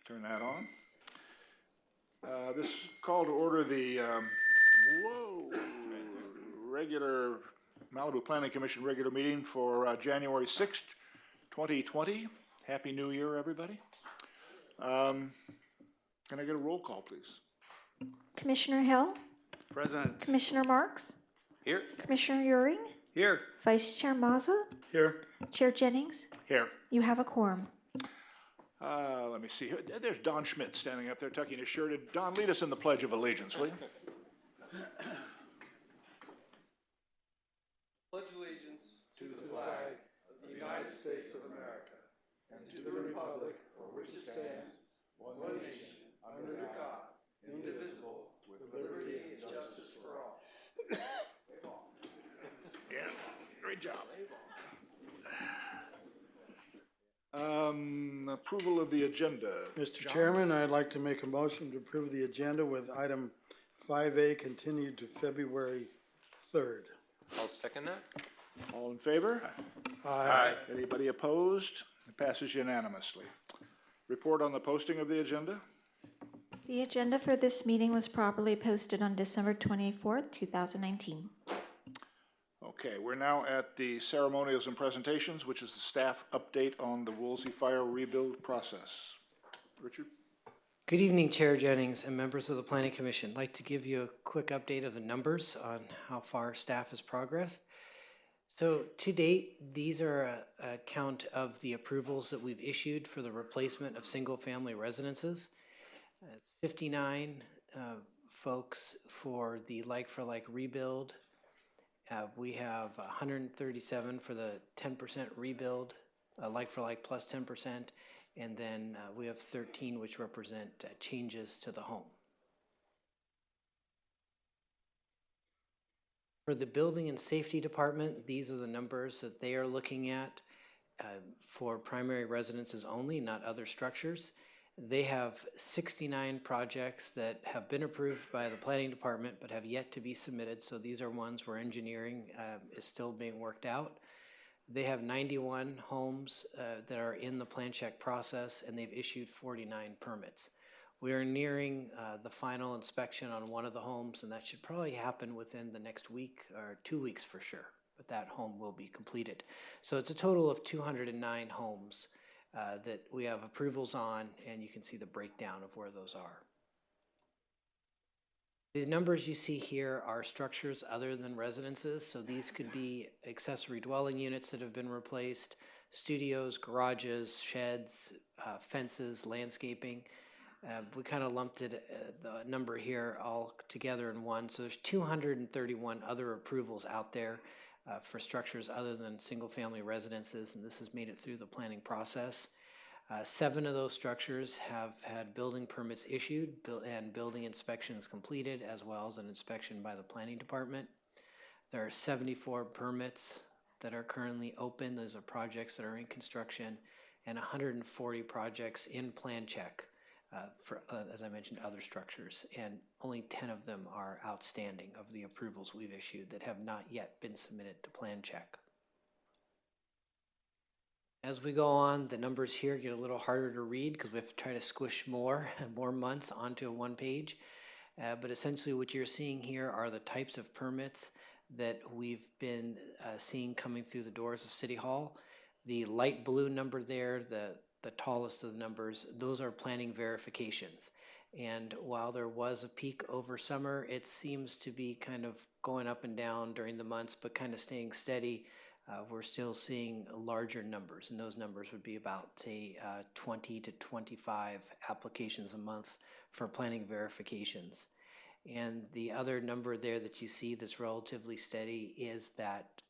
Turn that on. This call to order the regular Malibu Planning Commission regular meeting for January 6th, 2020. Happy New Year, everybody. Can I get a roll call, please? Commissioner Hill? Present. Commissioner Marks? Here. Commissioner Euring? Here. Vice Chair Mazza? Here. Chair Jennings? Here. You have a quorum. Let me see. There's Don Schmidt standing up there tucking his shirt. Don, lead us in the Pledge of Allegiance, will you? Pledge allegiance to the flag of the United States of America and to the republic for which it stands, one nation, under God, indivisible, with liberty and justice for all. Yeah, great job. Approval of the agenda. Mr. John? Chairman, I'd like to make a motion to approve the agenda with item 5A continued to February 3rd. I'll second that. All in favor? Aye. Anybody opposed? It passes unanimously. Report on the posting of the agenda. The agenda for this meeting was properly posted on December 24th, 2019. Okay, we're now at the ceremonials and presentations, which is the staff update on the Woolsey Fire rebuild process. Richard? Good evening, Chair Jennings and members of the Planning Commission. I'd like to give you a quick update of the numbers on how far staff has progressed. So to date, these are a count of the approvals that we've issued for the replacement of single-family residences. It's 59 folks for the like-for-like rebuild. We have 137 for the 10% rebuild, like-for-like plus 10%, and then we have 13 which represent changes to the home. For the Building and Safety Department, these are the numbers that they are looking at for primary residences only, not other structures. They have 69 projects that have been approved by the Planning Department but have yet to be submitted, so these are ones where engineering is still being worked out. They have 91 homes that are in the plan check process, and they've issued 49 permits. We are nearing the final inspection on one of the homes, and that should probably happen within the next week or 2 weeks for sure, but that home will be completed. So it's a total of 209 homes that we have approvals on, and you can see the breakdown of where those are. The numbers you see here are structures other than residences, so these could be accessory dwelling units that have been replaced, studios, garages, sheds, fences, landscaping. We kind of lumped the number here all together in one, so there's 231 other approvals out there for structures other than single-family residences, and this has made it through the planning process. 7 of those structures have had building permits issued and building inspections completed, as well as an inspection by the Planning Department. There are 74 permits that are currently open. Those are projects that are in construction, and 140 projects in plan check for, as I mentioned, other structures, and only 10 of them are outstanding of the approvals we've issued that have not yet been submitted to plan check. As we go on, the numbers here get a little harder to read because we have to try to squish more months onto one page. But essentially what you're seeing here are the types of permits that we've been seeing coming through the doors of City Hall. The light blue number there, the tallest of the numbers, those are planning verifications. And while there was a peak over summer, it seems to be kind of going up and down during the months, but kind of staying steady. We're still seeing larger numbers, and those numbers would be about, say, 20 to 25 applications a month for planning verifications. And the other number there that you see that's relatively steady is that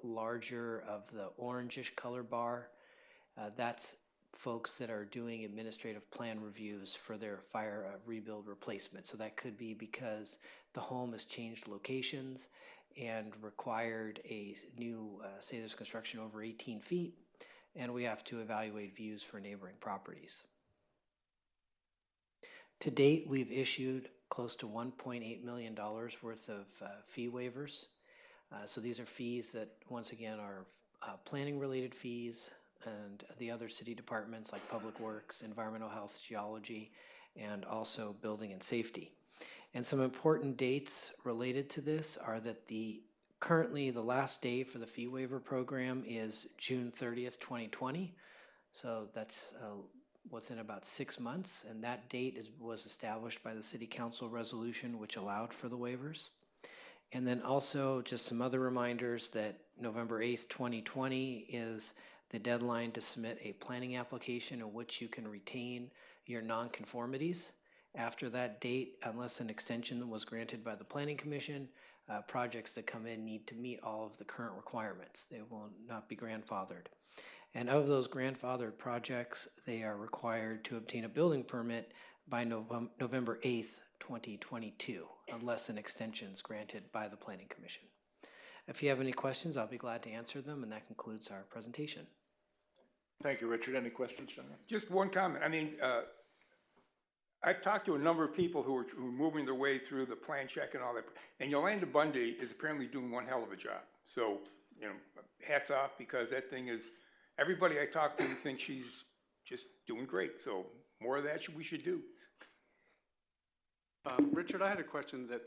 larger of the orangish color bar. That's folks that are doing administrative plan reviews for their fire rebuild replacement. So that could be because the home has changed locations and required a new, say there's construction over 18 feet, and we have to evaluate views for neighboring properties. To date, we've issued close to $1.8 million worth of fee waivers. So these are fees that, once again, are planning related fees and the other city departments like Public Works, Environmental Health, Geology, and also Building and Safety. And some important dates related to this are that currently the last day for the fee waiver program is June 30th, 2020. So that's within about 6 months, and that date was established by the City Council resolution, which allowed for the waivers. And then also just some other reminders that November 8th, 2020 is the deadline to submit a planning application in which you can retain your nonconformities. After that date, unless an extension was granted by the Planning Commission, projects that come in need to meet all of the current requirements. They will not be grandfathered. And of those grandfathered projects, they are required to obtain a building permit by November 8th, 2022, unless an extension is granted by the Planning Commission. If you have any questions, I'll be glad to answer them, and that concludes our presentation. Thank you, Richard. Any questions, gentlemen? Just one comment. I mean, I've talked to a number of people who are moving their way through the plan check and all that, and Yolanda Bundy is apparently doing one hell of a job. So, you know, hats off, because that thing is, everybody I talk to thinks she's just doing great. So more of that we should do. Richard, I had a question that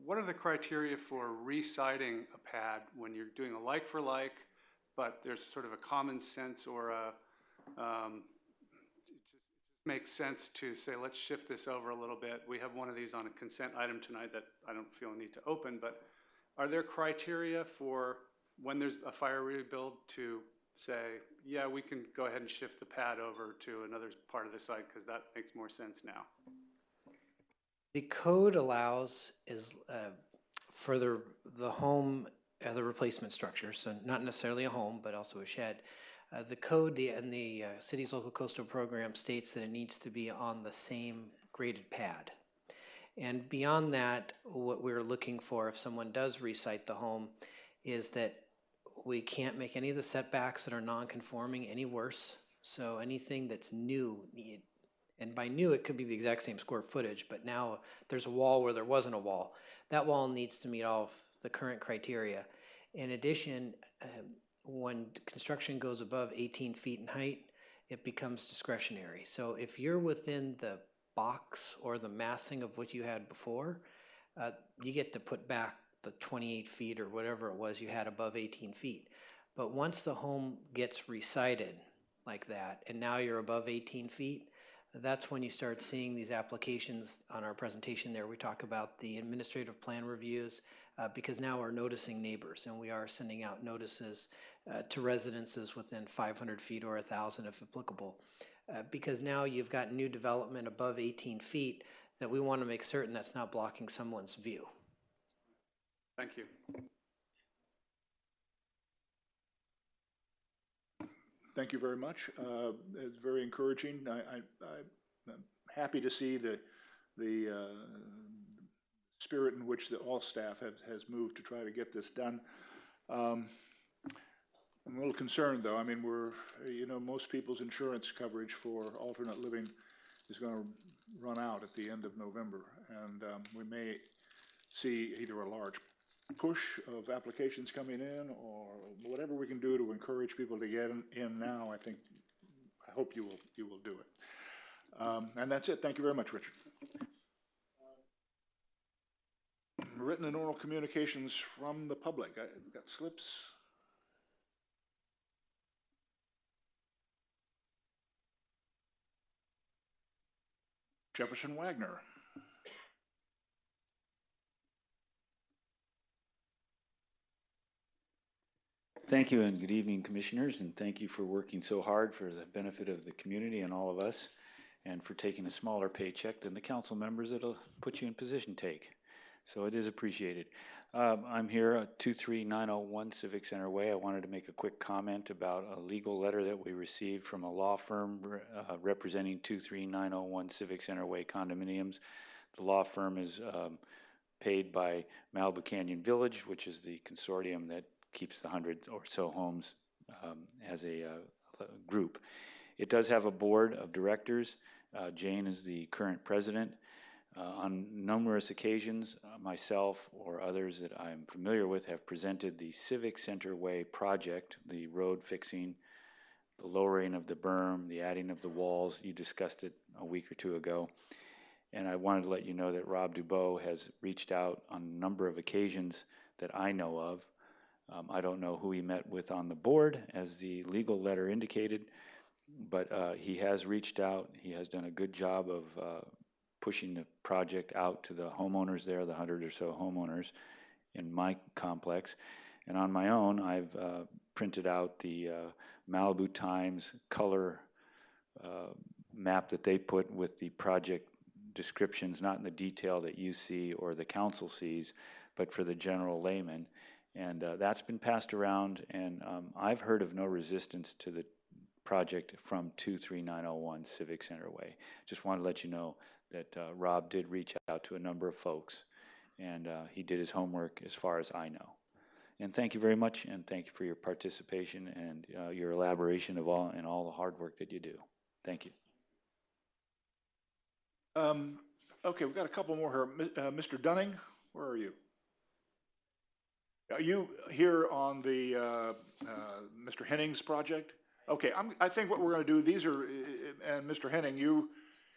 what are the criteria for reciting a pad when you're doing a like for like, but there's sort of a common sense or it just makes sense to say, let's shift this over a little bit. We have one of these on a consent item tonight that I don't feel a need to open, but are there criteria for when there's a fire rebuild to say, yeah, we can go ahead and shift the pad over to another part of the site because that makes more sense now? The code allows for the home, the replacement structure, so not necessarily a home, but also a shed. The code and the city's local coastal program states that it needs to be on the same graded pad. And beyond that, what we're looking for if someone does recite the home is that we can't make any of the setbacks that are non-conforming any worse. So anything that's new, and by new it could be the exact same square footage, but now there's a wall where there wasn't a wall. That wall needs to meet all of the current criteria. In addition, when construction goes above 18 feet in height, it becomes discretionary. So if you're within the box or the massing of what you had before, you get to put back the 28 feet or whatever it was you had above 18 feet. But once the home gets recited like that, and now you're above 18 feet, that's when you start seeing these applications. On our presentation there, we talk about the administrative plan reviews, because now we're noticing neighbors, and we are sending out notices to residences within 500 feet or 1,000 if applicable. Because now you've got new development above 18 feet that we want to make certain that's not blocking someone's view. Thank you. Thank you very much. It's very encouraging. I'm happy to see the spirit in which all staff has moved to try to get this done. I'm a little concerned, though. I mean, most people's insurance coverage for alternate living is going to run out at the end of November, and we may see either a large push of applications coming in, or whatever we can do to encourage people to get in now. I hope you will do it. And that's it. Thank you very much, Richard. Written and oral communications from the public. I've got slips. Jefferson Wagner. Thank you, and good evening, commissioners, and thank you for working so hard for the benefit of the community and all of us, and for taking a smaller paycheck than the council members that'll put you in position take. So it is appreciated. I'm here at 23901 Civic Center Way. I wanted to make a quick comment about a legal letter that we received from a law firm representing 23901 Civic Center Way condominiums. The law firm is paid by Malibu Canyon Village, which is the consortium that keeps the 100 or so homes as a group. It does have a board of directors. Jane is the current president. On numerous occasions, myself or others that I'm familiar with have presented the Civic Center Way project, the road fixing, the lowering of the berm, the adding of the walls. You discussed it a week or two ago. And I wanted to let you know that Rob Dubois has reached out on a number of occasions that I know of. I don't know who he met with on the board, as the legal letter indicated, but he has reached out. He has done a good job of pushing the project out to the homeowners there, the 100 or so homeowners in my complex. And on my own, I've printed out the Malibu Times color map that they put with the project descriptions, not in the detail that you see or the council sees, but for the general layman. And that's been passed around, and I've heard of no resistance to the project from 23901 Civic Center Way. Just wanted to let you know that Rob did reach out to a number of folks, and he did his homework as far as I know. And thank you very much, and thank you for your participation and your elaboration of all the hard work that you do. Thank you. Okay, we've got a couple more here. Mr. Dunning, where are you? Are you here on the Mr. Henning's project? Okay, I think what we're going to do, these are, and Mr. Henning, you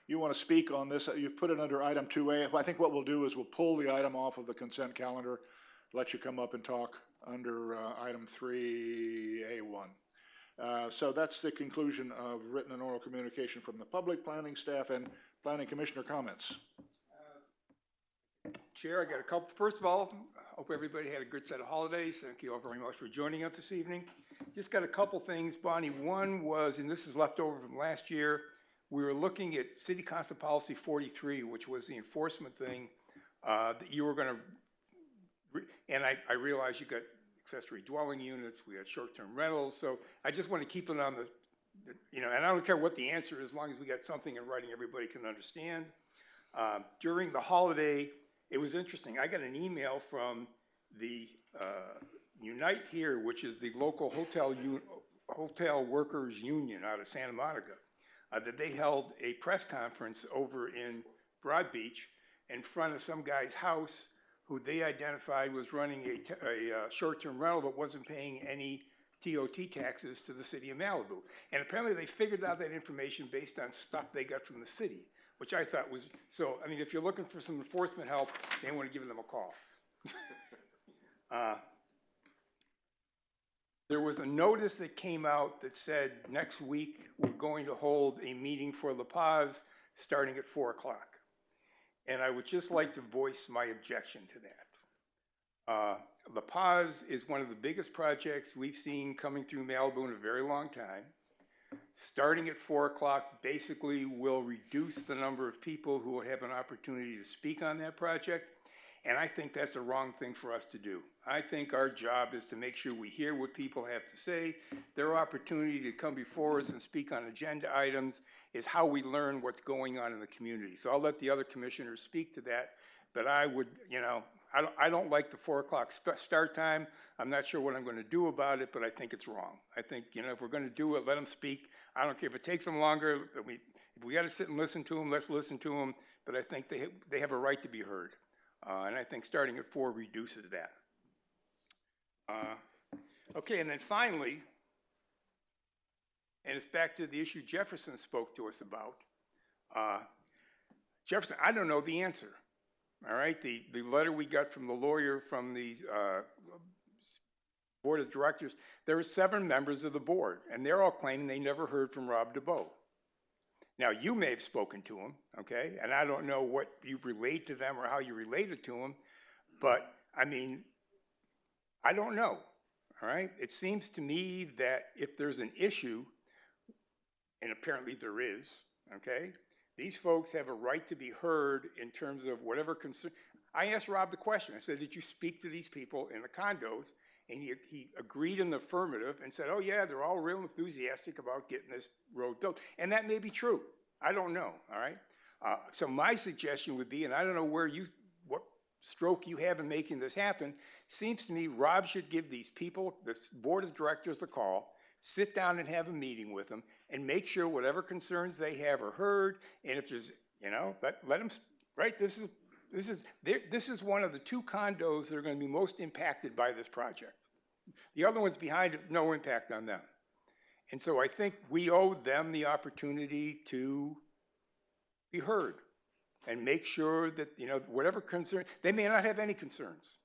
want to speak on this. You've put it under item 2A. I think what we'll do is we'll pull the item off of the consent calendar, let you come up and talk under item 3A1. So that's the conclusion of written and oral communication from the public, planning staff, and planning commissioner comments. Chair, I got a couple. First of all, hope everybody had a good set of holidays. Thank you all very much for joining us this evening. Just got a couple things, Bonnie. One was, and this is left over from last year, we were looking at City Council Policy 43, which was the enforcement thing that you were going to, and I realize you got accessory dwelling units, we had short-term rentals, so I just want to keep it on the, and I don't care what the answer is, as long as we got something in writing everybody can understand. During the holiday, it was interesting. I got an email from the Unite Here, which is the local hotel workers union out of Santa Monica, that they held a press conference over in Broad Beach in front of some guy's house who they identified was running a short-term rental but wasn't paying any TOT taxes to the city of Malibu. And apparently they figured out that information based on stuff they got from the city, which I thought was, so, I mean, if you're looking for some enforcement help, you may want to give them a call. There was a notice that came out that said next week we're going to hold a meeting for La Paz starting at 4 o'clock. And I would just like to voice my objection to that. La Paz is one of the biggest projects we've seen coming through Malibu in a very long time. Starting at 4 o'clock basically will reduce the number of people who will have an opportunity to speak on that project, and I think that's a wrong thing for us to do. I think our job is to make sure we hear what people have to say. Their opportunity to come before us and speak on agenda items is how we learn what's going on in the community. So I'll let the other commissioners speak to that, but I would, I don't like the 4 o'clock start time. I'm not sure what I'm going to do about it, but I think it's wrong. I think, if we're going to do it, let them speak. I don't care if it takes them longer. If we got to sit and listen to them, let's listen to them. But I think they have a right to be heard. And I think starting at 4 reduces that. Okay, and then finally, and it's back to the issue Jefferson spoke to us about. Jefferson, I don't know the answer. All right, the letter we got from the lawyer from the board of directors, there are 7 members of the board, and they're all claiming they never heard from Rob Dubois. Now, you may have spoken to him, okay, and I don't know what you relate to them or how you related to him, but, I mean, I don't know, all right? It seems to me that if there's an issue, and apparently there is, okay, these folks have a right to be heard in terms of whatever concern. I asked Rob the question. I said, did you speak to these people in the condos? And he agreed in the affirmative and said, oh, yeah, they're all real enthusiastic about getting this road built. And that may be true. I don't know, all right? So my suggestion would be, and I don't know what stroke you have in making this happen, seems to me Rob should give these people, the board of directors, a call, sit down and have a meeting with them, and make sure whatever concerns they have are heard, and if there's, let them, right? This is one of the two condos that are gonna be most impacted by this project. The other one's behind it, no impact on them. And so I think we owe them the opportunity to be heard and make sure that, you know, whatever concern, they may not have any concerns,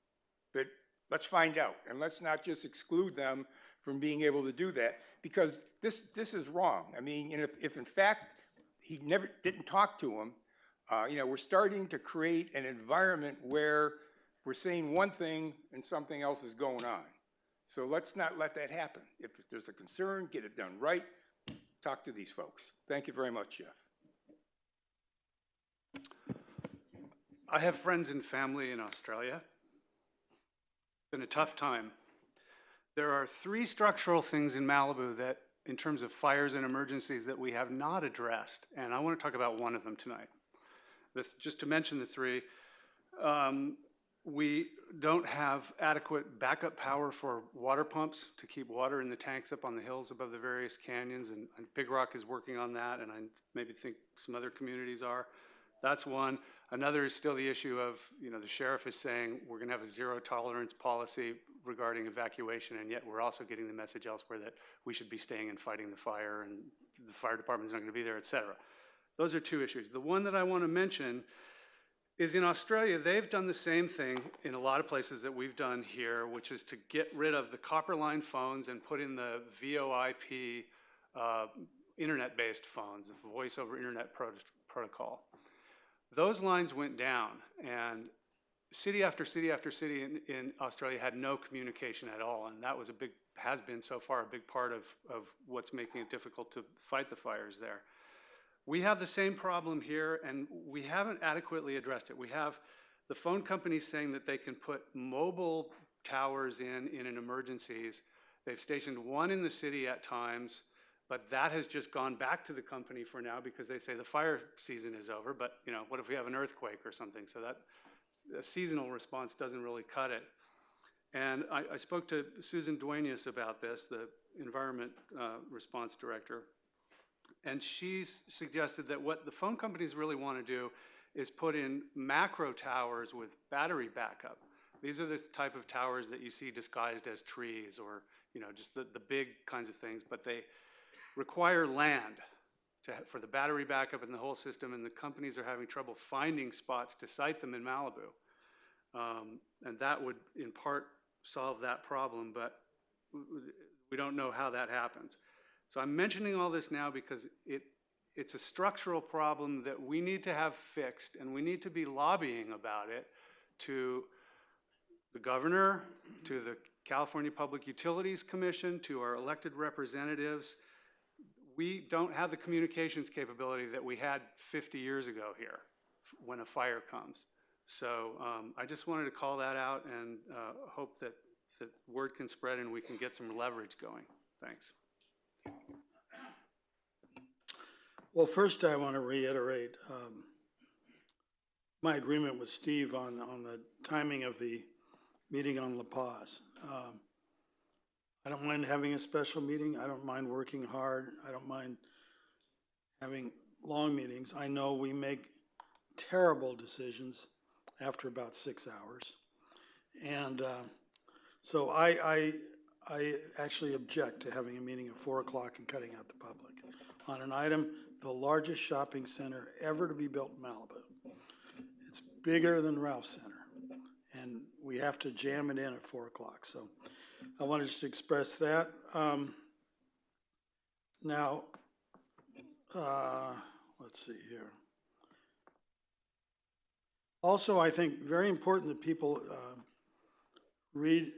but let's find out. And let's not just exclude them from being able to do that, because this is wrong. I mean, and if in fact he never didn't talk to him, you know, we're starting to create an environment where we're saying one thing and something else is going on. So let's not let that happen. If there's a concern, get it done right. Talk to these folks. Thank you very much, Jeff. I have friends and family in Australia. It's been a tough time. There are 3 structural things in Malibu that, in terms of fires and emergencies, that we have not addressed, and I want to talk about one of them tonight. Just to mention the 3, we don't have adequate backup power for water pumps to keep water in the tanks up on the hills above the various canyons, and Big Rock is working on that, and I maybe think some other communities are. That's one. Another is still the issue of, you know, the sheriff is saying we're going to have a zero tolerance policy regarding evacuation, and yet we're also getting the message elsewhere that we should be staying and fighting the fire, and the fire department's not going to be there, et cetera. Those are 2 issues. The one that I want to mention is in Australia. They've done the same thing in a lot of places that we've done here, which is to get rid of the copper line phones and put in the VoIP internet-based phones, the voice over internet protocol. Those lines went down, and city after city after city in Australia had no communication at all, and that was has been so far a big part of what's making it difficult to fight the fires there. We have the same problem here, and we haven't adequately addressed it. We have the phone companies saying that they can put mobile towers in an emergencies. They've stationed 1 in the city at times, but that has just gone back to the company for now because they say the fire season is over, but you know, what if we have an earthquake or something? So that a seasonal response doesn't really cut it. And I spoke to Susan Duenas about this, the environment response director, and she's suggested that what the phone companies really want to do is put in macro towers with battery backup. These are the type of towers that you see disguised as trees, or you know, just the big kinds of things, but they require land for the battery backup and the whole system, and the companies are having trouble finding spots to site them in Malibu. And that would in part solve that problem, but we don't know how that happens. So I'm mentioning all this now because it's a structural problem that we need to have fixed, and we need to be lobbying about it to the governor, to the California Public Utilities Commission, to our elected representatives. We don't have the communications capability that we had 50 years ago here when a fire comes. So I just wanted to call that out and hope that word can spread and we can get some leverage going. Thanks. Well, first I want to reiterate my agreement with Steve on the timing of the meeting on La Paz. I don't mind having a special meeting. I don't mind working hard. I don't mind having long meetings. I know we make terrible decisions after about 6 hours. And so I actually object to having a meeting at 4 o'clock and cutting out the public on an item, the largest shopping center ever to be built in Malibu. It's bigger than Ralph Center, and we have to jam it in at 4 o'clock. So I want to just express that. Now, let's see here. Also, I think very important that people read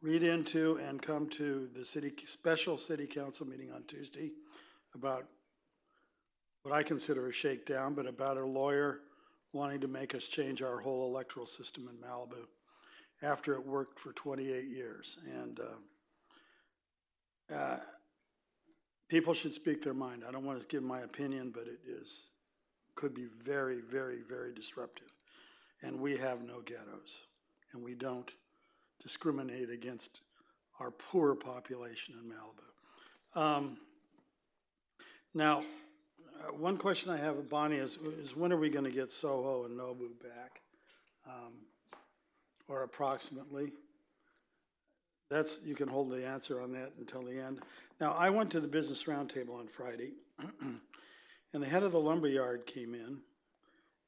into and come to the special city council meeting on Tuesday about what I consider a shakedown, but about a lawyer wanting to make us change our whole electoral system in Malibu after it worked for 28 years. And people should speak their mind. I don't want to give my opinion, but it could be very, very, very disruptive. And we have no ghettos, and we don't discriminate against our poor population in Malibu. Now, one question I have, Bonnie, is when are we gonna get Soho and Nobu back? Or approximately? You can hold the answer on that until the end. Now, I went to the Business Roundtable on Friday, and the head of the lumberyard came in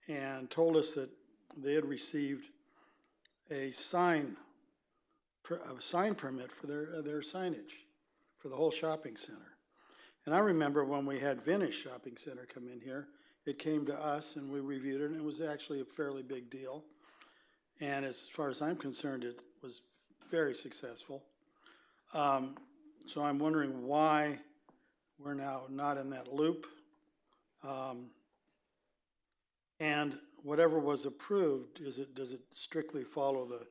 and told us that they had received a sign permit for their signage for the whole shopping center. And I remember when we had Vintage Shopping Center come in here, it came to us and we reviewed it, and it was actually a fairly big deal. And as far as I'm concerned, it was very successful. So I'm wondering why we're now not in that loop. And whatever was approved, does it strictly follow the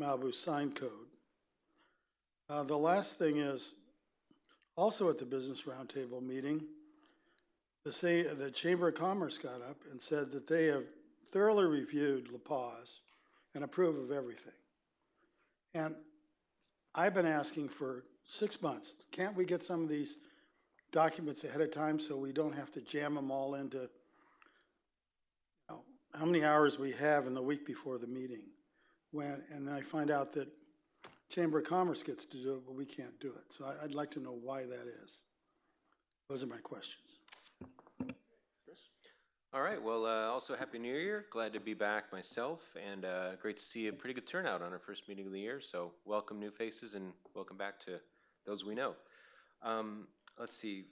Malibu sign code? The last thing is, also at the Business Roundtable meeting, the Chamber of Commerce got up and said that they have thoroughly reviewed La Paz and approve of everything. And I've been asking for 6 months, can't we get some of these documents ahead of time so we don't have to jam them all into how many hours we have in the week before the meeting? And then I find out that Chamber of Commerce gets to do it, but we can't do it. So I'd like to know why that is. Those are my questions. All right, well, also Happy New Year. Glad to be back myself, and great to see a pretty good turnout on our first meeting of the year. So welcome new faces, and welcome back to those we know. Let's see.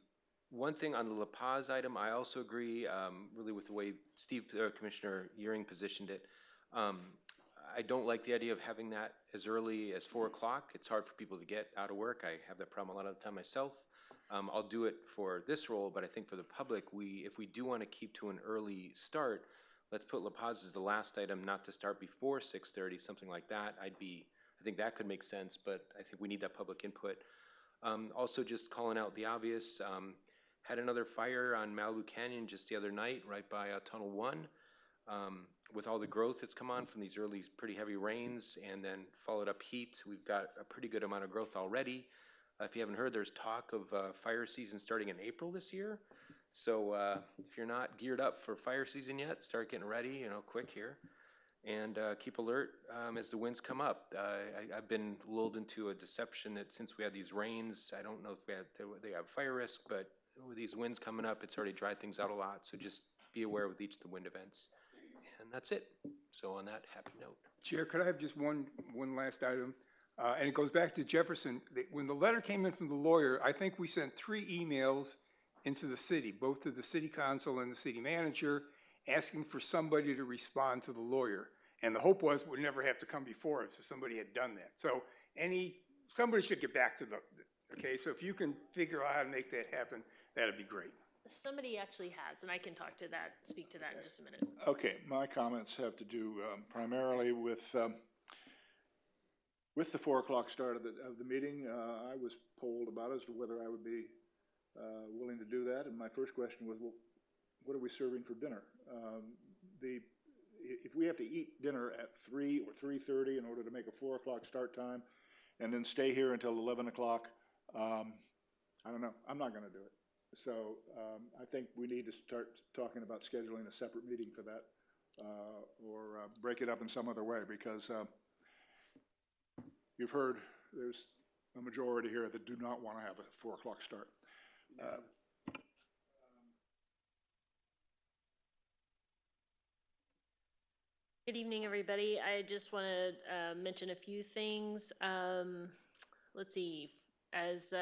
One thing on the La Paz item, I also agree really with the way Commissioner Euring positioned it. I don't like the idea of having that as early as 4 o'clock. It's hard for people to get out of work. I have that problem a lot of the time myself. I'll do it for this role, but I think for the public, if we do want to keep to an early start, let's put La Paz as the last item, not to start before 6:30, something like that. I think that could make sense, but I think we need that public input. Also, just calling out the obvious, had another fire on Malibu Canyon just the other night, right by Tunnel 1. With all the growth that's come on from these early pretty heavy rains and then followed up heat, we've got a pretty good amount of growth already. If you haven't heard, there's talk of fire season starting in April this year. So if you're not geared up for fire season yet, start getting ready, quick here. And keep alert as the winds come up. I've been lulled into a deception that since we had these rains, I don't know if they have fire risk, but with these winds coming up, it's already dried things out a lot. So just be aware with each of the wind events. And that's it. So on that happy note. Chair, could I have just one last item? And it goes back to Jefferson. When the letter came in from the lawyer, I think we sent 3 emails into the city, both to the city council and the city manager, asking for somebody to respond to the lawyer. And the hope was we'd never have to come before us if somebody had done that. So somebody should get back to okay, so if you can figure out how to make that happen, that'd be great. Somebody actually has, and I can speak to that in just a minute. Okay, my comments have to do primarily with the 4 o'clock start of the meeting. I was polled about as to whether I would be willing to do that, and my first question was, well, what are we serving for dinner? If we have to eat dinner at 3 or 3:30 in order to make a 4 o'clock start time, and then stay here until 11 o'clock, I don't know. I'm not going to do it. So I think we need to start talking about scheduling a separate meeting for that, or break it up in some other way, because you've heard there's a majority here that do not want to have a 4 o'clock start. Good evening, everybody. I just want to mention a few things. Let's see. As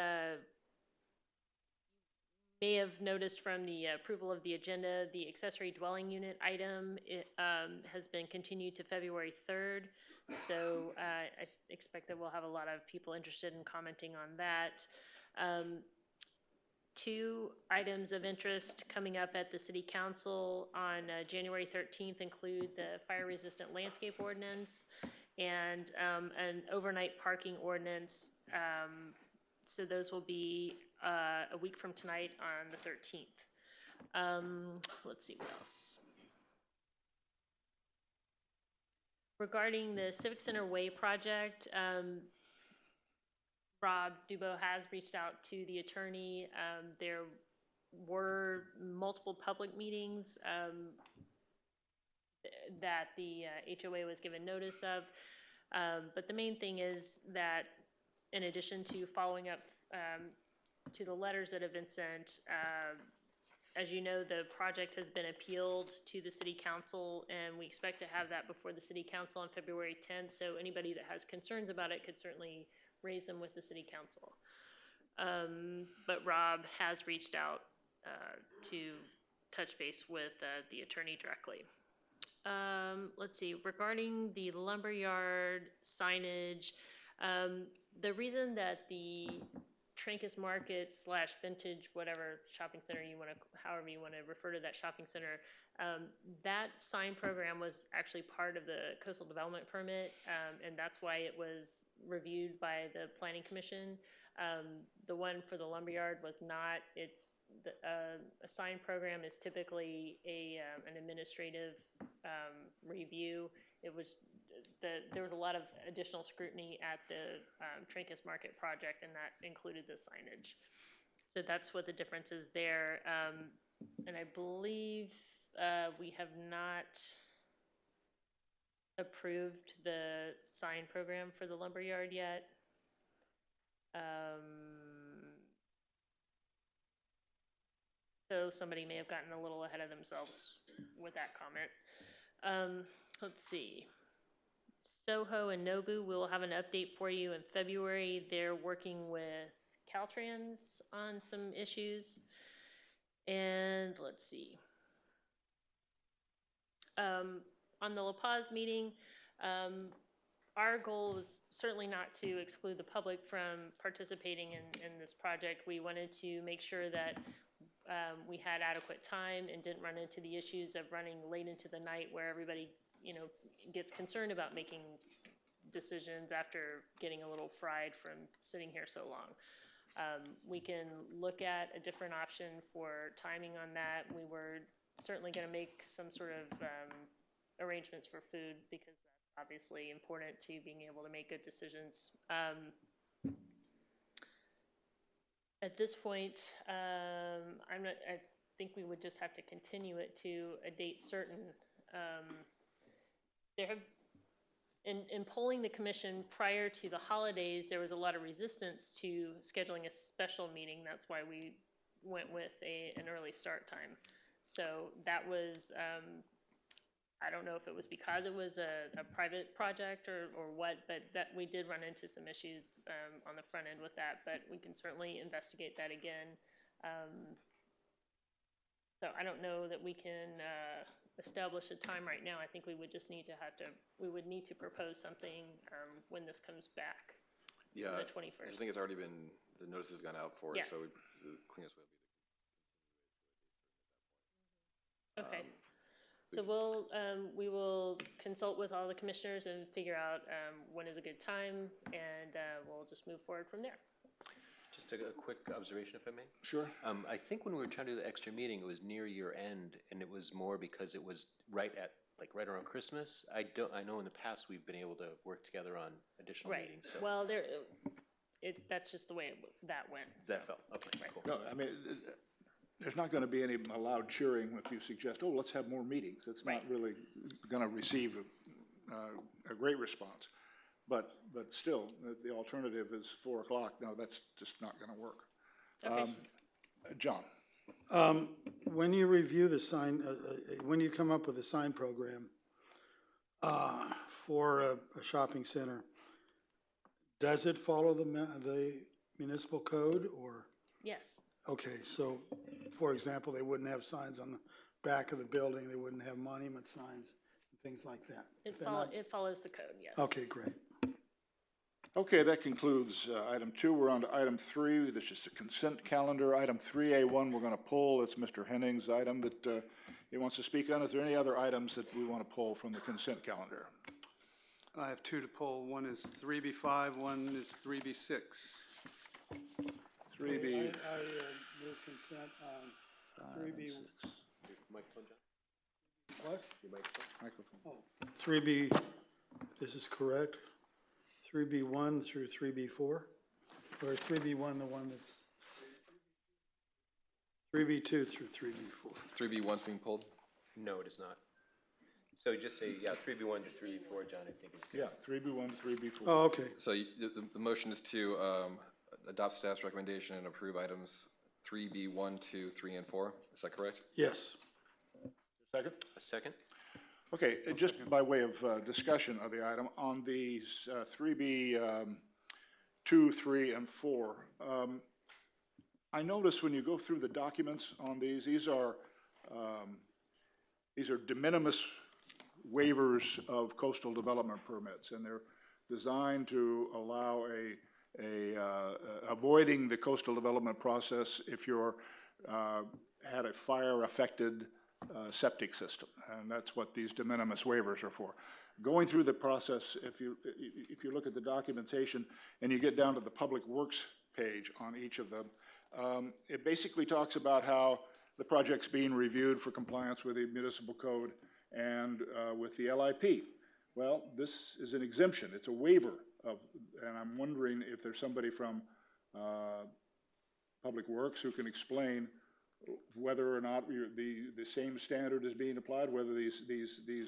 may have noticed from the approval of the agenda, the accessory dwelling unit item has been continued to February 3rd. So I expect that we'll have a lot of people interested in commenting on that. 2 items of interest coming up at the City Council on January 13th include the fire-resistant landscape ordinance and an overnight parking ordinance. So those will be a week from tonight on the 13th. Let's see what else. Regarding the Civic Center Way project, Rob Dubois has reached out to the attorney. They're were multiple public meetings that the HOA was given notice of. But the main thing is that in addition to following up to the letters that have been sent, as you know, the project has been appealed to the city council, and we expect to have that before the city council on February 10th. So anybody that has concerns about it could certainly raise them with the city council. But Rob has reached out to touch base with the attorney directly. Let's see, regarding the lumberyard signage, the reason that the Trancas Market / vintage, whatever shopping center you want to, however you want to refer to that shopping center, that sign program was actually part of the coastal development permit, and that's why it was reviewed by the planning commission. The one for the lumberyard was not. It's a sign program is typically an administrative review. It was there was a lot of additional scrutiny at the Trancas Market project, and that included the signage. So that's what the difference is there. And I believe we have not approved the sign program for the lumberyard yet. So somebody may have gotten a little ahead of themselves with that comment. Let's see. Soho and Nobu, we'll have an update for you in February. They're working with Caltrans on some issues. And let's see. On the La Paz meeting, our goal was certainly not to exclude the public from participating in this project. We wanted to make sure that we had adequate time and didn't run into the issues of running late into the night where everybody, you know, gets concerned about making decisions after getting a little fried from sitting here so long. We can look at a different option for timing on that. We were certainly going to make some sort of arrangements for food because that's obviously important to being able to make good decisions. At this point, I think we would just have to continue it to a date certain. There have, in polling the commission prior to the holidays, there was a lot of resistance to scheduling a special meeting. That's why we went with an early start time. So that was, I don't know if it was because it was a private project or what, but that we did run into some issues on the front end with that, but we can certainly investigate that again. So I don't know that we can establish a time right now. I think we would just need to we would need to propose something when this comes back. Yeah, the 21st. I think it's already been, the notice has gone out for it, Yeah. so the cleanest way would be Okay. So we will consult with all the commissioners and figure out when is a good time, and we'll just move forward from there. Just a quick observation, if I may. Sure. I think when we were trying to do the extra meeting, it was near year end, and it was more because it was right around Christmas. I know in the past we've been able to work together on additional Right. meetings. So Well, that's just the way that went. that felt okay. Right. Cool. No, I mean, there's not going to be any loud cheering if you suggest, oh, let's have more meetings. It's not Right. really going to receive a great response. But still, the alternative is 4 o'clock. No, that's just not going to work. Okay. John? When you review the sign, when you come up with a sign program for a shopping center, does it follow the municipal code or? Yes. Okay, so, for example, they wouldn't have signs on the back of the building, they wouldn't have monument signs, and things like that. It follows the code, yes. Okay, great. Okay, that concludes item 2. We're on to item 3. This is the consent calendar. Item 3A1 we're going to pull. It's Mr. Henning's item that he wants to speak on. Is there any other items that we want to pull from the consent calendar? I have 2 to pull. One is 3B5, one is 3B6. 3B. I move consent on 3B. Microphone, John? What? Your microphone? Microphone. 3B, if this is correct, 3B1 through 3B4? Or is 3B1 the one that's 3B2 through 3B4. 3B1's being pulled? No, it is not. So just say, yeah, 3B1 to 3B4, John, I think is good. Yeah, 3B1 to 3B4. Oh, okay. So the motion is to adopt staff's recommendation and approve items 3B1, 2, 3, and 4. Is that correct? Yes. Second? A second? Okay, just by way of discussion of the item, on these 3B 2, 3, and 4, I notice when you go through the documents on these are de minimis waivers of coastal development permits, and they're designed to allow avoiding the coastal development process if you're had a fire-affected septic system, and that's what these de minimis waivers are for. Going through the process, if you look at the documentation and you get down to the public works page on each of them, it basically talks about how the project's being reviewed for compliance with the municipal code and with the LIP. Well, this is an exemption. It's a waiver of, and I'm wondering if there's somebody from Public Works who can explain whether or not the same standard is being applied, whether these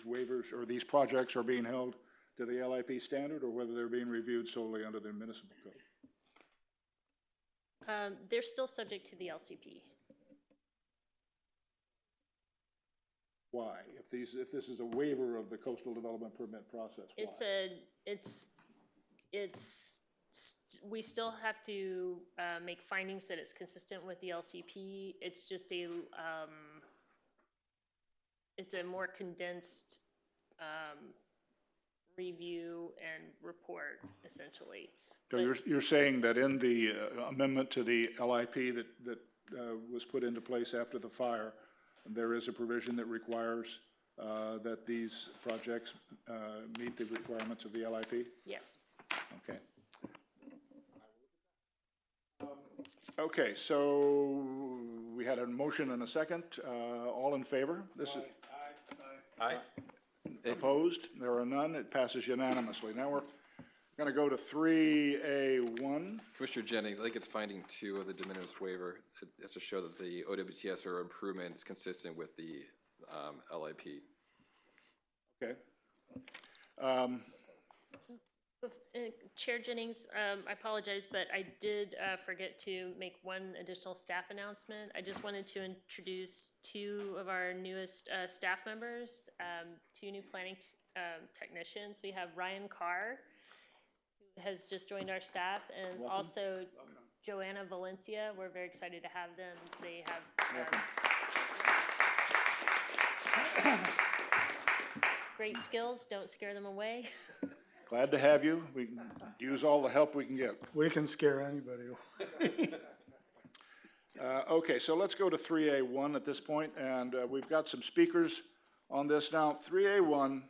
waivers or these projects are being held to the LIP standard, or whether they're being reviewed solely under the municipal code. They're still subject to the LCP. Why? If this is a waiver of the coastal development permit process, why? We still have to make findings that it's consistent with the LCP. It's just it's a more condensed review and report, essentially. So you're saying that in the amendment to the LIP that was put into place after the fire, there is a provision that requires that these projects meet the requirements of the LIP? Yes. Okay. Okay, so we had a motion and a second. All in favor? This is Aye. opposed? There are none. It passes unanimously. Now we're going to go to 3A1. Commissioner Jennings, I think it's finding 2 of the de minimis waiver. It has to show that the OWTS or improvement is consistent with the LIP. Okay. Chair Jennings, I apologize, but I did forget to make one additional staff announcement. I just wanted to introduce 2 of our newest staff members, 2 new planning technicians. We have Ryan Carr, who has just joined our staff, and welcome. Also Joanna Valencia. We're very excited to have them. They have great skills. Don't scare them away. Glad to have you. We can use all the help we can get. We can scare anybody. Okay, so let's go to 3A1 at this point, and we've got some speakers on this. Now, 3A1,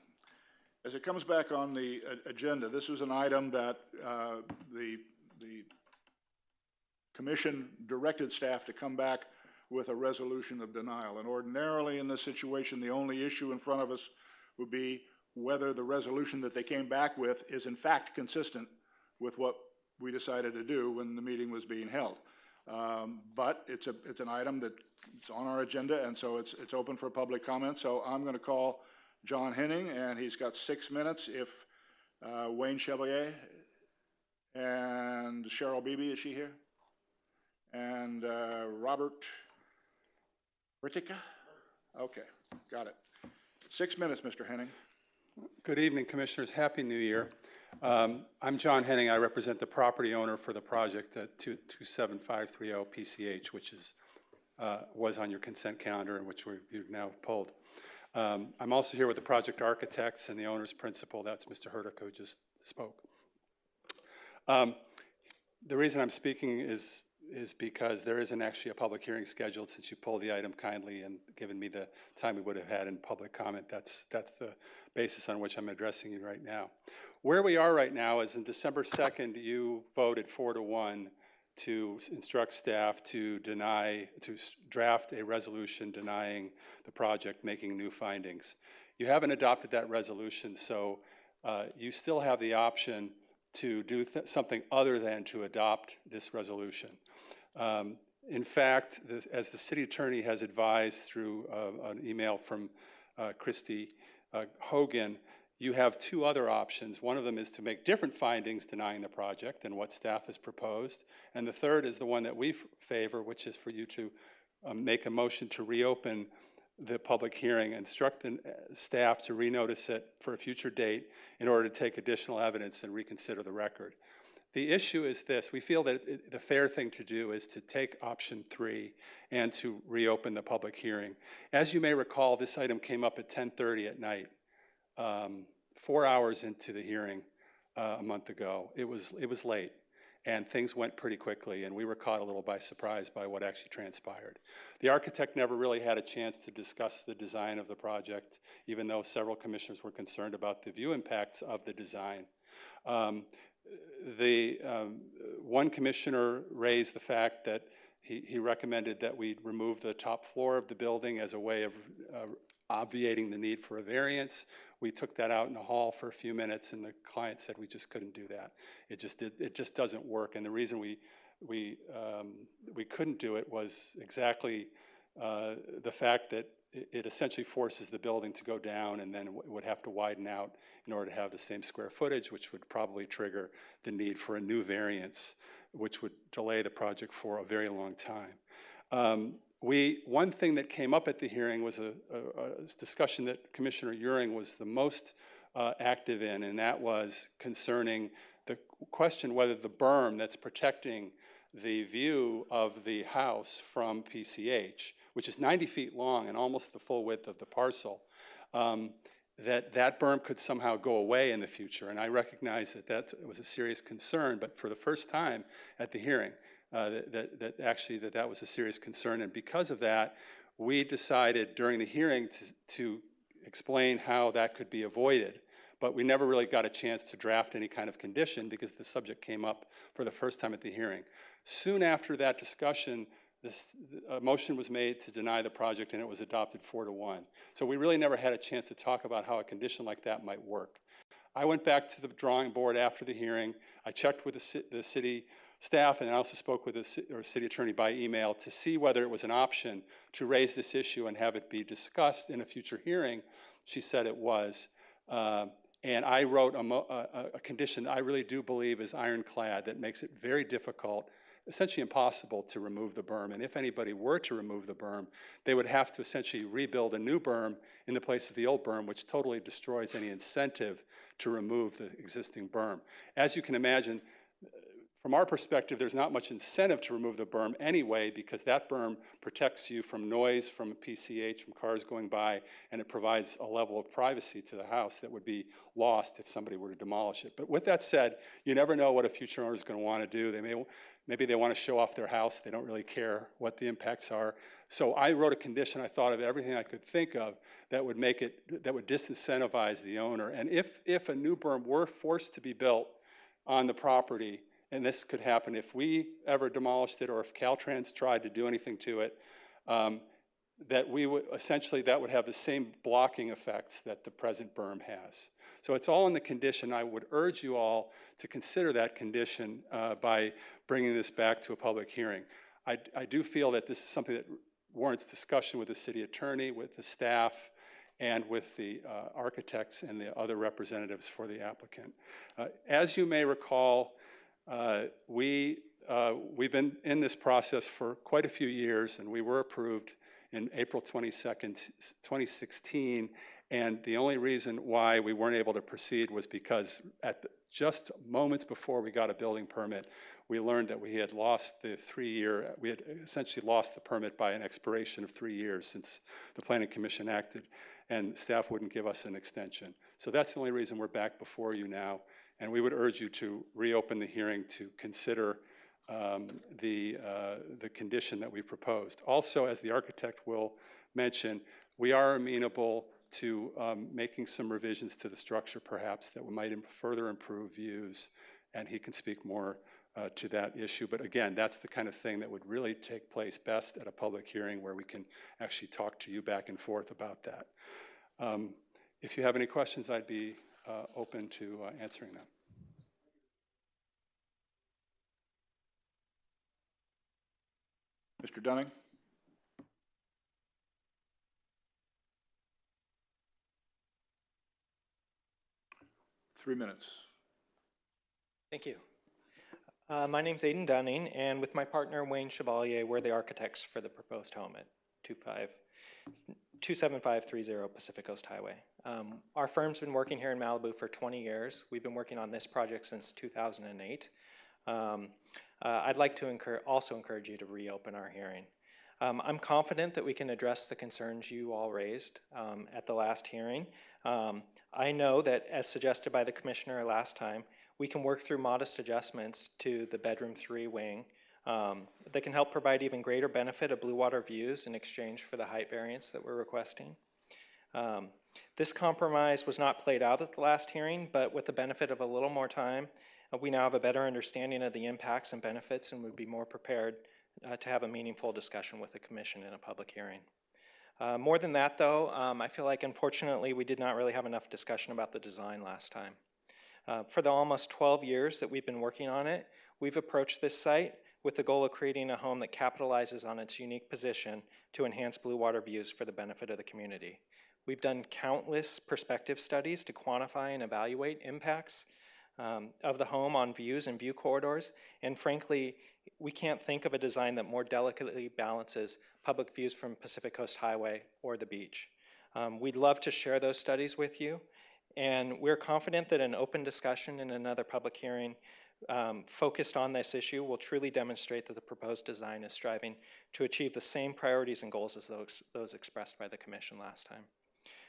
as it comes back on the agenda, this was an item that the commission directed staff to come back with a resolution of denial. And ordinarily in this situation, the only issue in front of us would be whether the resolution that they came back with is in fact consistent with what we decided to do when the meeting was being held. But it's an item that's on our agenda, and so it's open for public comment. So I'm going to call John Henning, and he's got 6 minutes. If Wayne Chevalier and Cheryl Beebe, is she here? And Robert Ritica? Okay, got it. 6 minutes, Mr. Henning. Good evening, Commissioners. Happy New Year. I'm John Henning. I represent the property owner for the project at 27530 PCH, which was on your consent calendar and which you've now pulled. I'm also here with the project architects and the owner's principal. That's Mr. Hurtak, who just spoke. The reason I'm speaking is because there isn't actually a public hearing scheduled since you pulled the item kindly and given me the time we would have had in public comment. That's the basis on which I'm addressing you right now. Where we are right now is in December 2nd, you voted 4-1 to instruct staff to draft a resolution denying the project, making new findings. You haven't adopted that resolution, so you still have the option to do something other than to adopt this resolution. In fact, as the city attorney has advised through an email from Christy Hogan, you have two other options. One of them is to make different findings denying the project than what staff has proposed. And the third is the one that we favor, which is for you to make a motion to reopen the public hearing, instruct the staff to renotice it for a future date in order to take additional evidence and reconsider the record. The issue is this: we feel that the fair thing to do is to take option 3 and to reopen the public hearing. As you may recall, this item came up at 10:30 at night, 4 hours into the hearing a month ago. It was late, and things went pretty quickly, and we were caught a little by surprise by what actually transpired. The architect never really had a chance to discuss the design of the project, even though several commissioners were concerned about the view impacts of the design. One commissioner raised the fact that he recommended that we remove the top floor of the building as a way of obviating the need for a variance. We took that out in the hall for a few minutes, and the client said we just couldn't do that. It just doesn't work. And the reason we couldn't do it was exactly the fact that it essentially forces the building to go down, and then it would have to widen out in order to have the same square footage, which would probably trigger the need for a new variance, which would delay the project for a very long time. One thing that came up at the hearing was a discussion that Commissioner Euring was the most active in, and that was concerning the question whether the berm that's protecting the view of the house from PCH, which is 90 feet long and almost the full width of the parcel, that berm could somehow go away in the future. And I recognize that was a serious concern, but for the first time at the hearing, that was a serious concern. And because of that, we decided during the hearing to explain how that could be avoided. But we never really got a chance to draft any kind of condition because the subject came up for the first time at the hearing. Soon after that discussion, a motion was made to deny the project, and it was adopted 4-1. So we really never had a chance to talk about how a condition like that might work. I went back to the drawing board after the hearing. I checked with the city staff, and I also spoke with the city attorney by email to see whether it was an option to raise this issue and have it be discussed in a future hearing. She said it was. And I wrote a condition I really do believe is ironclad that makes it very difficult, essentially impossible, to remove the berm. And if anybody were to remove the berm, they would have to essentially rebuild a new berm in the place of the old berm, which totally destroys any incentive to remove the existing berm. As you can imagine, from our perspective, there's not much incentive to remove the berm anyway, because that berm protects you from noise from PCH, from cars going by, and it provides a level of privacy to the house that would be lost if somebody were to demolish it. But with that said, you never know what a future owner is going to want to do. Maybe they want to show off their house. They don't really care what the impacts are. So I wrote a condition. I thought of everything I could think of that would disincentivize the owner. And if a new berm were forced to be built on the property, and this could happen if we ever demolished it or if Caltrans tried to do anything to it, that would have the same blocking effects that the present berm has. So it's all in the condition. I would urge you all to consider that condition by bringing this back to a public hearing. I do feel that this is something that warrants discussion with the city attorney, with the staff, and with the architects and the other representatives for the applicant. As you may recall, we've been in this process for quite a few years, and we were approved in April 22nd, 2016, and the only reason why we weren't able to proceed was because just moments before we got a building permit, we learned that we had lost the we had essentially lost the permit by an expiration of 3 years since the Planning Commission acted, and staff wouldn't give us an extension. So that's the only reason we're back before you now. And we would urge you to reopen the hearing to consider the condition that we proposed. Also, as the architect will mention, we are amenable to making some revisions to the structure, perhaps, that might further improve views, and he can speak more to that issue. But again, that's the kind of thing that would really take place best at a public hearing where we can actually talk to you back and forth about that. If you have any questions, I'd be open to answering them. Mr. Dunning? Three minutes. Thank you. My name's Aidan Dunning, and with my partner Wayne Chevalier, we're the architects for the proposed home at 27530 Pacific Coast Highway. Our firm's been working here in Malibu for 20 years. We've been working on this project since 2008. I'd like to also encourage you to reopen our hearing. I'm confident that we can address the concerns you all raised at the last hearing. I know that, as suggested by the commissioner last time, we can work through modest adjustments to the bedroom 3 wing that can help provide even greater benefit of blue water views in exchange for the height variance that we're requesting. This compromise was not played out at the last hearing, but with the benefit of a little more time, we now have a better understanding of the impacts and benefits and would be more prepared to have a meaningful discussion with the commission in a public hearing. More than that, though, I feel like unfortunately we did not really have enough discussion about the design last time. For the almost 12 years that we've been working on it, we've approached this site with the goal of creating a home that capitalizes on its unique position to enhance blue water views for the benefit of the community. We've done countless perspective studies to quantify and evaluate impacts of the home on views and view corridors, and frankly, we can't think of a design that more delicately balances public views from Pacific Coast Highway or the beach. We'd love to share those studies with you, and we're confident that an open discussion in another public hearing focused on this issue will truly demonstrate that the proposed design is striving to achieve the same priorities and goals as those expressed by the commission last time.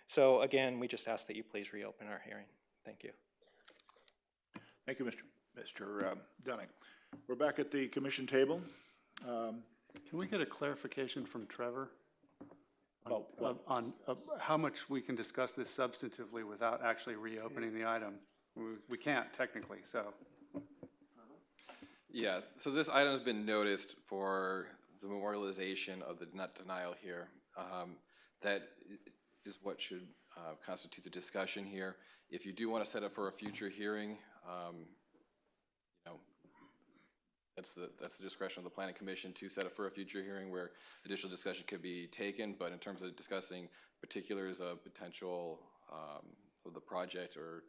So again, we just ask that you please reopen our hearing. Thank you. Thank you, Mr. Dunning. We're back at the commission table. Can we get a clarification from Trevor on how much we can discuss this substantively without actually reopening the item? We can't technically, so. Yeah, so this item has been noticed for the memorialization of the denial here. That is what should constitute the discussion here. If you do want to set up for a future hearing, that's the discretion of the Planning Commission to set up for a future hearing where additional discussion could be taken. But in terms of discussing particulars of potential of the project or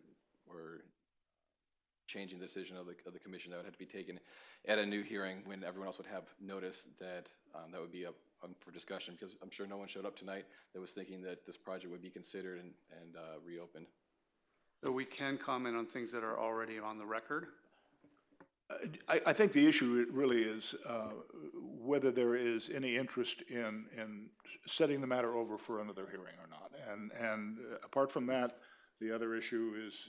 changing the decision of the commission, that would have to be taken at a new hearing when everyone else would have noticed that that would be up for discussion, because I'm sure no one showed up tonight that was thinking that this project would be considered and reopened. So we can comment on things that are already on the record? I think the issue really is whether there is any interest in setting the matter over for another hearing or not. And apart from that, the other issue is,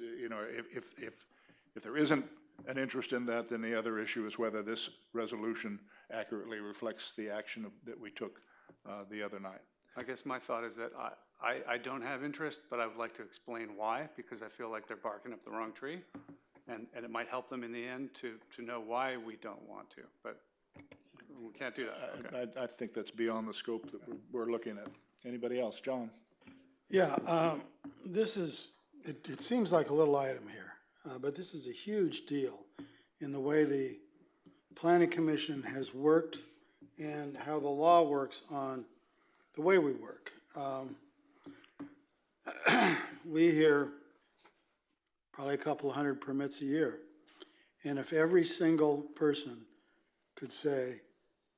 if there isn't an interest in that, then the other issue is whether this resolution accurately reflects the action that we took the other night. I guess my thought is that I don't have interest, but I would like to explain why, because I feel like they're barking up the wrong tree. And it might help them in the end to know why we don't want to, but we can't do that. Okay. I think that's beyond the scope that we're looking at. Anybody else? John? Yeah, it seems like a little item here, but this is a huge deal in the way the Planning Commission has worked and how the law works on the way we work. We hear probably a couple of hundred permits a year. And if every single person could say,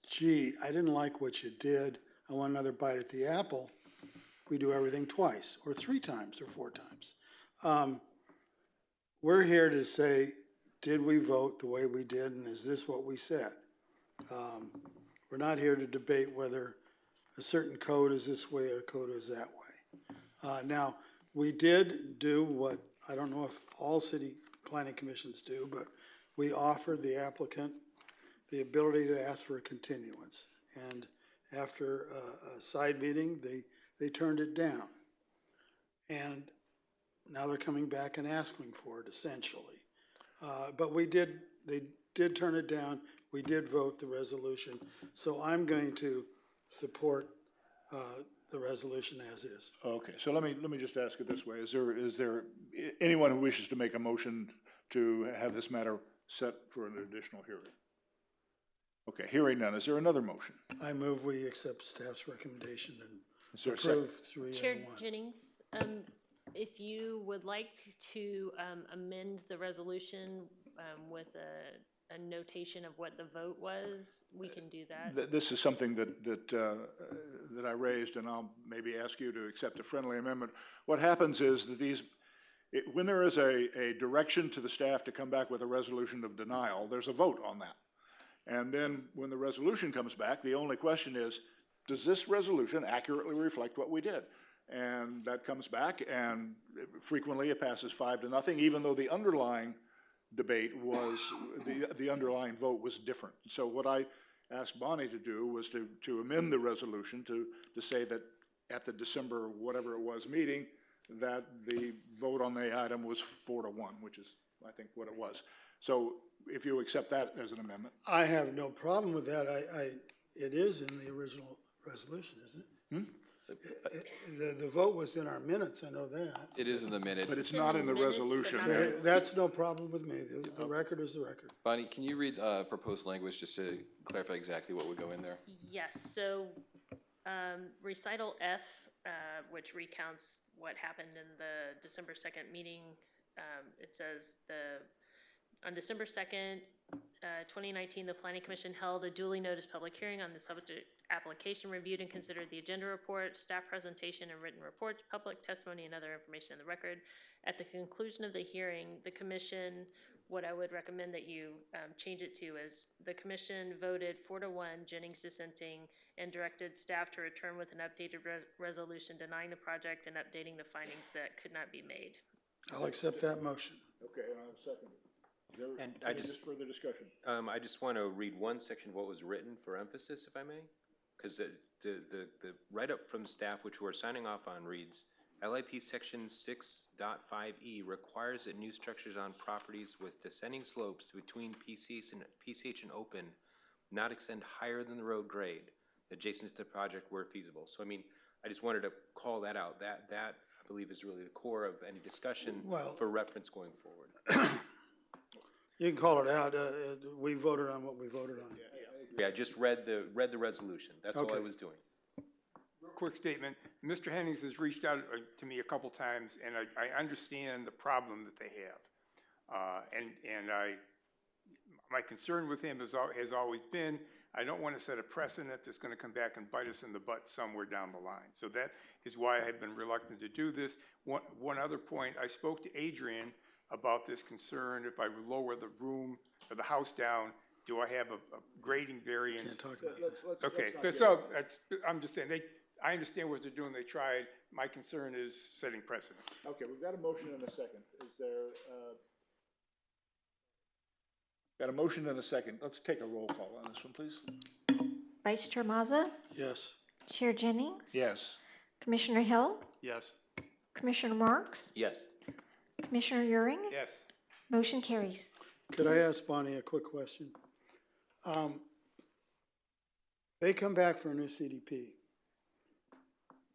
gee, I didn't like what you did, I want another bite at the apple, we do everything twice or 3 times or 4 times. We're here to say, did we vote the way we did, and is this what we said? We're not here to debate whether a certain code is this way or a code is that way. Now, we did do what I don't know if all city planning commissions do, but we offered the applicant the ability to ask for a continuance. And after a side meeting, they turned it down. And now they're coming back and asking for it, essentially. But they did turn it down. We did vote the resolution. So I'm going to support the resolution as is. Okay, so let me just ask it this way. Is there anyone who wishes to make a motion to have this matter set for an additional hearing? Okay, hearing none, is there another motion? I move we accept staff's recommendation Is there a and second? approve three Chair and one. Jennings, if you would like to amend the resolution with a notation of what the vote was, we can do that. This is something that I raised, and I'll maybe ask you to accept a friendly amendment. What happens is that when there is a direction to the staff to come back with a resolution of denial, there's a vote on that. And then when the resolution comes back, the only question is, does this resolution accurately reflect what we did? And that comes back, and frequently it passes 5-0, even though the underlying debate was, the underlying vote was different. So what I asked Bonnie to do was to amend the resolution to say that at the December whatever it was meeting, that the vote on the item was 4-1, which is, I think, what it was. So if you accept that as an amendment. I have no problem with that. It is in the original resolution, isn't it? The vote was in our minutes, I know that. It is in the minutes. But it's not in the minutes, but resolution. not Okay, that's no problem with me. The record is the record. Bonnie, can you read proposed language just to clarify exactly what would go in there? Yes, so recital F, which recounts what happened in the December 2nd meeting, it says on December 2nd, 2019, the Planning Commission held a duly noticed public hearing on the subject application, reviewed and considered the agenda report, staff presentation and written reports, public testimony, and other information in the record. At the conclusion of the hearing, the commission, what I would recommend that you change it to is, the commission voted 4-1, Jennings dissenting, and directed staff to return with an updated resolution denying the project and updating the findings that could not be made. I'll accept that motion. Okay, and I'll second it. Is there And any further discussion? I just want to read one section of what was written for emphasis, if I may. Because the write-up from staff, which we're signing off on, reads, LIP section 6.5E requires that new structures on properties with descending slopes between PCH and open not extend higher than the road grade adjacent to the project where feasible. So, I mean, I just wanted to call that out. That I believe is really the core of any discussion for reference going forward. You can call it out. We voted on what we voted on. Yeah, I just read the resolution. That's all I was doing. Real quick statement. Mr. Hennings has reached out to me a couple times, and I understand the problem that they have. My concern with him has always been, I don't want to set a precedent that's going to come back and bite us in the butt somewhere down the line. So that is why I have been reluctant to do this. One other point, I spoke to Adrian about this concern. If I lower the room or the house down, do I have a grading variance? Can't talk about that. Okay, so I'm just saying, I understand what they're doing, they tried. My concern is setting precedent. Okay, we've got a motion and a second. Is there, got a motion and a second. Let's take a roll call on this one, please. Vice Chair Mazza, Yes. Chair Jennings, Yes. Commissioner Hill, Yes. Commissioner Marks, Yes. Commissioner Euring, Yes. motion carries. Could I ask Bonnie a quick question? They come back for a new CDP.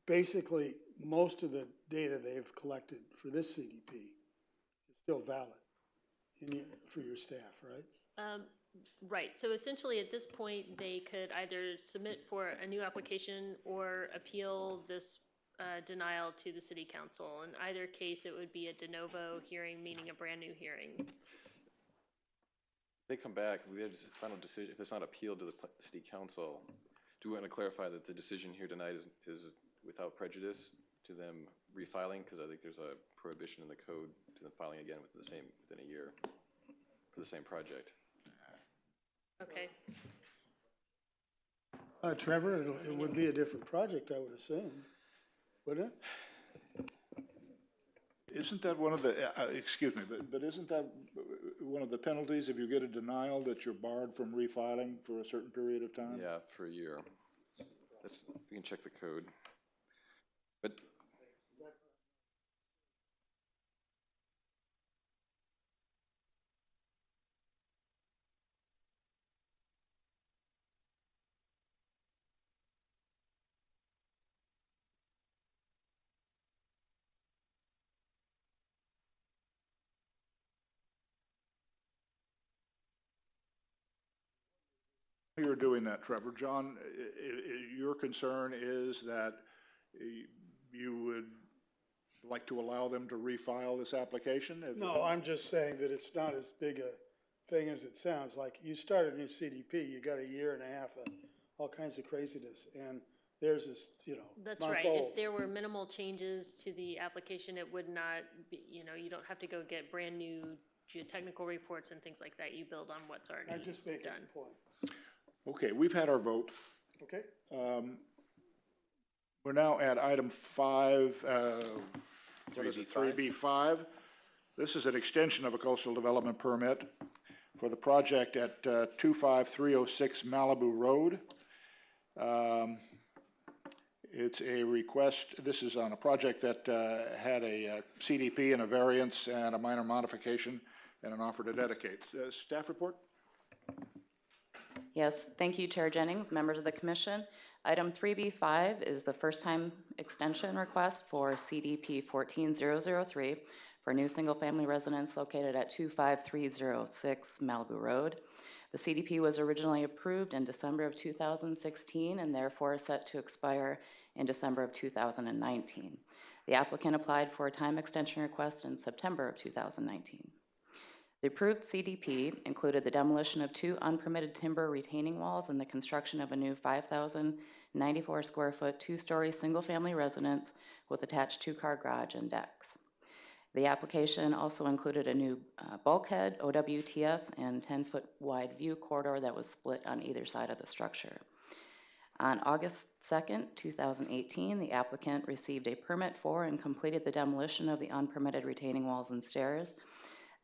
Basically, most of the data they've collected for this CDP is still valid for your staff, right? Right, so essentially at this point, they could either submit for a new application or appeal this denial to the city council. In either case, it would be a de novo hearing, meaning a brand new hearing. They come back, we have a final decision, if it's not appealed to the city council, do we want to clarify that the decision here tonight is without prejudice to them refiling? Because I think there's a prohibition in the code to them filing again within a year for the same project. Okay, Trevor, it would be a different project, I would assume, wouldn't it? Isn't that one of the, excuse me, but isn't that one of the penalties if you get a denial that you're barred from refiling for a certain period of time? Yeah, for a year. We can check the code. But You're doing that, Trevor. John, your concern is that you would like to allow them to refile this application? No, I'm just saying that it's not as big a thing as it sounds. Like, you start a new CDP, you got a year and a half of all kinds of craziness, and theirs is, That's month right. old. If there were minimal changes to the application, it would not be, you don't have to go get brand-new geotechnical reports and things like that. You build on what's already I'm just making done. a point. Okay, we've had our vote. Okay? We're now at item 5, what is it, 3B5. This is an extension of a coastal development permit for the project at 25306 Malibu Road. It's a request, this is on a project that had a CDP and a variance and a minor modification and an offer to dedicate. Staff report? Yes, thank you, Chair Jennings, members of the commission. Item 3B5 is the first-time extension request for CDP 14003 for new single-family residence located at 25306 Malibu Road. The CDP was originally approved in December of 2016 and therefore set to expire in December of 2019. The applicant applied for a time extension request in September of 2019. The approved CDP included the demolition of 2 unpermitted timber retaining walls and the construction of a new 5,094 square foot 2-story single-family residence with attached 2-car garage and decks. The application also included a new bulkhead, OWTS, and 10-foot wide view corridor that was split on either side of the structure. On August 2nd, 2018, the applicant received a permit for and completed the demolition of the unpermitted retaining walls and stairs.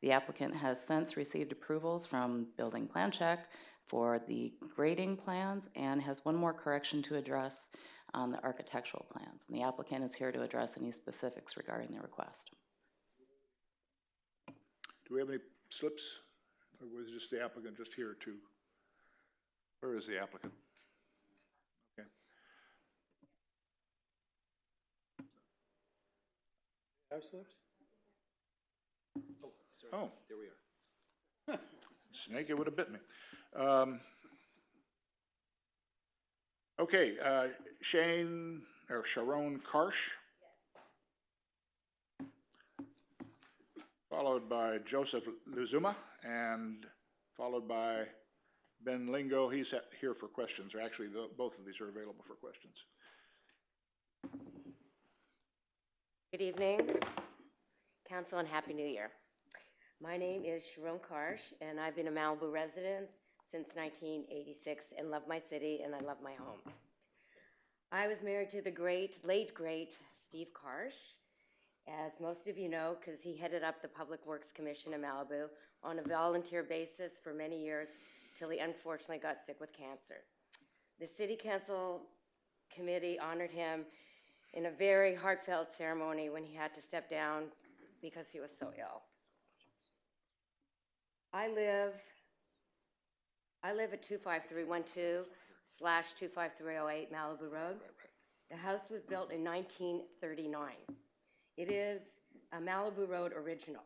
The applicant has since received approvals from Building Plan Check for the grading plans and has one more correction to address on the architectural plans. And the applicant is here to address any specifics regarding the request. Do we have any slips? Or was just the applicant just here to, where is the applicant? Okay. Have slips? Oh, There we are. snake, it would have bit me. Okay, Sharon Karsh. Followed by Joseph Luzuma, and followed by Ben Lingo. He's here for questions, or actually both of these are available for questions. Good evening, Council, and Happy New Year. My name is Sharon Karsh, and I've been a Malibu resident since 1986 and love my city and I love my home. I was married to the late great Steve Karsh, as most of you know, because he headed up the Public Works Commission in Malibu on a volunteer basis for many years till he unfortunately got sick with cancer. The City Council Committee honored him in a very heartfelt ceremony when he had to step down because he was so ill. I live at 25312/25308 Malibu Road. The house was built in 1939. It is a Malibu Road original.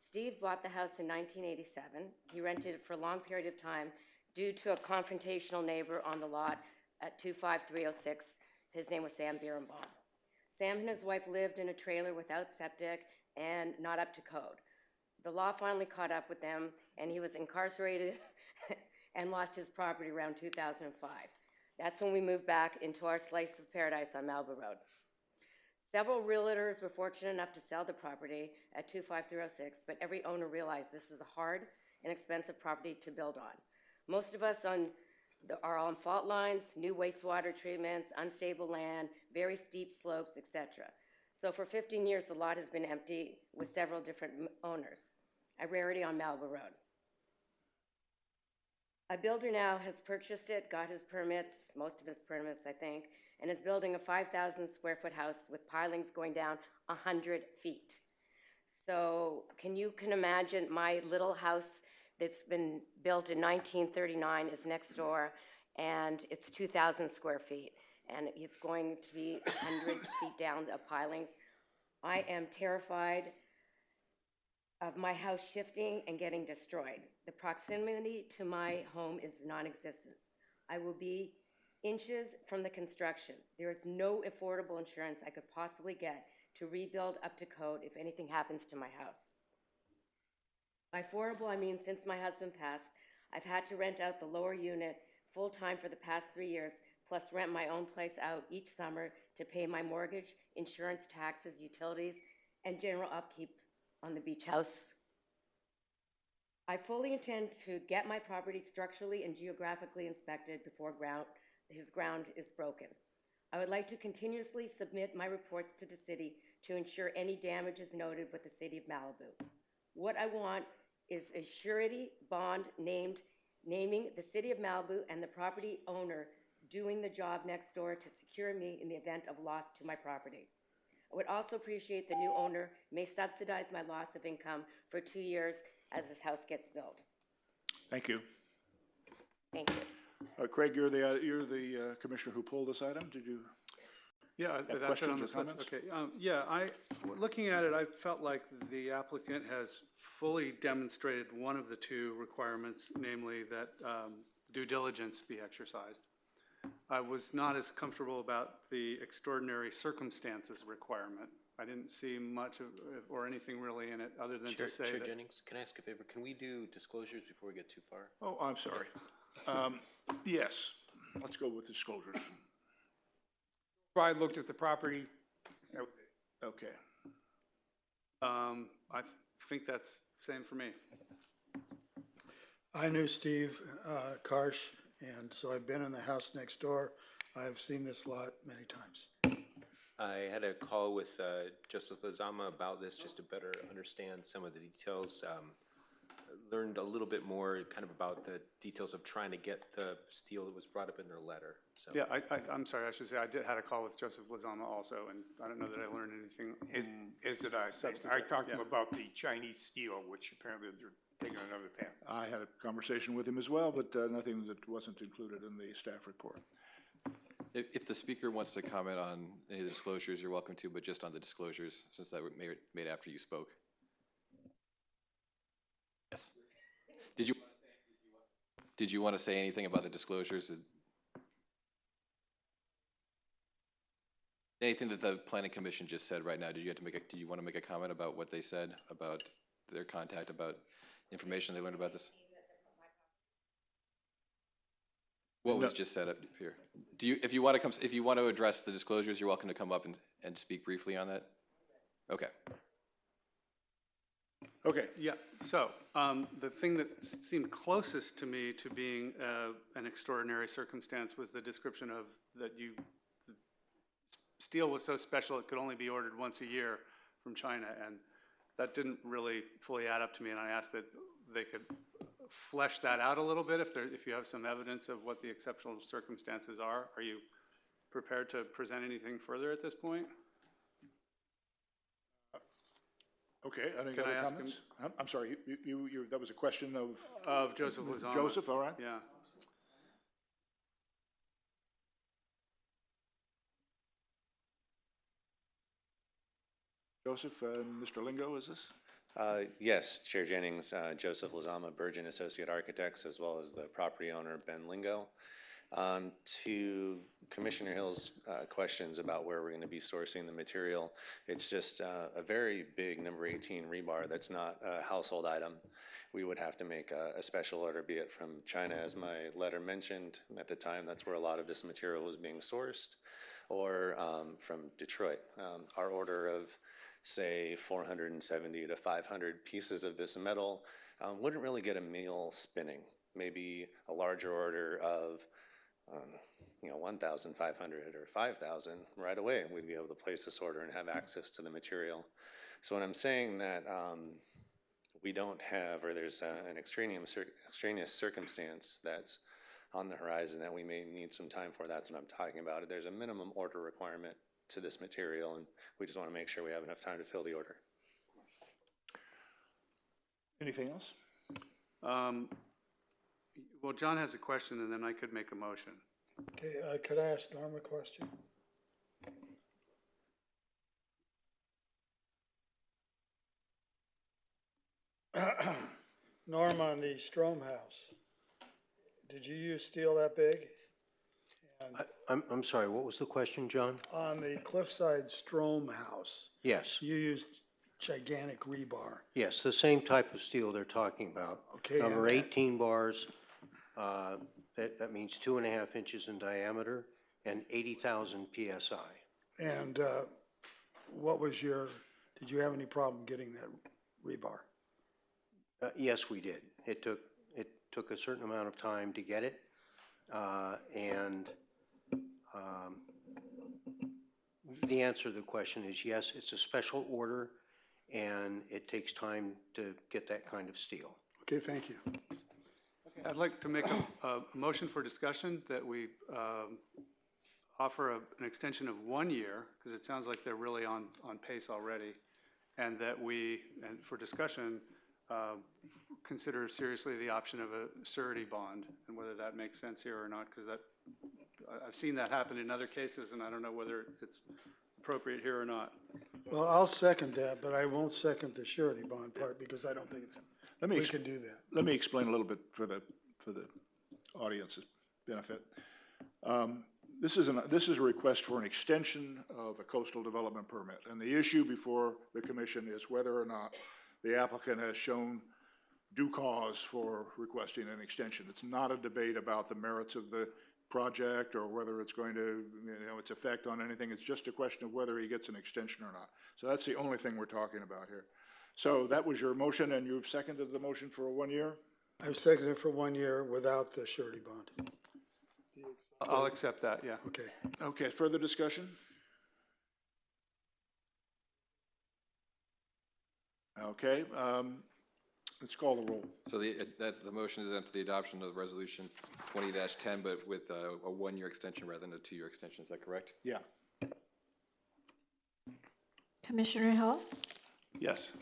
Steve bought the house in 1987. He rented it for a long period of time due to a confrontational neighbor on the lot at 25306. His name was Sam Birnbaum. Sam and his wife lived in a trailer without septic and not up to code. The law finally caught up with them, and he was incarcerated and lost his property around 2005. That's when we moved back into our slice of paradise on Malibu Road. Several realtors were fortunate enough to sell the property at 25306, but every owner realized this is a hard and expensive property to build on. Most of us are on fault lines, new wastewater treatments, unstable land, very steep slopes, etc. So for 15 years, the lot has been empty with several different owners, a rarity on Malibu Road. A builder now has purchased it, got his permits, most of his permits, I think, and is building a 5,000 square foot house with pilings going down 100 feet. So you can imagine my little house that's been built in 1939 is next door, and it's 2,000 square feet, and it's going to be 100 feet down of pilings. I am terrified of my house shifting and getting destroyed. The proximity to my home is non-existent. I will be inches from the construction. There is no affordable insurance I could possibly get to rebuild up to code if anything happens to my house. By affordable, I mean since my husband passed, I've had to rent out the lower unit full-time for the past 3 years, plus rent my own place out each summer to pay my mortgage, insurance, taxes, utilities, and general upkeep on the beach house. I fully intend to get my property structurally and geographically inspected before his ground is broken. I would like to continuously submit my reports to the city to ensure any damage is noted with the city of Malibu. What I want is a surety bond naming the city of Malibu and the property owner doing the job next door to secure me in the event of loss to my property. I would also appreciate the new owner may subsidize my loss of income for 2 years as this house gets built. Thank you. Thank you. Craig, you're the commissioner who pulled this item. Did you Yeah, have that's it questions on or the comments? Okay, looking at it, I felt like the applicant has fully demonstrated one of the two requirements, namely that due diligence be exercised. I was not as comfortable about the extraordinary circumstances requirement. I didn't see much of, or anything really in it, other than to say Chair that. Jennings, can I ask a favor? Can we do disclosures before we get too far? Oh, I'm sorry. Yes, let's go with disclosures. I looked at the property. Okay. I think that's same for me. I knew Steve Karsh, and so I've been in the house next door. I've seen this lot many times. I had a call with Joseph Lozama about this just to better understand some of the details. Learned a little bit more kind of about the details of trying to get the steel that was brought up in their letter. So Yeah, I'm sorry, I should say, had a call with Joseph Lozama also, and I don't know that I learned anything. As did I. I talked to him about the Chinese steel, which apparently they're taking another path. I had a conversation with him as well, but nothing that wasn't included in the staff report. If the speaker wants to comment on any of the disclosures, you're welcome to, but just on the disclosures, since that were made after you spoke. Yes. Did you want to say anything about the disclosures? Anything that the planning commission just said right now? Did you want to make a comment about what they said about their contact, about information they learned about this? What was just said up here? If you want to address the disclosures, you're welcome to come up and speak briefly on that. Okay. Okay. Yeah, so the thing that seemed closest to me to being an extraordinary circumstance was the description of the steel was so special it could only be ordered once a year from China, and that didn't really fully add up to me, and I asked that they could flesh that out a little bit if you have some evidence of what the exceptional circumstances are. Are you prepared to present anything further at this point? Okay, any Can other I ask comments? I'm sorry, that was a question Of Joseph Lozama. Joseph, all right. Yeah. Joseph, Mr. Lingo, is this? Yes, Chair Jennings, Joseph Lozama, Bergen Associate Architects, as well as the property owner, Ben Lingo. To Commissioner Hill's questions about where we're going to be sourcing the material, it's just a very big number 18 rebar that's not a household item. We would have to make a special order, be it from China, as my letter mentioned. At the time, that's where a lot of this material was being sourced, or from Detroit. Our order of, say, 470 to 500 pieces of this metal wouldn't really get a mill spinning. Maybe a larger order of 1,500 or 5,000 right away, and we'd be able to place this order and have access to the material. So when I'm saying that we don't have, or there's an extraneous circumstance that's on the horizon that we may need some time for, that's what I'm talking about. There's a minimum order requirement to this material, and we just want to make sure we have enough time to fill the order. Anything else? Well, John has a question, and then I could make a motion. Okay, could I ask Norm a question? Norm, on the Strom house, did you use steel that big? I'm sorry, what was the question, John? On the Cliffside Strom house, Yes, you used gigantic rebar. yes, the same type of steel they're talking about. Okay, Number and- 18 bars, that means 2.5 inches in diameter and 80,000 PSI. And what was did you have any problem getting that rebar? Yes, we did. It took a certain amount of time to get it, and the answer to the question is yes, it's a special order, and it takes time to get that kind of steel. Okay, thank you. I'd like to make a motion for discussion that we offer an extension of 1 year, because it sounds like they're really on pace already, and that we, and for discussion, consider seriously the option of a surety bond, and whether that makes sense here or not, because I've seen that happen in other cases, and I don't know whether it's appropriate here or not. Well, I'll second that, but I won't second the surety bond part because I don't think we can do that. Let me explain a little bit for the audience's benefit. This is a request for an extension of a coastal development permit, and the issue before the commission is whether or not the applicant has shown due cause for requesting an extension. It's not a debate about the merits of the project or whether it's going to, its effect on anything. It's just a question of whether he gets an extension or not. So that's the only thing we're talking about here. So that was your motion, and you've seconded the motion for 1 year? I've seconded it for 1 year without the surety bond. I'll accept that, yeah. Okay. Okay, further discussion? Okay, let's call the roll. So the motion is then for the adoption of resolution 20-10, but with a 1 year extension rather than a 2 year extension, is that correct? Yeah. Commissioner Hill, Yes.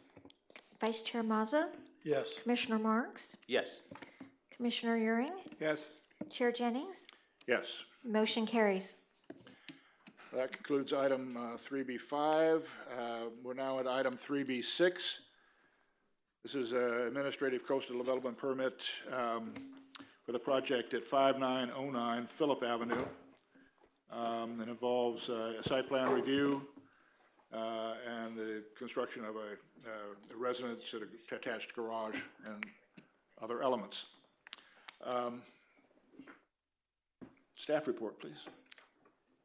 Vice Chair Mazza, Yes. Commissioner Marks, Yes. Commissioner Euring, Yes. Chair Jennings, Yes. motion carries. That concludes item 3B5. We're now at item 3B6. This is an administrative coastal development permit for the project at 5909 Phillip Avenue. It involves a site plan review and the construction of a residence, an attached garage, and other elements. Staff report, please.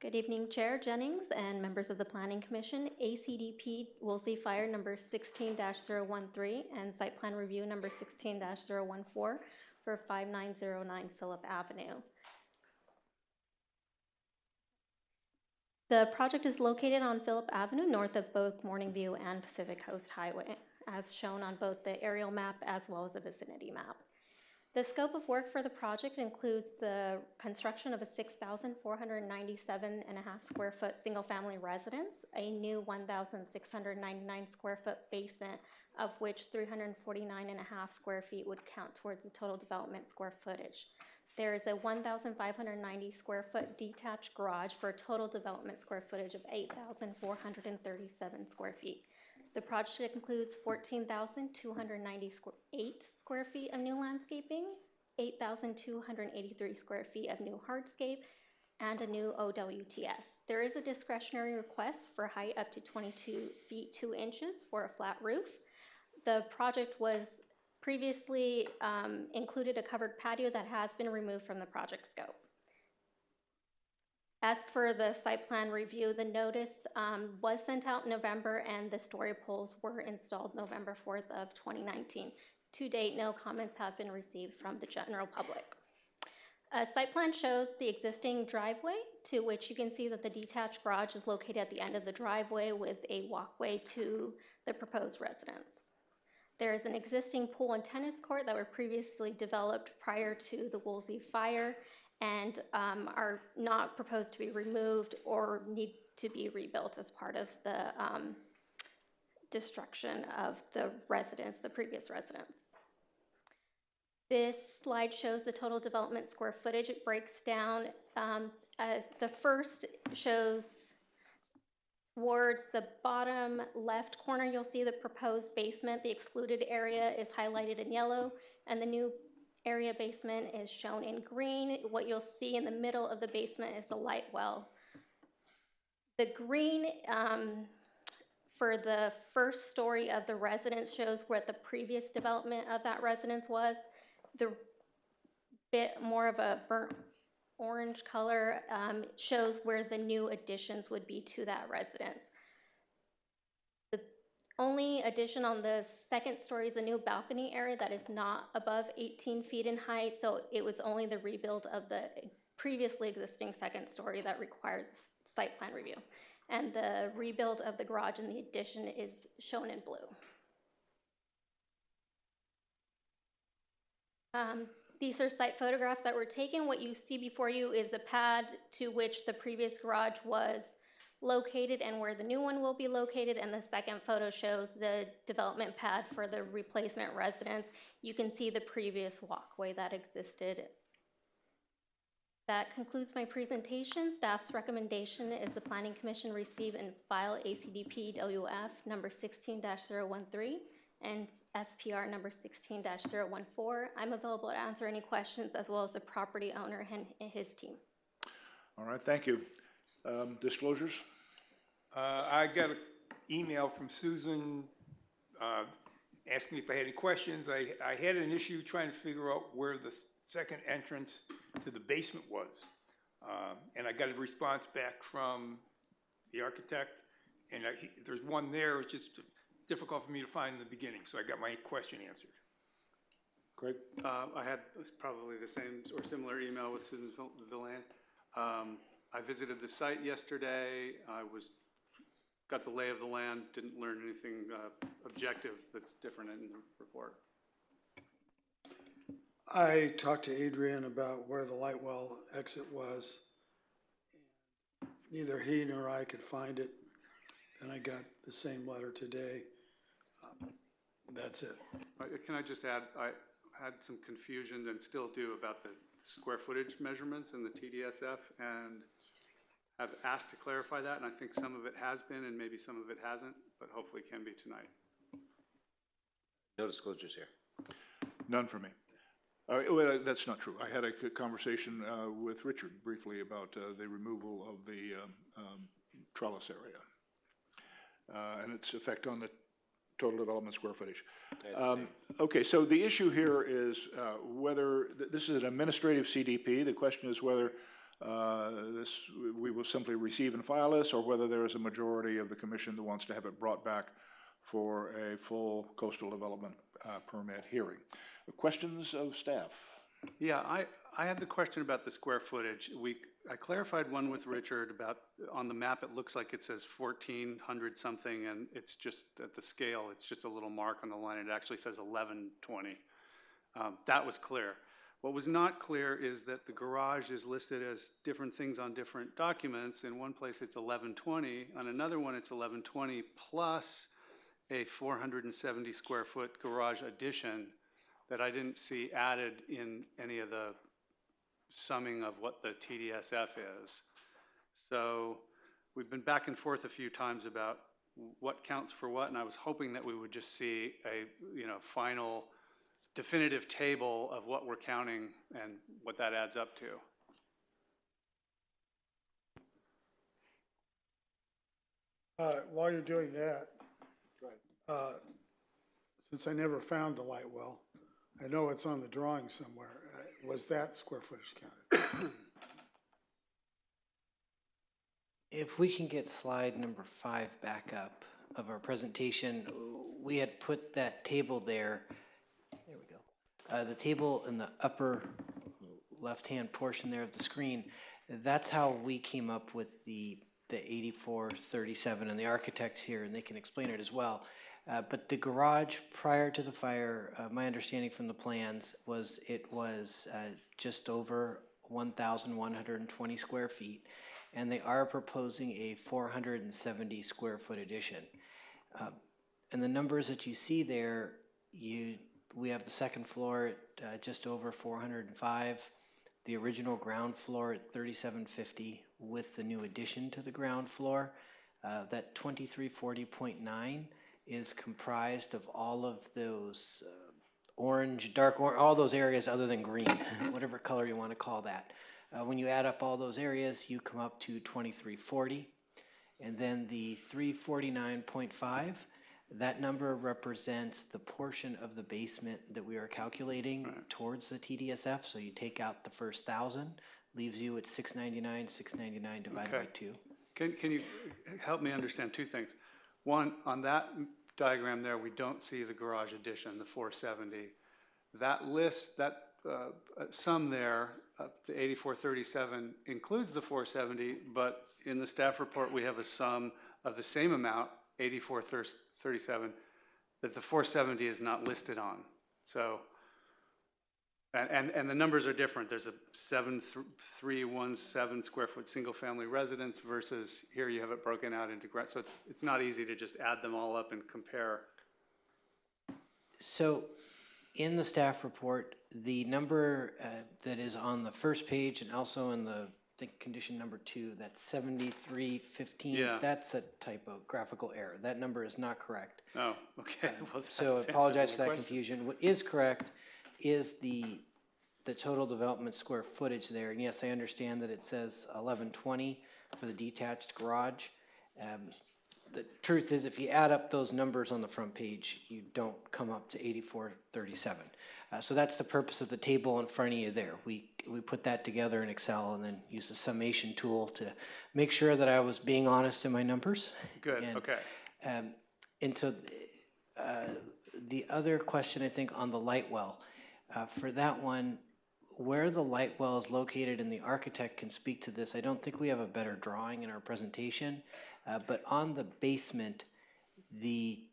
Good evening, Chair Jennings and members of the Planning Commission. ACDP Woolsey Fire number 16-013 and site plan review number 16-014 for 5909 Phillip Avenue. The project is located on Phillip Avenue, north of both Morning View and Pacific Coast Highway, as shown on both the aerial map as well as a vicinity map. The scope of work for the project includes the construction of a 6,497.5 square foot single-family residence, a new 1,699 square foot basement, of which 349.5 square feet would count towards the total development square footage. There is a 1,590 square foot detached garage for a total development square footage of 8,437 square feet. The project includes 14,298 square feet of new landscaping, 8,283 square feet of new hardscape, and a new OWTS. There is a discretionary request for height up to 22 feet 2 inches for a flat roof. The project was previously included a covered patio that has been removed from the project scope. As for the site plan review, the notice was sent out in November and the story poles were installed November 4th of 2019. To date, no comments have been received from the general public. A site plan shows the existing driveway, to which you can see that the detached garage is located at the end of the driveway with a walkway to the proposed residence. There is an existing pool and tennis court that were previously developed prior to the Woolsey fire and are not proposed to be removed or need to be rebuilt as part of the destruction of the residence, the previous residence. This slide shows the total development square footage. It breaks down as the first shows towards the bottom left corner, you'll see the proposed basement. The excluded area is highlighted in yellow, and the new area basement is shown in green. What you'll see in the middle of the basement is the light well. The green for the first story of the residence shows what the previous development of that residence was. The bit more of a burnt orange color shows where the new additions would be to that residence. The only addition on the second story is a new balcony area that is not above 18 feet in height, so it was only the rebuild of the previously existing second story that required site plan review. And the rebuild of the garage and the addition is shown in blue. These are site photographs that were taken. What you see before you is the pad to which the previous garage was located and where the new one will be located, and the second photo shows the development pad for the replacement residence. You can see the previous walkway that existed. That concludes my presentation. Staff's recommendation is the Planning Commission receive and file ACDP WF number 16-013 and SPR number 16-014. I'm available to answer any questions as well as the property owner and his team. All right, thank you. Disclosures? I got an email from Susan asking me if I had any questions. I had an issue trying to figure out where the second entrance to the basement was. And I got a response back from the architect, and there's one there. It's just difficult for me to find in the beginning, so I got my question answered. Greg? I had probably the same or similar email with Susan Villan. I visited the site yesterday. Got the lay of the land, didn't learn anything objective that's different in the report. I talked to Adrian about where the light well exit was. Neither he nor I could find it, and I got the same letter today. That's it. Can I just add, I had some confusion and still do about the square footage measurements in the TDSF, and I've asked to clarify that, and I think some of it has been and maybe some of it hasn't, but hopefully can be tonight. No disclosures here. None for me. Well, that's not true. I had a conversation with Richard briefly about the removal of the trellis area and its effect on the total development square footage. Okay, so the issue here is whether this is an administrative CDP. The question is whether we will simply receive and file this, or whether there is a majority of the commission that wants to have it brought back for a full coastal development permit hearing. Questions of staff? Yeah, I had the question about the square footage. I clarified one with Richard about, on the map it looks like it says 1,400 something, and it's just at the scale, it's just a little mark on the line. It actually says 1,120. That was clear. What was not clear is that the garage is listed as different things on different documents. In one place it's 1,120, on another one it's 1,120 plus a 470 square foot garage addition that I didn't see added in any of the summing of what the TDSF is. So we've been back and forth a few times about what counts for what, and I was hoping that we would just see a final definitive table of what we're counting and what that adds up to. While you're doing that, since I never found the light well, I know it's on the drawing somewhere. Was that square footage counted? If we can get slide number 5 back up of our presentation, we had put that table there. There we go. The table in the upper left-hand portion there of the screen, that's how we came up with the 8437, and the architects here, and they can explain it as well. But the garage prior to the fire, my understanding from the plans was it was just over 1,120 square feet, and they are proposing a 470 square foot addition. And the numbers that you see there, we have the second floor at just over 405, the original ground floor at 3,750 with the new addition to the ground floor. That 2340.9 is comprised of all of those orange, dark orange, all those areas other than green, whatever color you want to call that. When you add up all those areas, you come up to 2340. And then the 349.5, that number represents the portion of the basement that we are calculating towards the TDSF. So you take out the first 1,000, leaves you at 699 divided by 2. Can you help me understand two things? One, on that diagram there, we don't see the garage addition, the 470. That list, that sum there, the 8437 includes the 470, but in the staff report, we have a sum of the same amount, 8437, that the 470 is not listed on. So, and the numbers are different. There's a 7,317 square foot single family residence versus here you have it broken out into, so it's not easy to just add them all up and compare. So in the staff report, the number that is on the first page and also in the condition number 2, that's 7315, that's a typographical error. That number is not correct. Oh, okay. Well, so I apologize for that confusion. What is correct is the total development square footage there. And yes, I understand that it says 1120 for the detached garage. The truth is, if you add up those numbers on the front page, you don't come up to 8437. So that's the purpose of the table in front of you there. We put that together in Excel and then use the summation tool to make sure that I was being honest in my numbers. Good, okay. And so the other question, I think, on the light well, for that one, where the light well is located, and the architect can speak to this, I don't think we have a better drawing in our presentation, but on the basement, the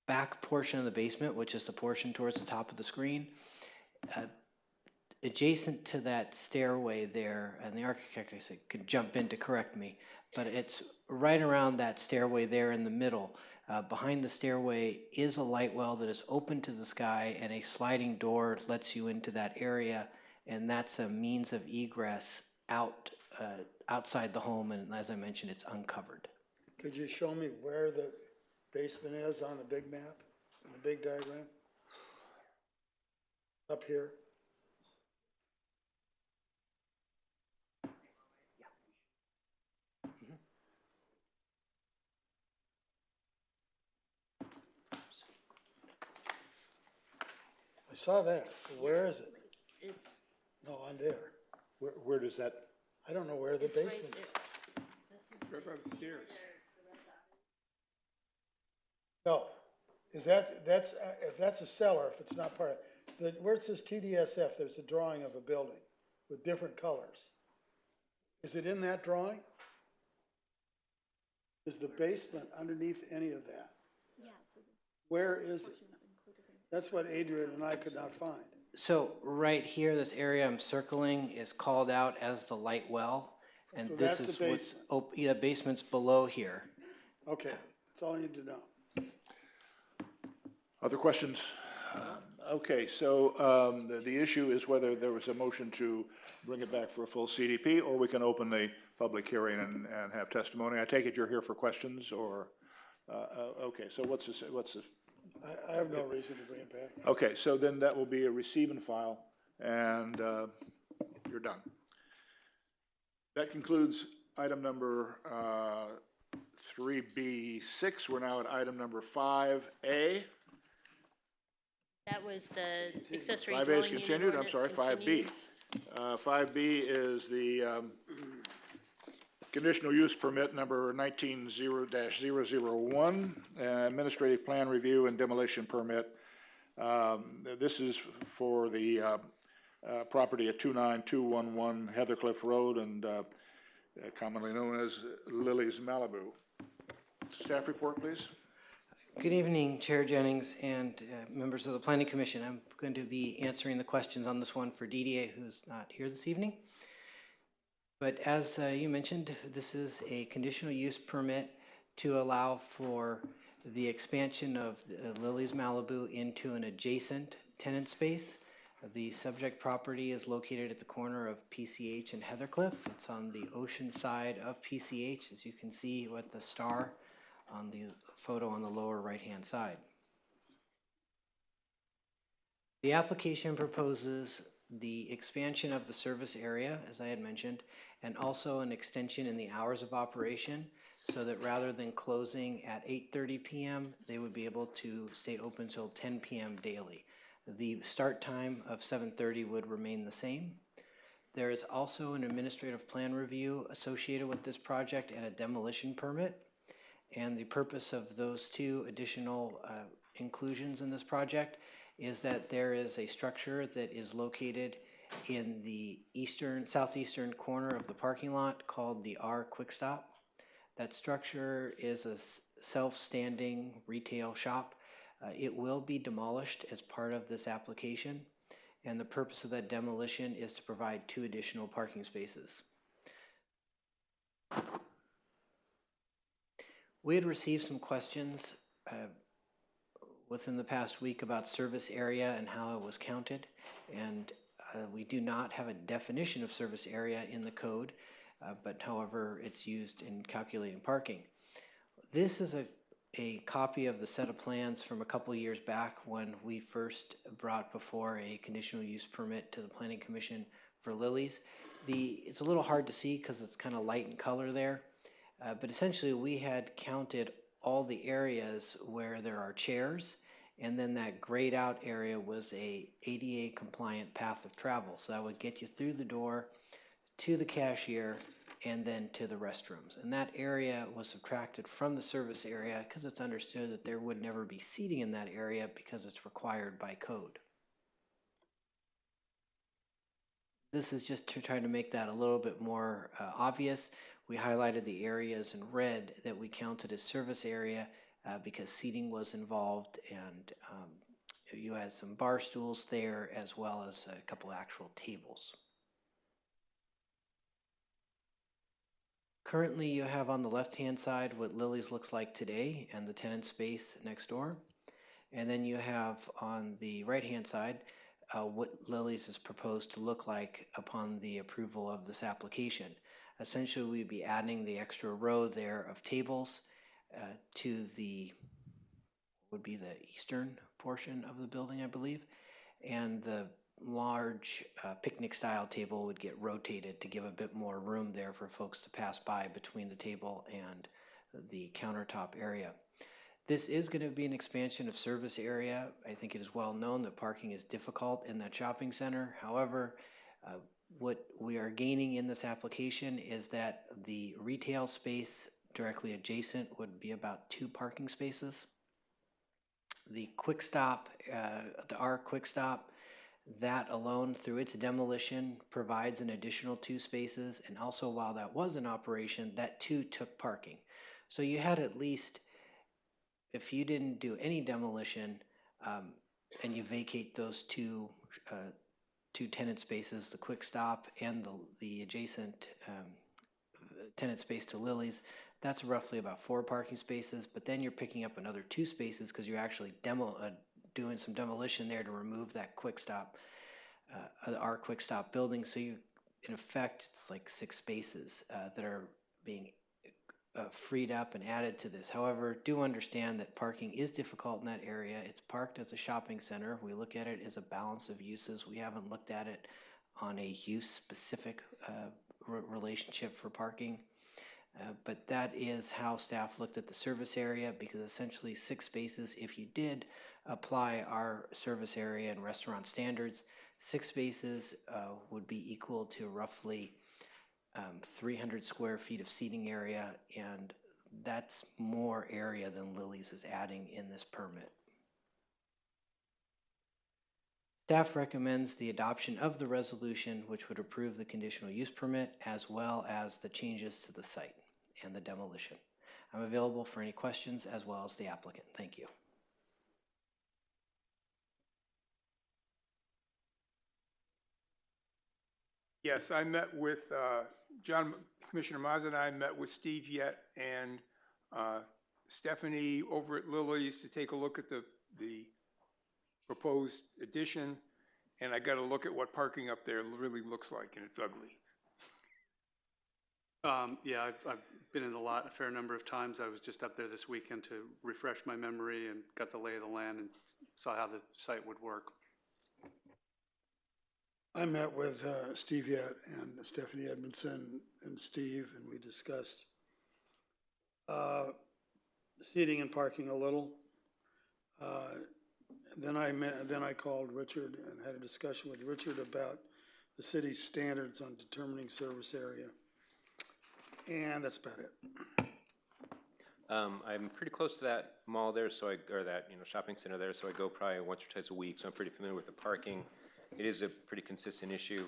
back portion of the basement, which is the portion towards the top of the screen, adjacent to that stairway there, and the architect, I said, could jump in to correct me, but it's right around that stairway there in the middle. Behind the stairway is a light well that is open to the sky, and a sliding door lets you into that area, and that's a means of egress outside the home, and as I mentioned, it's uncovered. Could you show me where the basement is on the big map, in the big diagram? Up here? I saw that. Where is it? It's No, on there. Where does that? I don't know where the basement is. Right by the stairs. No, is that's if that's a cellar, if it's not part of, where it says TDSF, there's a drawing of a building with different colors. Is it in that drawing? Is the basement underneath any of that? Yeah. Where is it? That's what Adrian and I could not find. So right here, this area I'm circling is called out as the light well, and So this that's is the what's basement's below here. Okay, that's all I need to know. Other questions? Okay, so the issue is whether there was a motion to bring it back for a full CDP, or we can open the public hearing and have testimony. I take it you're here for questions, or, okay, so what's the I have no reason to bring it back. okay, so then that will be a receive and file, and you're done. That concludes item number 3B6. We're now at item number 5A. That was the accessory 5A is dwelling unit continued, I'm ordinance sorry, 5B. continued. 5B is the conditional use permit number 19-0-001, administrative plan review and demolition permit. This is for the property at 29211 Heathercliff Road, and commonly known as Lily's Malibu. Staff report, please. Good evening, Chair Jennings and members of the Planning Commission. I'm going to be answering the questions on this one for DDA, who's not here this evening. But as you mentioned, this is a conditional use permit to allow for the expansion of Lily's Malibu into an adjacent tenant space. The subject property is located at the corner of PCH and Heathercliff. It's on the ocean side of PCH, as you can see with the star on the photo on the lower right-hand side. The application proposes the expansion of the service area, as I had mentioned, and also an extension in the hours of operation, so that rather than closing at 8:30 p.m., they would be able to stay open till 10 p.m. daily. The start time of 7:30 would remain the same. There is also an administrative plan review associated with this project and a demolition permit. And the purpose of those two additional inclusions in this project is that there is a structure that is located in the southeastern corner of the parking lot called the R Quick Stop. That structure is a self-standing retail shop. It will be demolished as part of this application, and the purpose of that demolition is to provide 2 additional parking spaces. We had received some questions within the past week about service area and how it was counted, and we do not have a definition of service area in the code, but however it's used in calculating parking. This is a copy of the set of plans from a couple years back when we first brought before a conditional use permit to the Planning Commission for Lily's. It's a little hard to see because it's kind of light in color there, but essentially we had counted all the areas where there are chairs, and then that grayed out area was a ADA compliant path of travel. So that would get you through the door to the cashier and then to the restrooms. And that area was subtracted from the service area because it's understood that there would never be seating in that area because it's required by code. This is just to try to make that a little bit more obvious. We highlighted the areas in red that we counted as service area because seating was involved, and you had some bar stools there as well as a couple actual tables. Currently, you have on the left-hand side what Lily's looks like today and the tenant space next door. And then you have on the right-hand side what Lily's is proposed to look like upon the approval of this application. Essentially, we'd be adding the extra row there of tables to would be the eastern portion of the building, I believe. And the large picnic style table would get rotated to give a bit more room there for folks to pass by between the table and the countertop area. This is going to be an expansion of service area. I think it is well known that parking is difficult in that shopping center. However, what we are gaining in this application is that the retail space directly adjacent would be about 2 parking spaces. The quick stop, the R Quick Stop, that alone through its demolition provides an additional 2 spaces, and also while that was in operation, that too took parking. So you had at least, if you didn't do any demolition and you vacate those two tenant spaces, the Quick Stop and the adjacent tenant space to Lily's, that's roughly about 4 parking spaces, but then you're picking up another 2 spaces because you're actually doing some demolition there to remove that Quick Stop, our Quick Stop building. So you, in effect, it's like 6 spaces that are being freed up and added to this. However, do understand that parking is difficult in that area. It's parked as a shopping center. We look at it as a balance of uses. We haven't looked at it on a use-specific relationship for parking. But that is how staff looked at the service area, because essentially 6 spaces, if you did apply our service area and restaurant standards, 6 spaces would be equal to roughly 300 square feet of seating area, and that's more area than Lily's is adding in this permit. Staff recommends the adoption of the resolution, which would approve the conditional use permit as well as the changes to the site and the demolition. I'm available for any questions as well as the applicant. Thank you. Yes, I met with Commissioner Mazza and I met with Steve Yett and Stephanie over at Lily's to take a look at the proposed addition, and I got to look at what parking up there really looks like, and it's ugly. Yeah, I've been in the lot a fair number of times. I was just up there this weekend to refresh my memory and got the lay of the land and saw how the site would work. I met with Steve Yett and Stephanie Edmondson and Steve, and we discussed seating and parking a little. Then I called Richard and had a discussion with Richard about the city's standards on determining service area. And that's about it. I'm pretty close to that mall there, or that shopping center there, so I go probably once or twice a week. So I'm pretty familiar with the parking. It is a pretty consistent issue.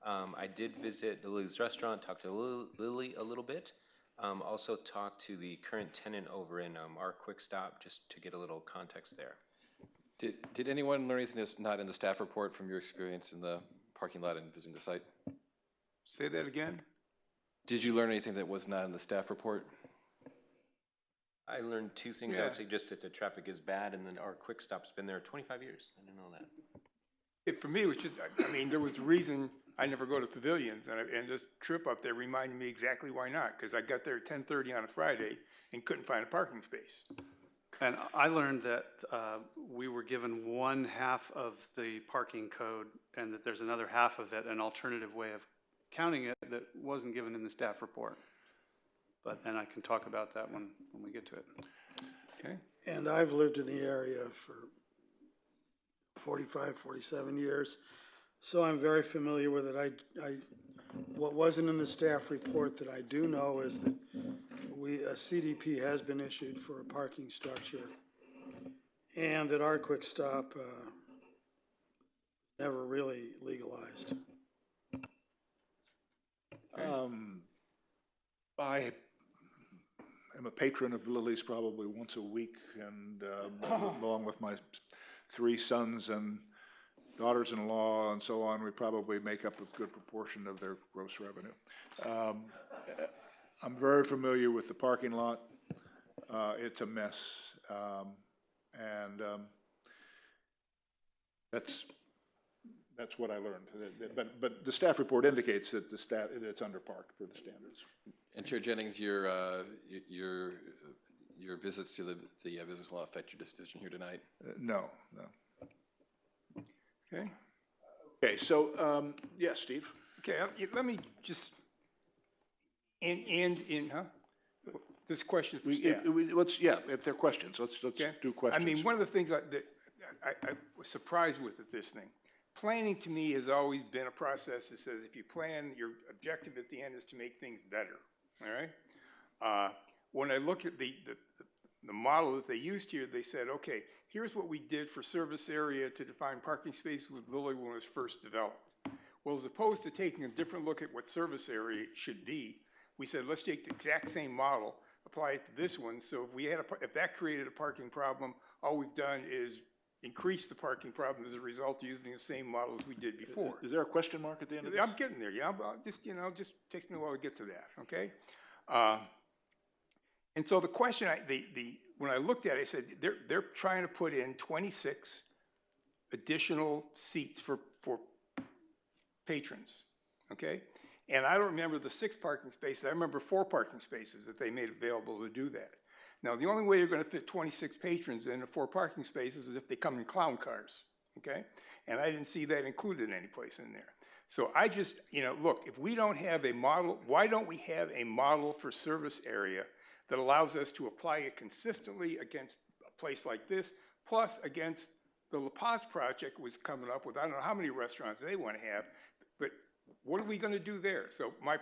I did visit Lily's restaurant, talked to Lily a little bit. Also talked to the current tenant over in our Quick Stop, just to get a little context there. Did anyone learn anything that's not in the staff report from your experience in the parking lot and visiting the site? Say that again? Did you learn anything that was not in the staff report? I learned two things. I would say just that the traffic is bad, and then our Quick Stop's been there 25 years. I didn't know that. For me, it was just, I mean, there was a reason I never go to pavilions, and this trip up there reminded me exactly why not, because I got there at 10:30 on a Friday and couldn't find a parking space. And I learned that we were given one half of the parking code and that there's another half of it, an alternative way of counting it that wasn't given in the staff report. And I can talk about that when we get to it. Okay. And I've lived in the area for 45, 47 years, so I'm very familiar with it. What wasn't in the staff report that I do know is that a CDP has been issued for a parking structure, and that our Quick Stop never really legalized. I am a patron of Lily's probably once a week, and along with my 3 sons and daughters-in-law and so on, we probably make up a good proportion of their gross revenue. I'm very familiar with the parking lot. It's a mess, and that's what I learned. But the staff report indicates that it's underparked for the standards. And Chair Jennings, your visits to the business will affect your decision here tonight? No. Okay. Okay, so, yes, Steve? Okay, let me just, this question for staff. If there are questions, let's do questions. I mean, one of the things that I was surprised with this thing, planning to me has always been a process that says if you plan, your objective at the end is to make things better, all right? When I look at the model that they used here, they said, okay, here's what we did for service area to define parking spaces with Lily when it was first developed. Well, as opposed to taking a different look at what service area should be, we said, let's take the exact same model, apply it to this one. So if that created a parking problem, all we've done is increase the parking problem as a result of using the same model as we did before. Is there a question mark at the end of this? I'm getting there, yeah. Just takes me a while to get to that, okay? And so the question, when I looked at it, I said, they're trying to put in 26 additional seats for patrons, okay? And I don't remember the 6 parking spaces. I remember 4 parking spaces that they made available to do that. Now, the only way you're going to fit 26 patrons in 4 parking spaces is if they come in clown cars, okay? And I didn't see that included any place in there. So I just, look, if we don't have a model, why don't we have a model for service area that allows us to apply it consistently against a place like this, plus against the La Paz project was coming up with, I don't know how many restaurants they want to have, but what are we going to do there? So my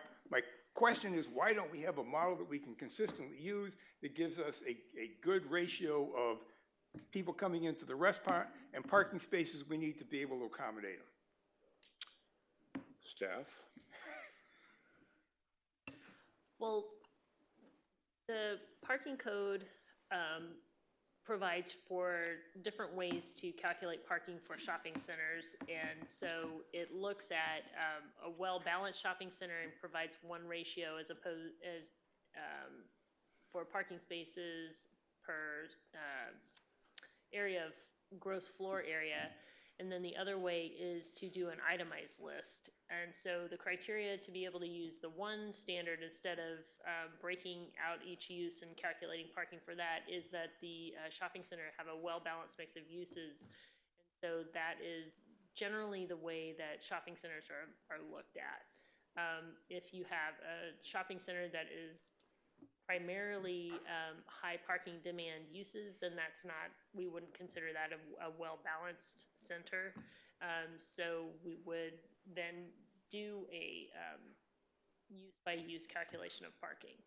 question is, why don't we have a model that we can consistently use that gives us a good ratio of people coming into the restaurant and parking spaces we need to be able to accommodate them? Staff? Well, the parking code provides for different ways to calculate parking for shopping centers, and so it looks at a well-balanced shopping center and provides one ratio as for parking spaces per area of gross floor area. And then the other way is to do an itemized list. And so the criteria to be able to use the one standard instead of breaking out each use and calculating parking for that is that the shopping center have a well-balanced mix of uses. And so that is generally the way that shopping centers are looked at. If you have a shopping center that is primarily high parking demand uses, then that's not, we wouldn't consider that a well-balanced center. So we would then do a use-by-use calculation of parking.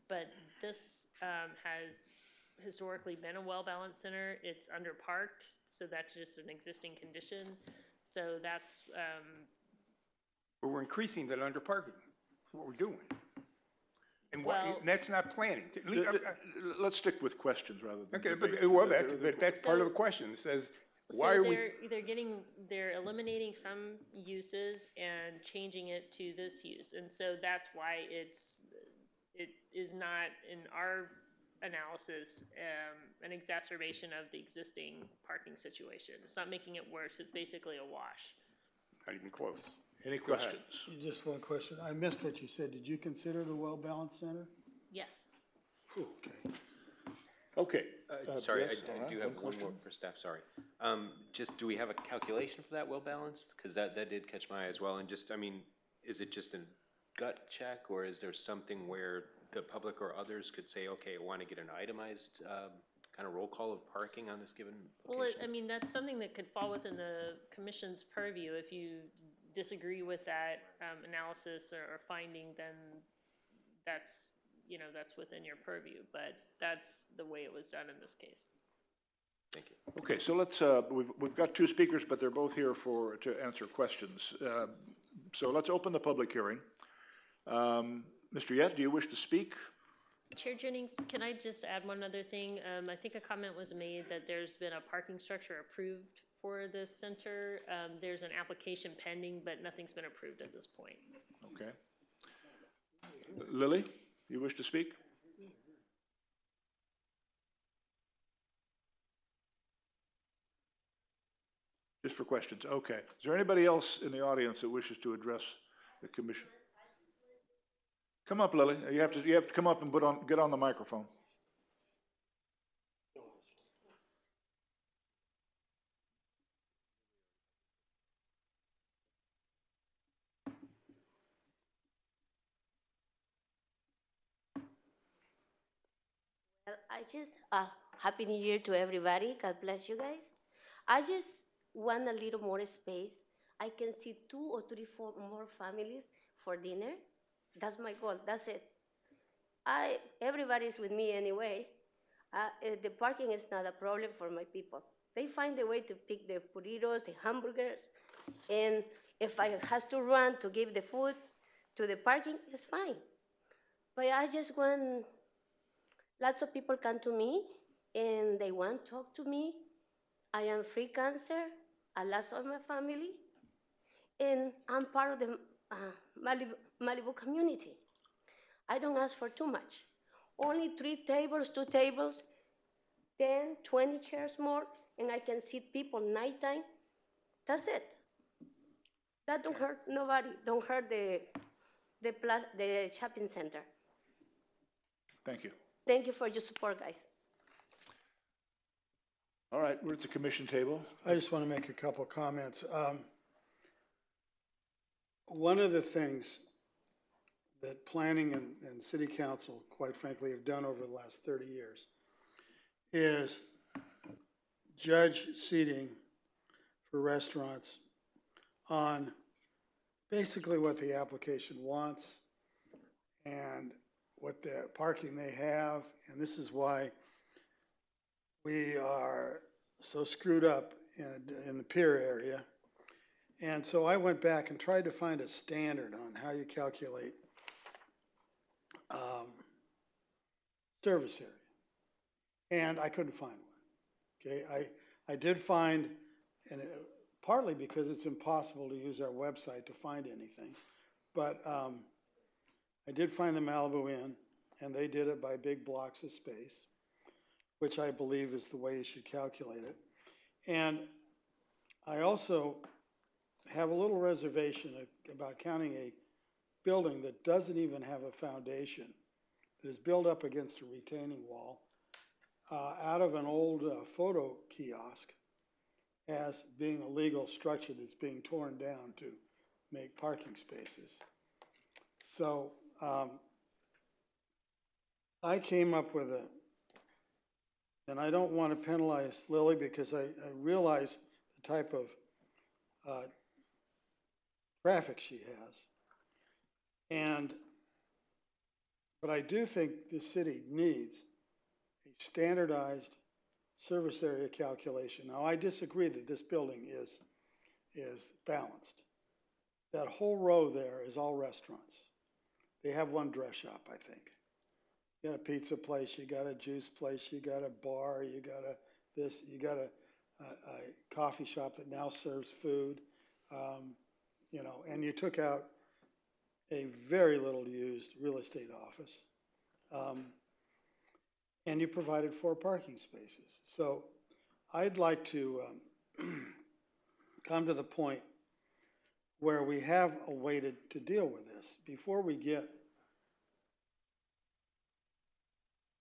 But this has historically been a well-balanced center. It's underparked, so that's just an existing condition. So that's But we're increasing that underparking. That's what we're doing. And Well- that's not planning. Let's stick with questions rather than Okay, debate. but that's part of So- the question. It says, why so are we? they're eliminating some uses and changing it to this use, and so that's why it is not, in our analysis, an exacerbation of the existing parking situation. It's not making it worse. It's basically a wash. Not even close. Any Go ahead. questions? Just one question. I missed what you said. Did you consider it a well-balanced center? Yes. Okay. Okay. Sorry, yes, I do have one more question? for staff, sorry. Just, do we have a calculation for that well-balanced? Because that did catch my eye as well, and just, I mean, is it just a gut check, or is there something where the public or others could say, okay, I want to get an itemized kind of roll call of parking on this given Well, location? I mean, that's something that could fall within the commission's purview. If you disagree with that analysis or finding, then that's, that's within your purview. But that's the way it was done in this case. Thank you. Okay, so let's, we've got two speakers, but they're both here to answer questions. So let's open the public hearing. Mr. Yett, do you wish to speak? Chair Jennings, can I just add one other thing? I think a comment was made that there's been a parking structure approved for this center. There's an application pending, but nothing's been approved at this point. Okay. Lily, you wish to speak? Just for questions, okay. Is there anybody else in the audience that wishes to address the commission? Come up, Lily. You have to come up and get on the microphone. Well, Happy New Year to everybody. God bless you guys. I just want a little more space. I can see 2 or 3, 4 more families for dinner. That's my goal. That's it. Everybody's with me anyway. The parking is not a problem for my people. They find a way to pick the burritos, the hamburgers, and if I has to run to give the food to the parking, it's fine. But I just want, lots of people come to me and they want to talk to me. I am free cancer, I lost all my family, and I'm part of the Malibu community. I don't ask for too much. Only 3 tables, 2 tables, 10, 20 chairs more, and I can seat people nighttime. That's it. That don't hurt nobody. Don't hurt the shopping center. Thank you. Thank you for your support, guys. All right, we're at the commission table. I just want to make a couple comments. One of the things that planning and city council, quite frankly, have done over the last 30 years is judge seating for restaurants on basically what the application wants and what the parking they have. And this is why we are so screwed up in the Pier area. And so I went back and tried to find a standard on how you calculate service area. And I couldn't find one. Okay, I did find, and partly because it's impossible to use our website to find anything, but I did find the Malibu Inn, and they did it by big blocks of space, which I believe is the way you should calculate it. And I also have a little reservation about counting a building that doesn't even have a foundation, that is built up against a retaining wall out of an old photo kiosk as being a legal structure that's being torn down to make parking spaces. So I came up with and I don't want to penalize Lily because I realize the type of traffic she has. But I do think the city needs a standardized service area calculation. Now, I disagree that this building is balanced. That whole row there is all restaurants. They have one dress shop, I think. You got a pizza place, you got a juice place, you got a bar, you got you got a coffee shop that now serves food, and you took out a very little used real estate office, and you provided 4 parking spaces. So I'd like to come to the point where we have a way to deal with this before we get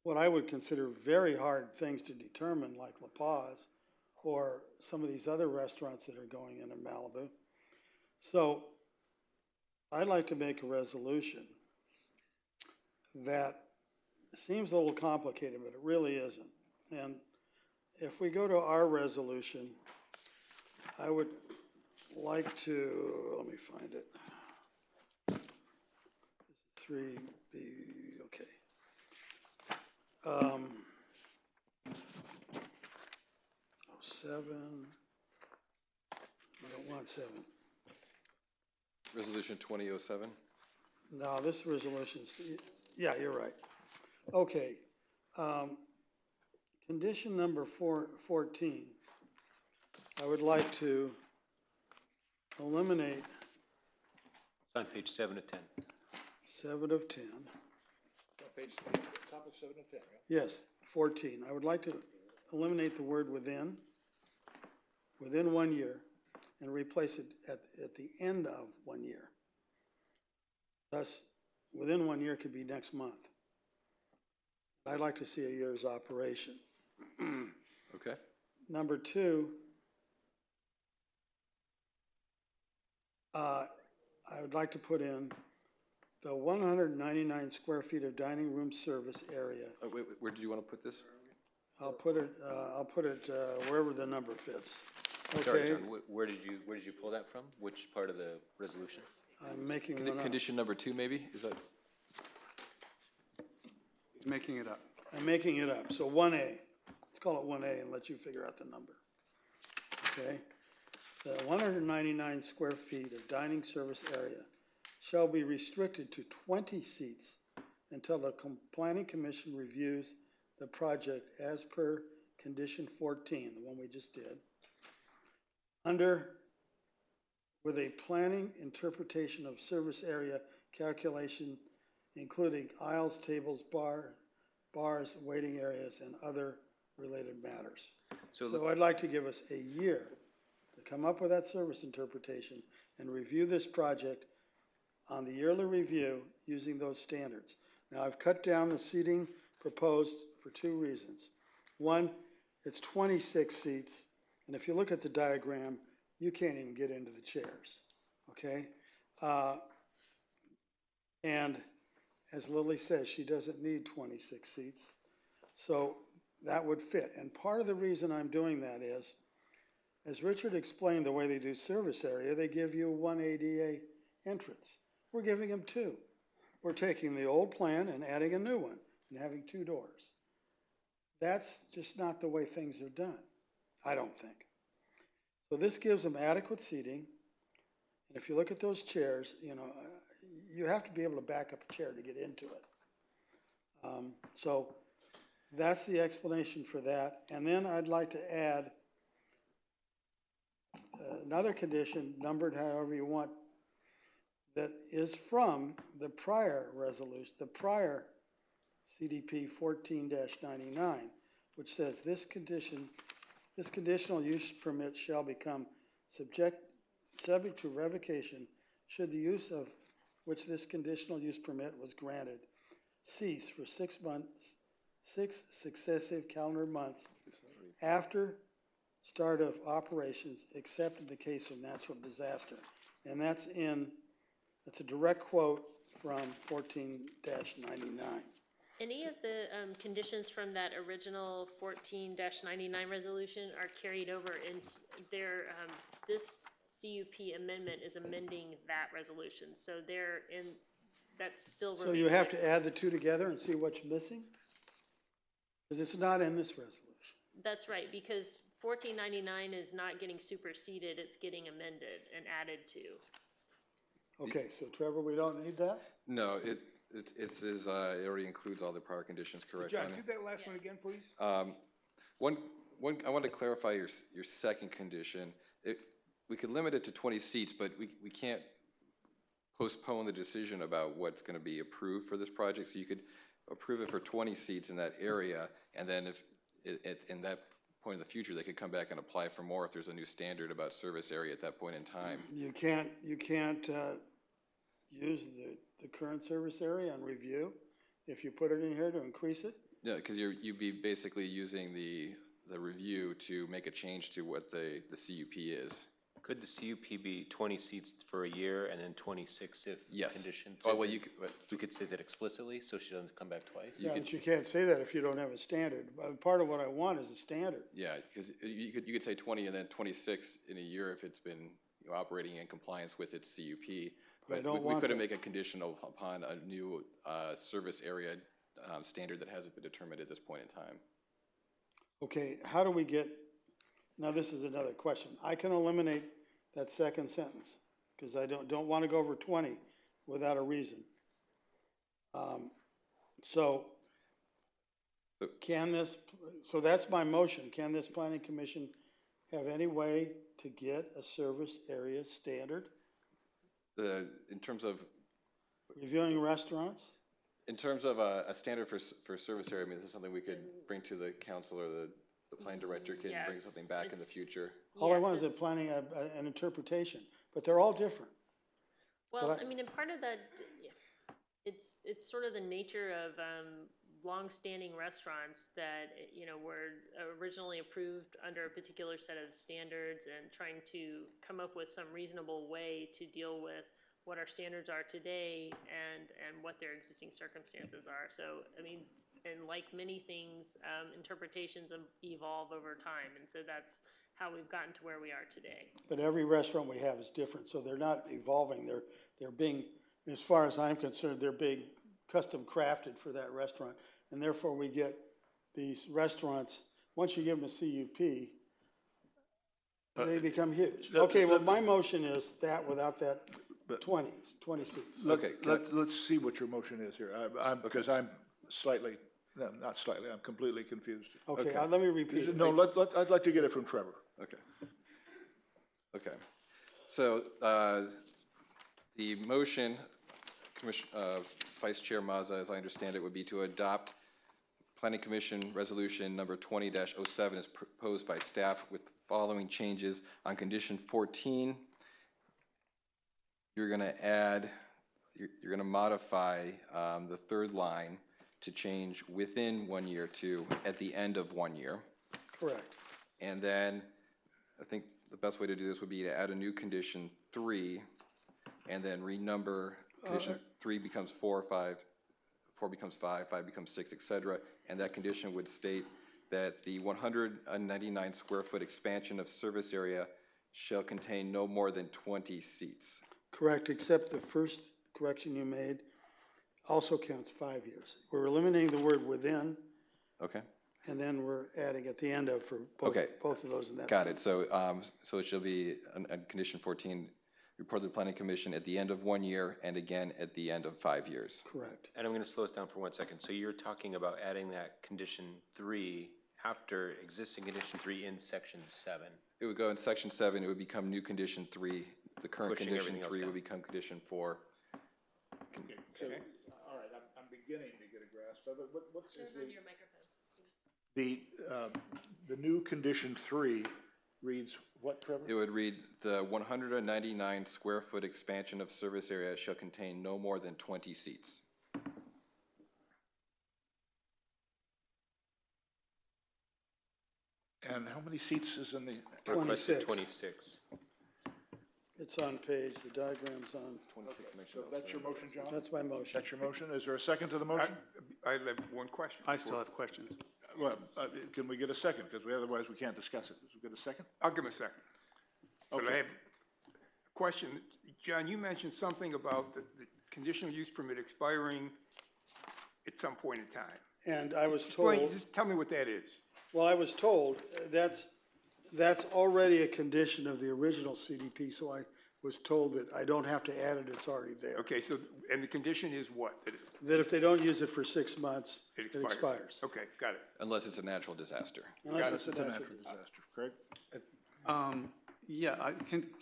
what I would consider very hard things to determine, like La Paz or some of these other restaurants that are going into Malibu. So I'd like to make a resolution that seems a little complicated, but it really isn't. And if we go to our resolution, I would like to, let me find it. This is 3B, okay. 07, I don't want 7. Resolution 2007. No, this resolution's, yeah, you're right. Okay. Condition number 14, I would like to eliminate It's on page 7 of 10. 7 of 10. Top of 7 and 10, right? Yes, 14. I would like to eliminate the word within 1 year, and replace it at the end of 1 year. Thus, within 1 year could be next month. I'd like to see a year's operation. Okay. Number 2, I would like to put in the 199 square feet of dining room service area. Wait, where did you want to put this? I'll put it wherever the number fits. Okay. Sorry, John, where did you pull that from? Which part of the resolution? I'm making one up. Condition number 2, maybe? Is that? He's making it up. I'm making it up. So 1A. Let's call it 1A and let you figure out the number. Okay. The 199 square feet of dining service area shall be restricted to 20 seats until the Planning Commission reviews the project as per condition 14, the one we just did, with a planning interpretation of service area calculation, including aisles, tables, bars, waiting areas, and other related matters. So I'd like to give us a year to come up with that service interpretation and review this project on the yearly review using those standards. Now, I've cut down the seating proposed for 2 reasons. One, it's 26 seats, and if you look at the diagram, you can't even get into the chairs, okay? And as Lily says, she doesn't need 26 seats, so that would fit. And part of the reason I'm doing that is, as Richard explained, the way they do service area, they give you 1 ADA entrance. We're giving them 2. We're taking the old plan and adding a new one and having 2 doors. That's just not the way things are done, I don't think. So this gives them adequate seating. And if you look at those chairs, you have to be able to back up a chair to get into it. So that's the explanation for that. And then I'd like to add another condition, numbered however you want, that is from the prior resolution, the prior CDP 14-99, which says this conditional use permit shall become subject to revocation should the use of which this conditional use permit was granted cease for 6 successive calendar months after start of operations except in the case of natural disaster. And that's a direct quote from 14-99. Any of the conditions from that original 14-99 resolution are carried over into their, this CUP amendment is amending that resolution, so they're in, that's still. So you have to add the two together and see what's missing? Because it's not in this resolution. That's right, because 1499 is not getting superseded, it's getting amended and added to. Okay, so Trevor, we don't need that? No, it already includes all the prior conditions, correct, John, Bonnie? do that last one again, please. I want to clarify your second condition. We could limit it to 20 seats, but we can't postpone the decision about what's going to be approved for this project. So you could approve it for 20 seats in that area, and then if in that point in the future, they could come back and apply for more if there's a new standard about service area at that point in time. You can't use the current service area on review if you put it in here to increase it? Yeah, because you'd be basically using the review to make a change to what the CUP is. Could the CUP be 20 seats for a year and then 26 if Yes. conditioned? Oh, well, you could, We could say that explicitly, so she doesn't come back twice? Yeah, but you can't say that if you don't have a standard. Part of what I want is a standard. yeah, because you could say 20 and then 26 in a year if it's been operating in compliance with its CUP. But I But don't we want couldn't that. make a condition upon a new service area standard that hasn't been determined at this point in time. Okay, how do we get, now this is another question. I can eliminate that second sentence because I don't want to go over 20 without a reason. So that's my motion. Can this planning commission have any way to get a service area standard? In terms of Reviewing restaurants? In terms of a standard for service area, I mean, this is something we could bring to the council, or the plan director can bring Yes, something back in the future. All I want is planning an interpretation, but they're all different. Well, I mean, and part of that, it's sort of the nature of long-standing restaurants that, were originally approved under a particular set of standards, and trying to come up with some reasonable way to deal with what our standards are today and what their existing circumstances are. So, I mean, and like many things, interpretations evolve over time, and so that's how we've gotten to where we are today. But every restaurant we have is different, so they're not evolving. They're being, as far as I'm concerned, they're being custom crafted for that restaurant. And therefore, we get these restaurants, once you give them a CUP, they become huge. Okay, well, my motion is that without that 20 seats. Let's see what your motion is here, because I'm slightly, no, not slightly, I'm completely confused. Okay, let me repeat it. No, I'd like to get it from Trevor. Okay. So the motion, Vice Chair Mazza, as I understand it, would be to adopt Planning Commission Resolution number 20-07 as proposed by staff with the following changes. On condition 14, you're going to add, you're going to modify the third line to change within 1 year to at the end of 1 year. Correct. And then I think the best way to do this would be to add a new condition 3 and then renumber condition 3 becomes 4, 5, 4 becomes 5, 5 becomes 6, etc. And that condition would state that the 199 square foot expansion of service area shall contain no more than 20 seats. Correct, except the first correction you made also counts 5 years. We're eliminating the word within. Okay. And then we're adding at the end of for both of those in that Got it. So so it shall be a condition 14, report to the Planning Commission at the end of 1 year and again at the end of 5 years. Correct. And I'm going to slow us down for 1 second. So you're talking about adding that condition 3 after existing condition 3 in section 7. It would go in section 7, it would become new condition 3. The current Pushing condition everything else 3 would down. become condition 4. So, all right, I'm beginning to get a grasp of it. What's Turn on your microphone. the new condition 3 reads what, Trevor? It would read, the 199 square foot expansion of service area shall contain no more than 20 seats. And how many seats is in the? Requested 26. 26. It's on page, the diagram's on, So that's your motion, John? that's my motion. That's your motion? Is there a second to the motion? I have one question. I still have questions. Well, can we get a second? Because otherwise we can't discuss it. Can we get a second? I'll give him a second. But I Okay. have a question. John, you mentioned something about the conditional use permit expiring at some point in time. And I was Explain- told, Just tell me what that is. well, I was told that's already a condition of the original CDP, so I was told that I don't have to add it, it's already there. Okay, so, and the condition is what? That That if they don't use it for 6 months, it it expires. Okay, got it. Unless it's a natural disaster. Unless it's a It's a natural. natural disaster. Craig? Yeah,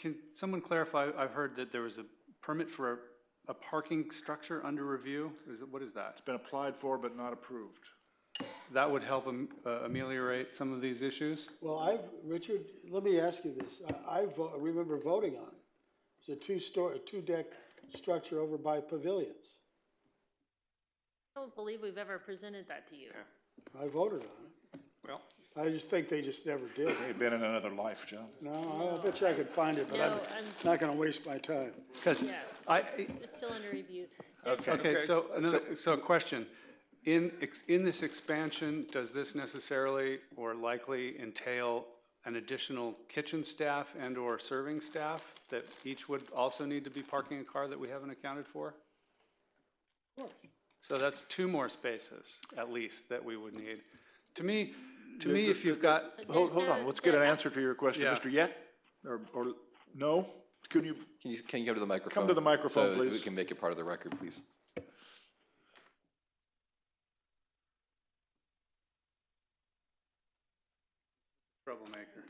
can someone clarify? I've heard that there was a permit for a parking structure under review. What is that? It's been applied for but not approved. That would help ameliorate some of these issues? Well, Richard, let me ask you this. I remember voting on it. It's a two-deck structure over by pavilions. I don't believe we've ever presented that to you. I voted on it. Well, I just think they just never did. They've been in another life, John. No, I bet you I could find it, but No, I'm not gonna waste my time. Because Yeah, I, it's still under review. okay, so a question. In this expansion, does this necessarily or likely entail an additional kitchen staff and/or serving staff that each would also need to be parking a car that we haven't accounted for? So that's 2 more spaces, at least, that we would need. To me, if you've got, Hold on, let's get an answer to your question. Yeah. Mr. Yet? Or no? Can you, Can you come to the microphone? to the microphone, So we please. can make it part of the record, please. troublemaker.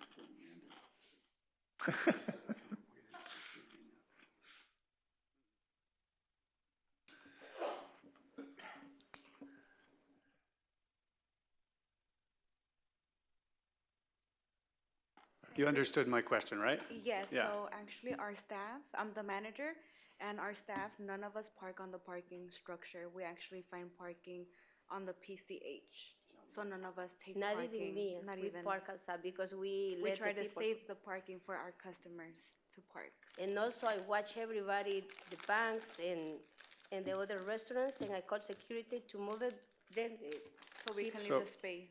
You understood my question, right? Yes, Yeah. so actually our staff, I'm the manager, and our staff, none of us park on the parking structure. We actually find parking on the PCH. So none of us take Not parking. even me. Not We even. park outside because we We let try the to people. save the parking for our customers to park. And also I watch everybody, the banks and the other restaurants, and I call security to move it, then So we can So, leave the space.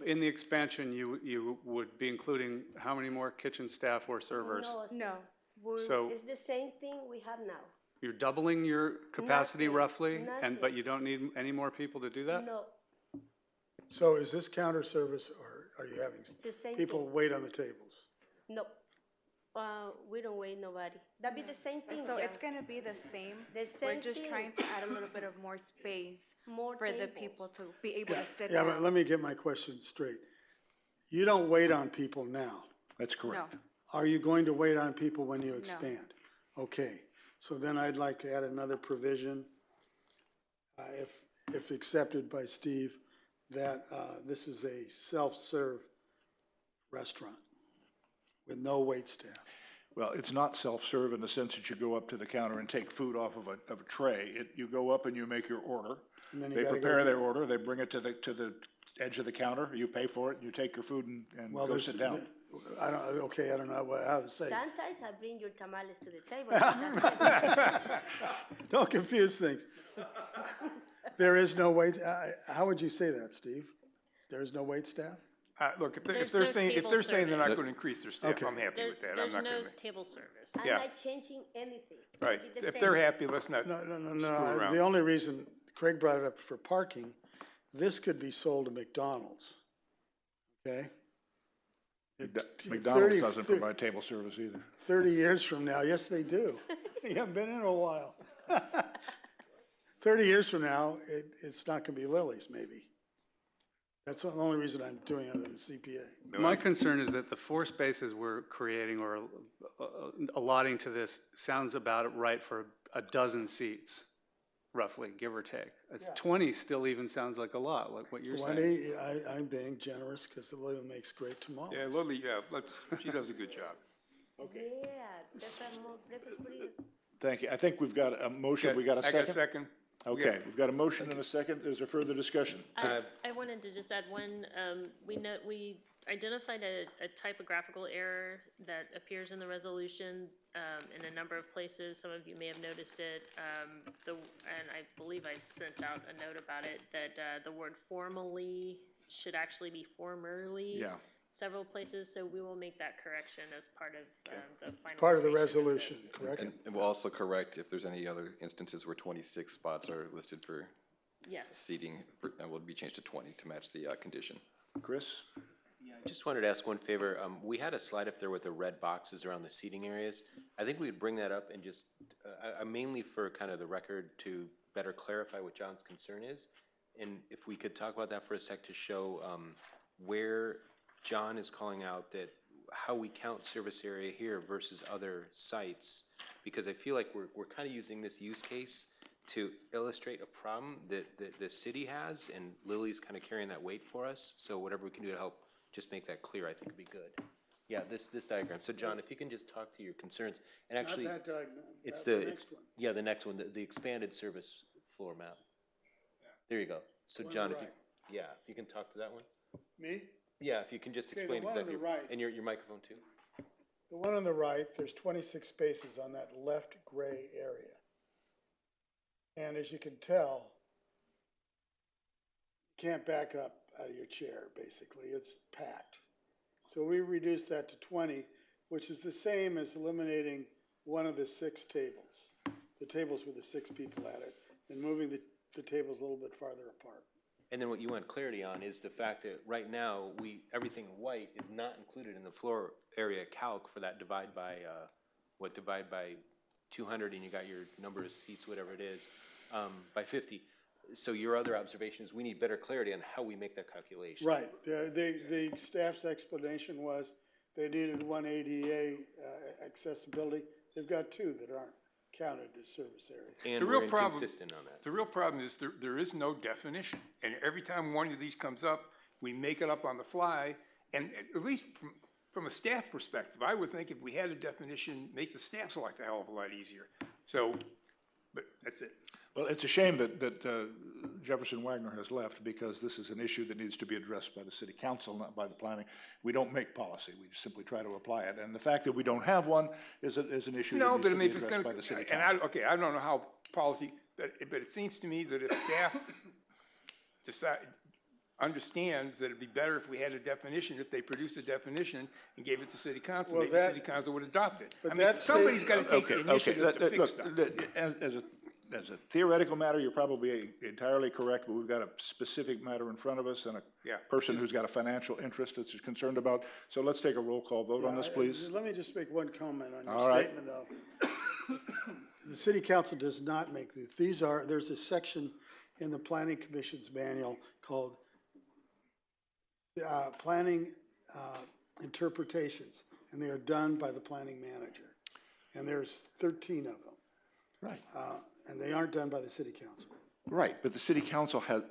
In the expansion, you would be including how many more kitchen staff or servers? No. So It's the same thing we have now. you're doubling your capacity Nothing, roughly, nothing. but you don't need any more people to do that? No, So is this counter service, or are you having the same people thing. wait on the tables? No. We don't wait nobody. That'd be the same thing. So it's yeah. gonna be the same. The We're same just thing. trying to add a little bit of more space More for the tables. people to be able to sit Yeah, but down. let me get my question straight. You don't wait on people now. That's correct. No. Are you going to wait on people when you expand? Okay, so then I'd like to add another provision, if accepted by Steve, that this is a self-serve restaurant with no wait staff. Well, it's not self-serve in the sense that you go up to the counter and take food off of a tray. You go up and you make your order. And then you They gotta go prepare get their it. order, they bring it to the edge of the counter, you pay for it, and you take your food and Well, go there's, sit down. I don't know how to say. Sometimes I bring your tamales to the table. That's it. Don't confuse things. There is no wait, how would you say that, Steve? There is no wait staff? Look, if There's they're no saying, if table they're saying they're not service. gonna increase their staff, Okay. I'm happy with that. I'm There's not no gonna. table service. I'm Yeah. not changing anything. Right, It's the if same. they're happy, let's not No, screw around. the only reason Craig brought it up for parking, this could be sold to McDonald's, okay? McDonald's doesn't provide table service either. 30 years from now, yes, they do. You haven't been in a while. 30 years from now, it's not gonna be Lily's, maybe. That's the only reason I'm doing it in the CPA. My concern is that the 4 spaces we're creating or allotting to this sounds about right for a dozen seats, roughly, give or take. It's 20 still even sounds like a lot, like what you're saying. 20, I'm being generous because Lily makes great tamales. Yeah, Lily, she does a good job. Okay. Yeah, that's why more breakfast burritos. Thank you. I think we've got a motion. We got a I second? got a second. Okay, we've got a motion and a second. Is there further discussion? I wanted to just add one, we know, we identified a typographical error that appears in the resolution in a number of places. Some of you may have noticed it. And I believe I sent out a note about it, that the word formally should actually be formerly. Yeah. Several places, so we will make that correction as part of the final. Part of the resolution, correct? And we'll also correct if there's any other instances where 26 spots are listed for Yes. seating, and will be changed to 20 to match the condition. Chris? I just wanted to ask one favor. We had a slide up there with the red boxes around the seating areas. I think we'd bring that up and just, mainly for kind of the record to better clarify what John's concern is. And if we could talk about that for a sec to show where John is calling out that how we count service area here versus other sites, because I feel like we're kind of using this use case to illustrate a problem that the city has, and Lily's kind of carrying that weight for us. So whatever we can do to help just make that clear, I think would be good. Yeah, this diagram. So John, if you can just talk to your concerns, and actually, Not that diagram, it's the next one. yeah, the next one, the expanded service floor map. There you go. So One on John, the if you, right. yeah, if you can talk to that one. Me? Yeah, if you can just Okay, the explain one on exactly, the right. and your microphone too. The one on the right, there's 26 spaces on that left gray area. And as you can tell, you can't back up out of your chair, basically. It's packed. So we reduced that to 20, which is the same as eliminating one of the 6 tables, the tables with the 6 people at it, and moving the tables a little bit farther apart. And then what you want clarity on is the fact that right now, everything in white is not included in the floor area calc for that divide by 200, and you got your number of seats, whatever it is, by 50. So your other observation is we need better clarity on how we make that calculation. Right. The staff's explanation was they needed one ADA accessibility. They've got 2 that aren't counted as service area. And we're inconsistent on that. The real problem is there is no definition. And every time one of these comes up, we make it up on the fly. And at least from a staff perspective, I would think if we had a definition, make the staff's life a hell of a lot easier. So, but that's it. Well, it's a shame that Jefferson Wagner has left, because this is an issue that needs to be addressed by the city council, not by the planning. We don't make policy, we just simply try to apply it. And the fact that we don't have one is an issue that needs to be addressed by the city council. Okay, I don't know how policy, but it seems to me that if staff understands that it'd be better if we had a definition, if they produced a definition and gave it to city council, maybe the city council would adopt it. I mean, somebody's got to take the initiative to fix stuff. As a theoretical matter, you're probably entirely correct, but we've got a specific matter in front of us and a person who's got a financial interest that's concerned about. So let's take a roll call vote on this, please. Let me just make one comment on your All right. statement, though. The city council does not make these. There's a section in the planning commission's manual called planning interpretations, and they are done by the planning manager. And there's 13 of them. Right. And they aren't done by the city council. Right, but the city council has,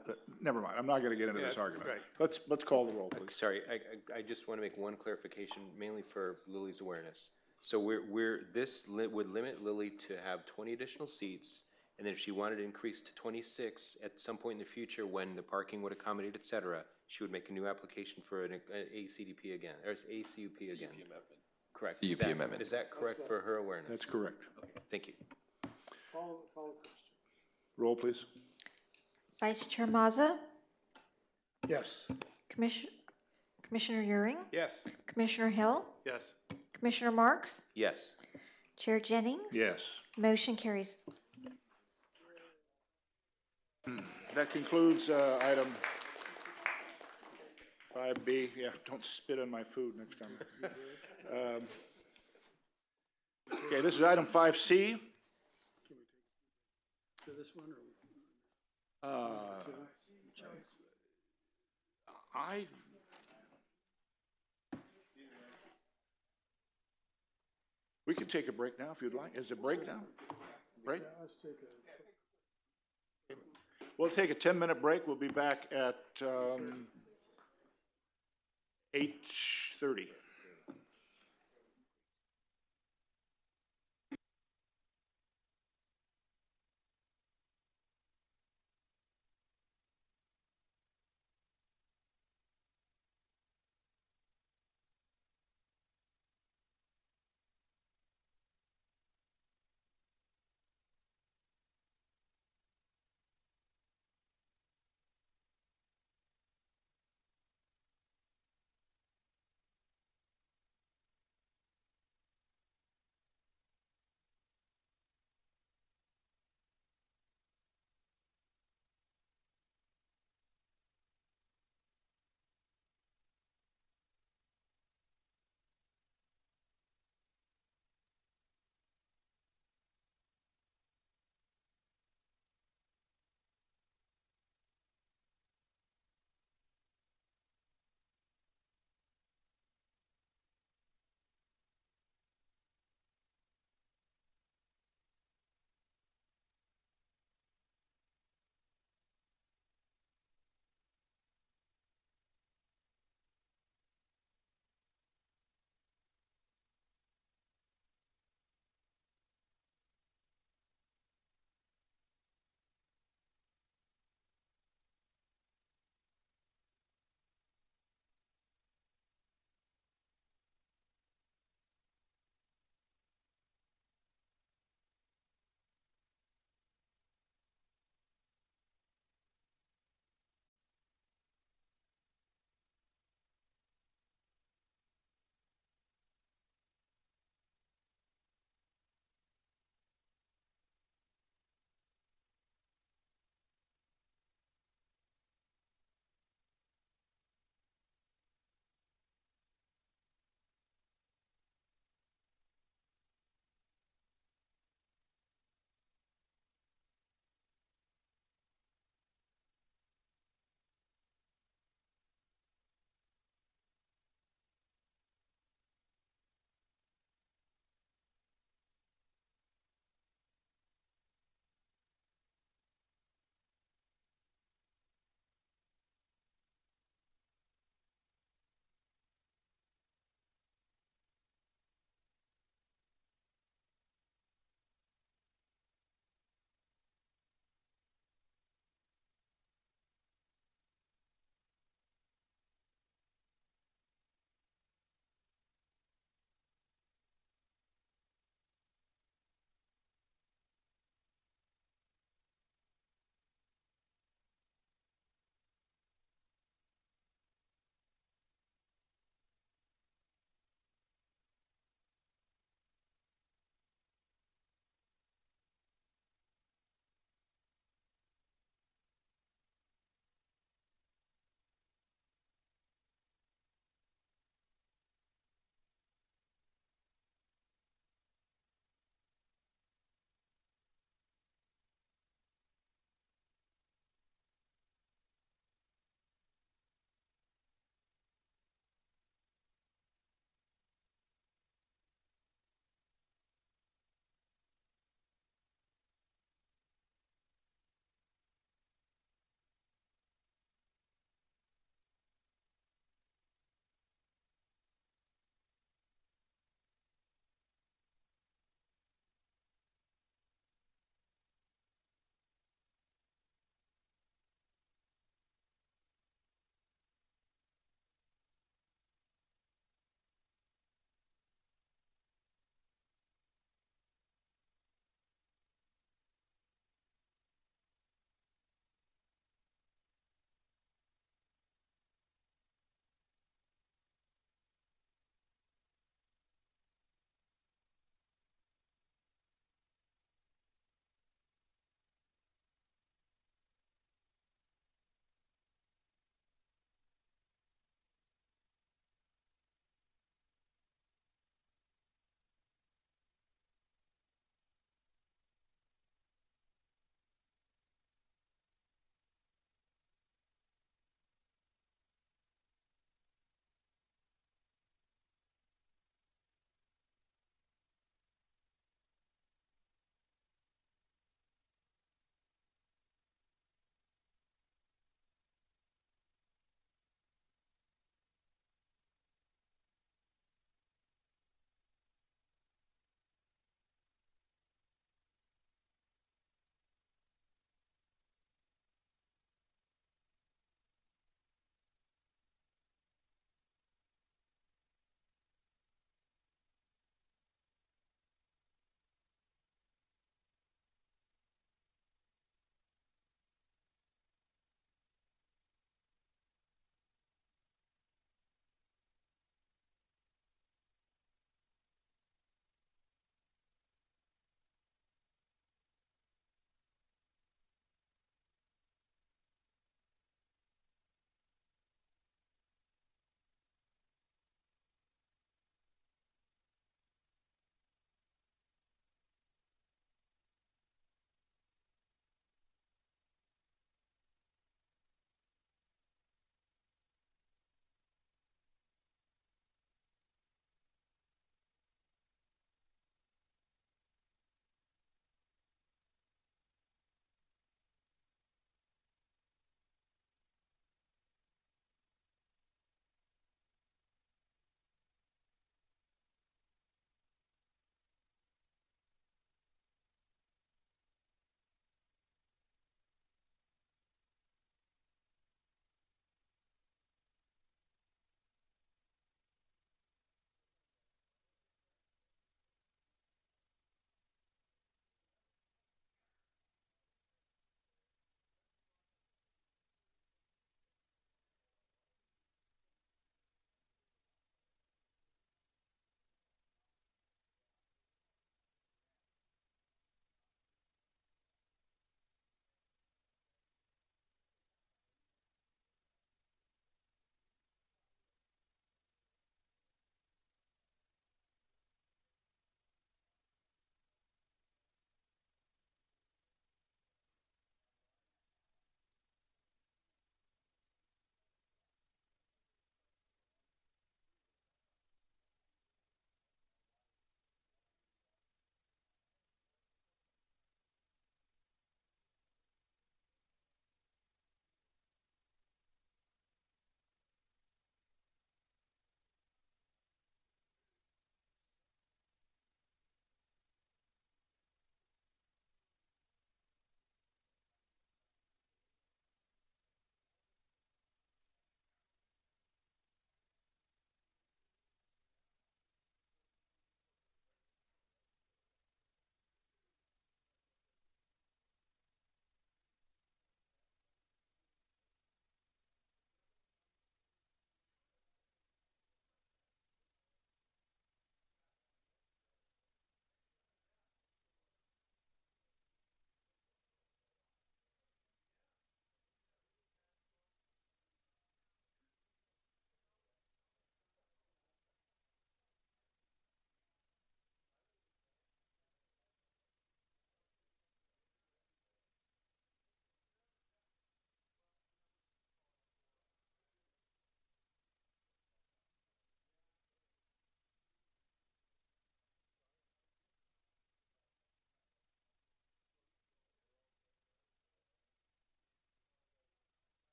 never mind, I'm not gonna get into this argument. right. Let's call the roll, please. Sorry, I just want to make one clarification, mainly for Lily's awareness. So this would limit Lily to have 20 additional seats, and then if she wanted to increase to 26 at some point in the future when the parking would accommodate, et cetera, she would make a new application for an ACDP again, or ACUP again. CUP amendment. Correct. CUP amendment. Is that correct for her awareness? That's correct. Okay, thank you. Call the question. Roll, please. Vice Chair Mazza, Yes. Commissioner Euring, Yes. Commissioner Hill, Yes. Commissioner Marks, Yes. Chair Jennings. Yes. Motion carries. That concludes item 5B. Yeah, don't spit on my food next time. Okay, this is item 5C. To this one, or? We can take a break now if you'd like. Is it break now? Break? Yeah, let's take a. We'll take a 10-minute break. We'll be back at 8:30.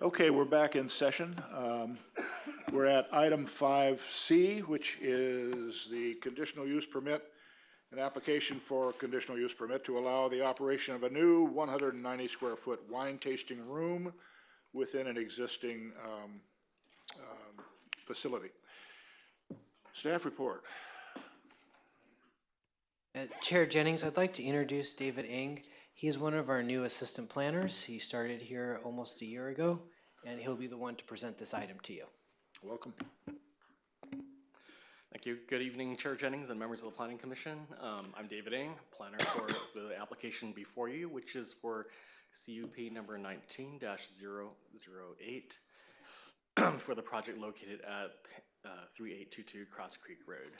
Okay, we're back in session. We're at item 5C, which is the conditional use permit, an application for a conditional use permit to allow the operation of a new 190 square foot wine tasting room within an existing facility. Staff report. Chair Jennings, I'd like to introduce David Eng. He's one of our new assistant planners. He started here almost a year ago, and he'll be the one to present this item to you. Welcome. Thank you. Good evening, Chair Jennings and members of the Planning Commission. I'm David Eng, planner for the application before you, which is for CUP number 19-008 for the project located at 3822 Cross Creek Road.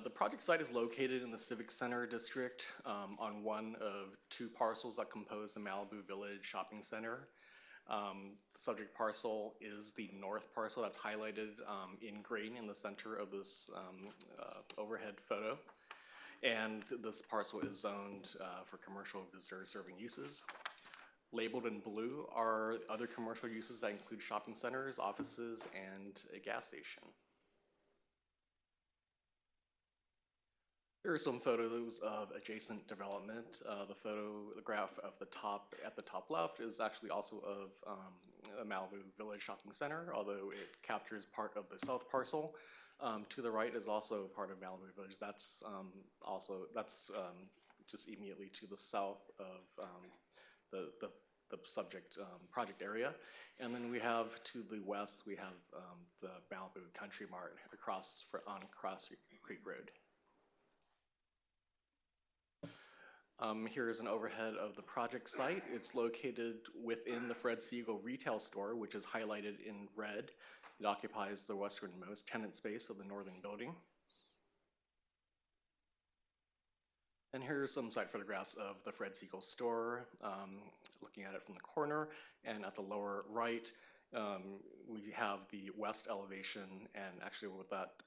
The project site is located in the Civic Center District on one of two parcels that compose the Malibu Village Shopping Center. The subject parcel is the north parcel that's highlighted in green in the center of this overhead photo. And this parcel is zoned for commercial visitor serving uses. Labeled in blue are other commercial uses that include shopping centers, offices, and a gas station. Here are some photos of adjacent development. The photograph of at the top left is actually also of a Malibu Village Shopping Center, although it captures part of the south parcel. To the right is also part of Malibu Village. That's just immediately to the south of the subject project area. And then we have to the west, we have the Malibu Country Mart on Cross Creek Road. Here is an overhead of the project site. It's located within the Fred Siegel retail store, which is highlighted in red. It occupies the westernmost tenant space of the northern building. And here are some site photographs of the Fred Siegel store, looking at it from the corner. And at the lower right, we have the west elevation, and actually with that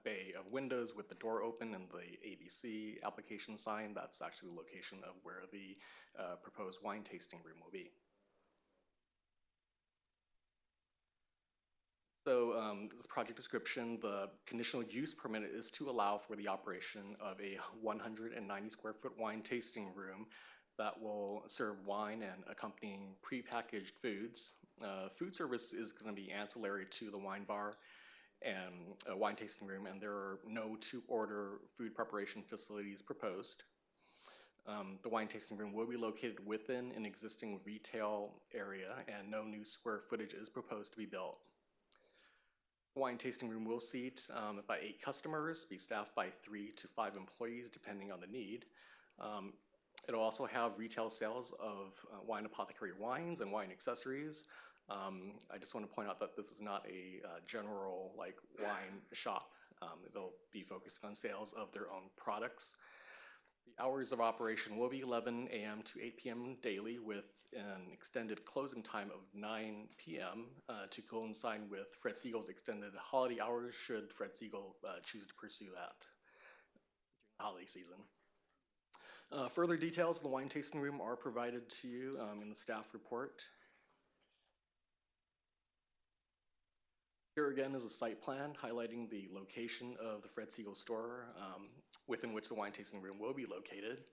bay of windows with the door open and the ABC application sign, that's actually the location of where the proposed wine tasting room will be. So this project description, the conditional use permit is to allow for the operation of a 190 square foot wine tasting room that will serve wine and accompanying prepackaged foods. Food service is going to be ancillary to the wine bar and wine tasting room, and there are no to-order food preparation facilities proposed. The wine tasting room will be located within an existing retail area, and no new square footage is proposed to be built. The wine tasting room will seat about 8 customers, be staffed by 3 to 5 employees, depending on the need. It'll also have retail sales of wine apothecary wines and wine accessories. I just want to point out that this is not a general wine shop. They'll be focused on sales of their own products. The hours of operation will be 11 a.m. to 8 p.m. daily, with an extended closing time of 9 p.m. To coincide with Fred Siegel's extended holiday hours, should Fred Siegel choose to pursue that during the holiday season. Further details of the wine tasting room are provided to you in the staff report. Here again is a site plan highlighting the location of the Fred Siegel store within which the wine tasting room will be located.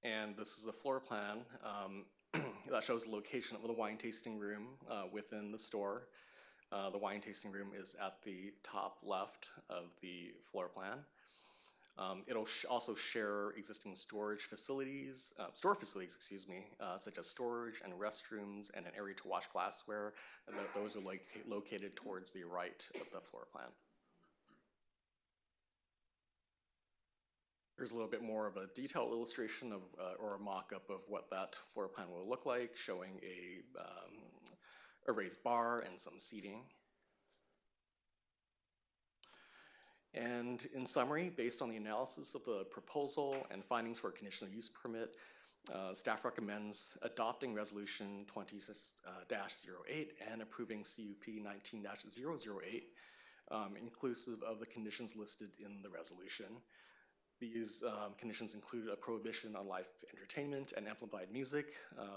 And this is a floor plan that shows the location of the wine tasting room within the store. The wine tasting room is at the top left of the floor plan. It'll also share existing store facilities, such as storage and restrooms and an area to wash glassware. And those are located towards the right of the floor plan. Here's a little bit more of a detailed illustration of, or a mock-up of what that floor plan will look like, showing a raised bar and some seating. And in summary, based on the analysis of the proposal and findings for a conditional use permit, staff recommends adopting Resolution 20-08 and approving CUP 19-008, inclusive of the conditions listed in the resolution. These conditions include a prohibition on live entertainment and amplified music,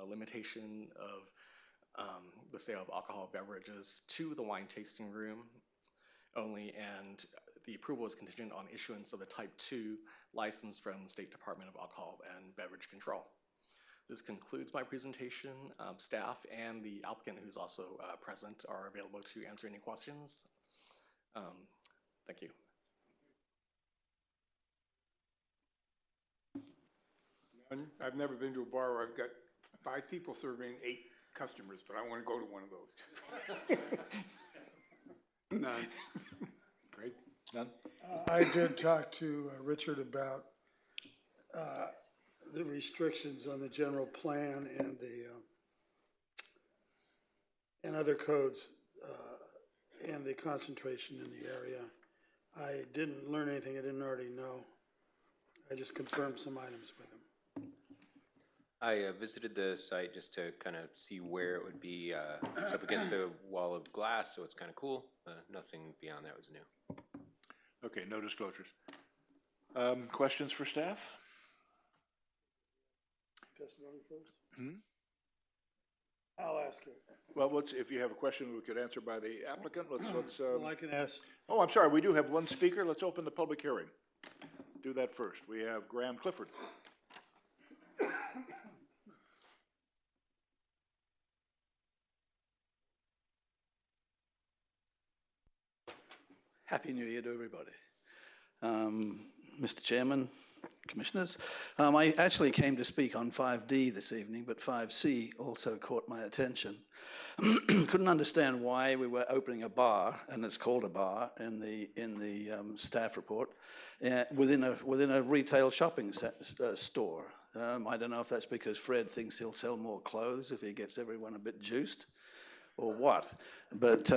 limitation of the sale of alcoholic beverages to the wine tasting room only, and the approval is contingent on issuance of the Type 2 license from the State Department of Alcohol and Beverage Control. This concludes my presentation. Staff and the applicant, who's also present, are available to answer any questions. Thank you. I've never been to a bar where I've got 5 people serving 8 customers, but I want to go to one of those. None. Great. None? I did talk to Richard about the restrictions on the general plan and the and other codes and the concentration in the area. I didn't learn anything I didn't already know. I just confirmed some items with him. I visited the site just to kind of see where it would be. It's up against a wall of glass, so it's kind of cool. Nothing beyond that was new. Okay, no disclosures. Questions for staff? Testimony first? Hmm? I'll ask it. Well, if you have a question we could answer by the applicant, let's. Well, I can ask. Oh, I'm sorry, we do have one speaker. Let's open the public hearing. Do that first. We have Graham Clifford. Happy New Year to everybody. Mr. Chairman, Commissioners, I actually came to speak on 5D this evening, but 5C also caught my attention. Couldn't understand why we were opening a bar, and it's called a bar in the staff report, within a retail shopping store. I don't know if that's because Fred thinks he'll sell more clothes if he gets everyone a bit juiced, or what, but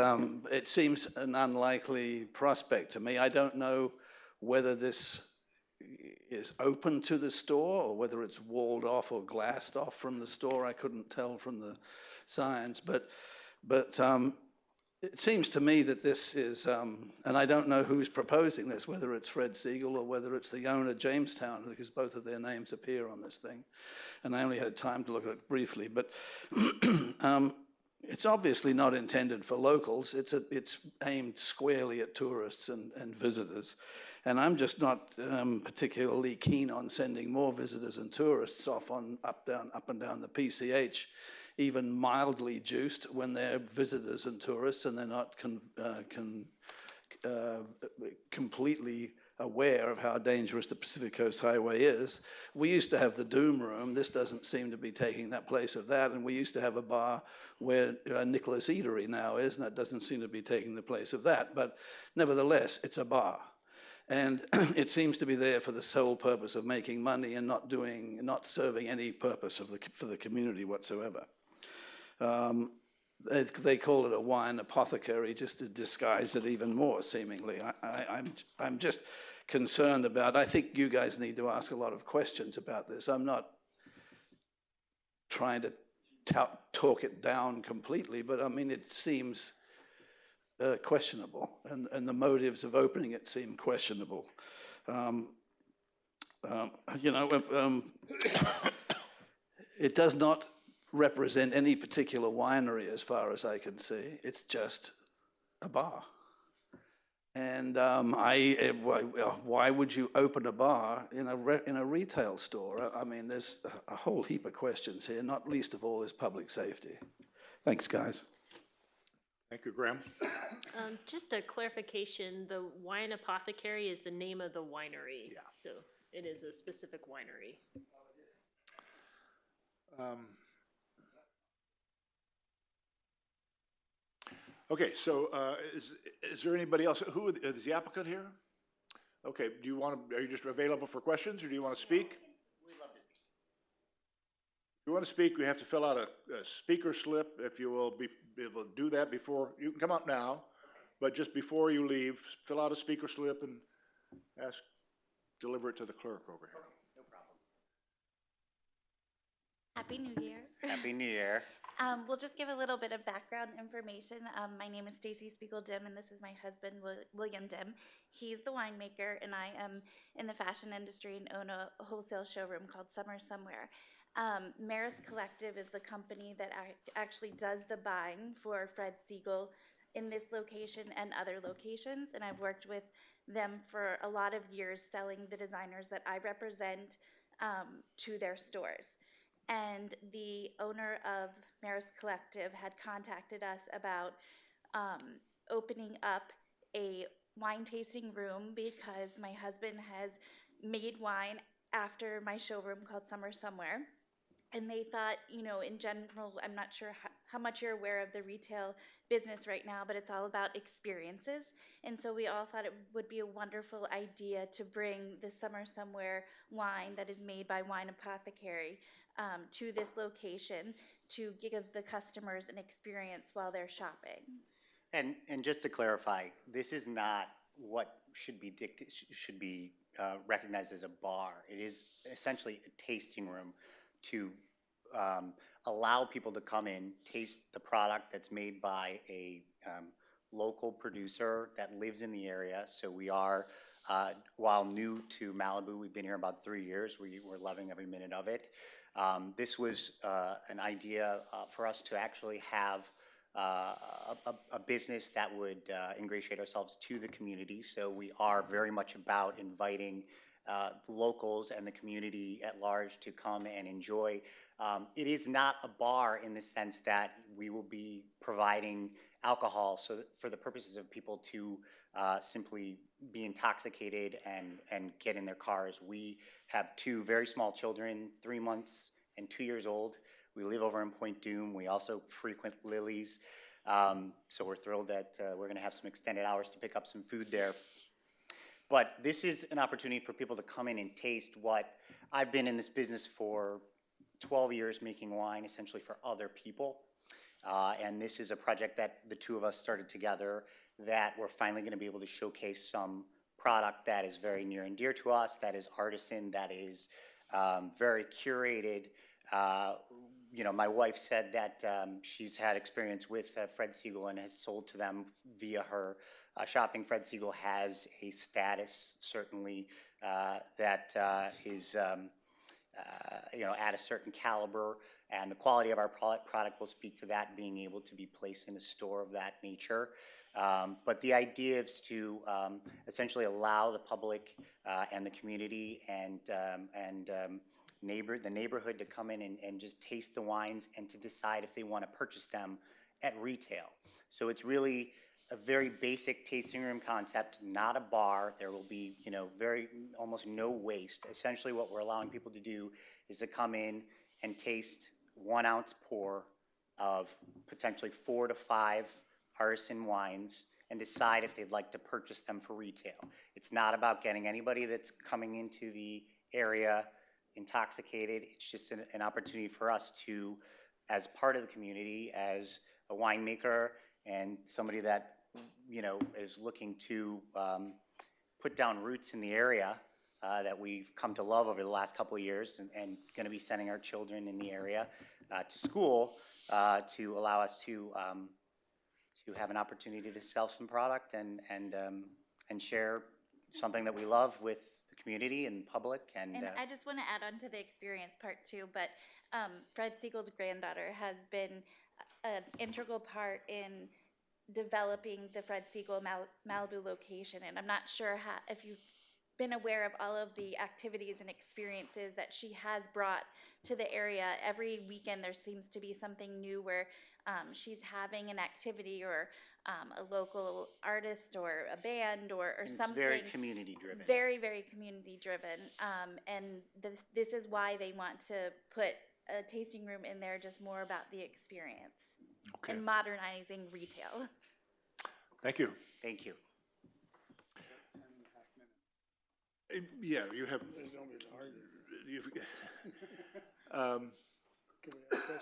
it seems an unlikely prospect to me. I don't know whether this is open to the store or whether it's walled off or glassed off from the store. I couldn't tell from the signs, but it seems to me that this is, and I don't know who's proposing this, whether it's Fred Siegel or whether it's the owner, Jamestown, because both of their names appear on this thing, and I only had time to look at it briefly, but it's obviously not intended for locals. It's aimed squarely at tourists and visitors. And I'm just not particularly keen on sending more visitors and tourists off on up and down the PCH, even mildly juiced, when they're visitors and tourists and they're not completely aware of how dangerous the Pacific Coast Highway is. We used to have the Doom Room. This doesn't seem to be taking that place of that. And we used to have a bar where Nicholas Eatery now is, and that doesn't seem to be taking the place of that. But nevertheless, it's a bar. And it seems to be there for the sole purpose of making money and not serving any purpose for the community whatsoever. They call it a wine apothecary just to disguise it even more, seemingly. I'm just concerned about, I think you guys need to ask a lot of questions about this. I'm not trying to talk it down completely, but I mean, it seems questionable, and the motives of opening it seem questionable. It does not represent any particular winery as far as I can see. It's just a bar. And why would you open a bar in a retail store? I mean, there's a whole heap of questions here, not least of all is public safety. Thanks, guys. Thank you, Graham. Just a clarification, the wine apothecary is the name of the winery. Yeah. So it is a specific winery. Okay, so is there anybody else? Who is the applicant here? Okay, are you just available for questions, or do you want to speak? We'd love to speak. If you want to speak, we have to fill out a speaker slip. If you will be able to do that before, you can come up now, but just before you leave, fill out a speaker slip and deliver it to the clerk over here. No problem. Happy New Year. Happy New Year. We'll just give a little bit of background information. My name is Stacy Spiegel-Dim, and this is my husband, William Dim. He's the winemaker, and I am in the fashion industry and own a wholesale showroom called Summer Somewhere. Maris Collective is the company that actually does the buying for Fred Siegel in this location and other locations, and I've worked with them for a lot of years selling the designers that I represent to their stores. And the owner of Maris Collective had contacted us about opening up a wine tasting room because my husband has made wine after my showroom called Summer Somewhere. And they thought, you know, in general, I'm not sure how much you're aware of the retail business right now, but it's all about experiences. And so we all thought it would be a wonderful idea to bring the Summer Somewhere wine that is made by Wine Apothecary to this location to give the customers an experience while they're shopping. And just to clarify, this is not what should be recognized as a bar. It is essentially a tasting room to allow people to come in, taste the product that's made by a local producer that lives in the area. So we are, while new to Malibu, we've been here about 3 years. We're loving every minute of it. This was an idea for us to actually have a business that would ingratiate ourselves to the community. So we are very much about inviting locals and the community at large to come and enjoy. It is not a bar in the sense that we will be providing alcohol so for the purposes of people to simply be intoxicated and get in their cars. We have 2 very small children, 3 months and 2 years old. We live over in Point Doom. We also frequent Lily's. So we're thrilled that we're going to have some extended hours to pick up some food there. But this is an opportunity for people to come in and taste what I've been in this business for 12 years making wine, essentially for other people. And this is a project that the 2 of us started together that we're finally going to be able to showcase some product that is very near and dear to us, that is artisan, that is very curated. You know, my wife said that she's had experience with Fred Siegel and has sold to them via her shopping. Fred Siegel has a status, certainly, that is, you know, at a certain caliber, and the quality of our product will speak to that being able to be placed in a store of that nature. But the idea is to essentially allow the public and the community and the neighborhood to come in and just taste the wines and to decide if they want to purchase them at retail. So it's really a very basic tasting room concept, not a bar. There will be, you know, almost no waste. Essentially what we're allowing people to do is to come in and taste 1 ounce pour of potentially 4 to 5 artisan wines and decide if they'd like to purchase them for retail. It's not about getting anybody that's coming into the area intoxicated. It's just an opportunity for us to, as part of the community, as a winemaker and somebody that, you know, is looking to put down roots in the area that we've come to love over the last couple of years, and going to be sending our children in the area to school to allow us to have an opportunity to sell some product and share something that we love with the community and public. And I just want to add on to the experience part too, but Fred Siegel's granddaughter has been an integral part in developing the Fred Siegel Malibu location, and I'm not sure if you've been aware of all of the activities and experiences that she has brought to the area. Every weekend there seems to be something new where she's having an activity or a local artist or a band or something. It's very community driven. Very, very community driven. And this is why they want to put a tasting room in there, just more about the experience and modernizing retail. Thank you. Thank you. Yeah, you have.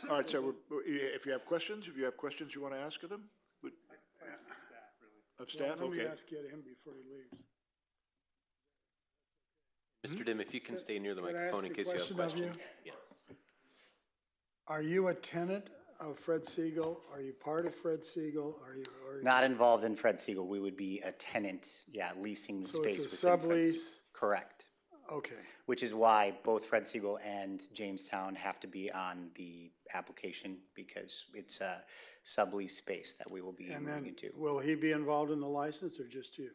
All right, so if you have questions you want to ask of them? Of staff, Let me okay. ask him before he leaves. Mr. Dim, if you can stay near the Could I microphone ask in a case you have question of you? questions. Yeah. Are you a tenant of Fred Siegel? Are you part of Fred Siegel? Are you? Not involved in Fred Siegel. We would be a tenant, leasing the So space it's a within Fred Siegel. sublease? Correct. Okay. Which is why both Fred Siegel and Jamestown have to be on the application, because it's a sublease space that we will be And moving then, into. will he be involved in the license or just you?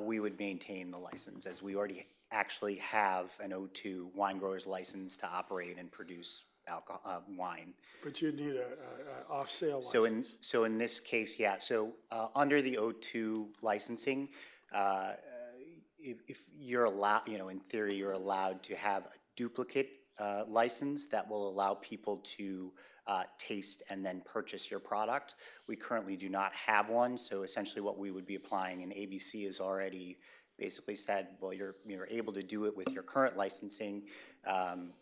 We would maintain the license, as we already actually have an O2 wine grower's license to operate and produce alcohol, wine. But you'd need a off-sale So license. in this case, under the O2 licensing, if you're allowed, in theory, you're allowed to have a duplicate license that will allow people to taste and then purchase your product. We currently do not have one, so essentially what we would be applying, and ABC has already basically said, well, you're able to do it with your current licensing.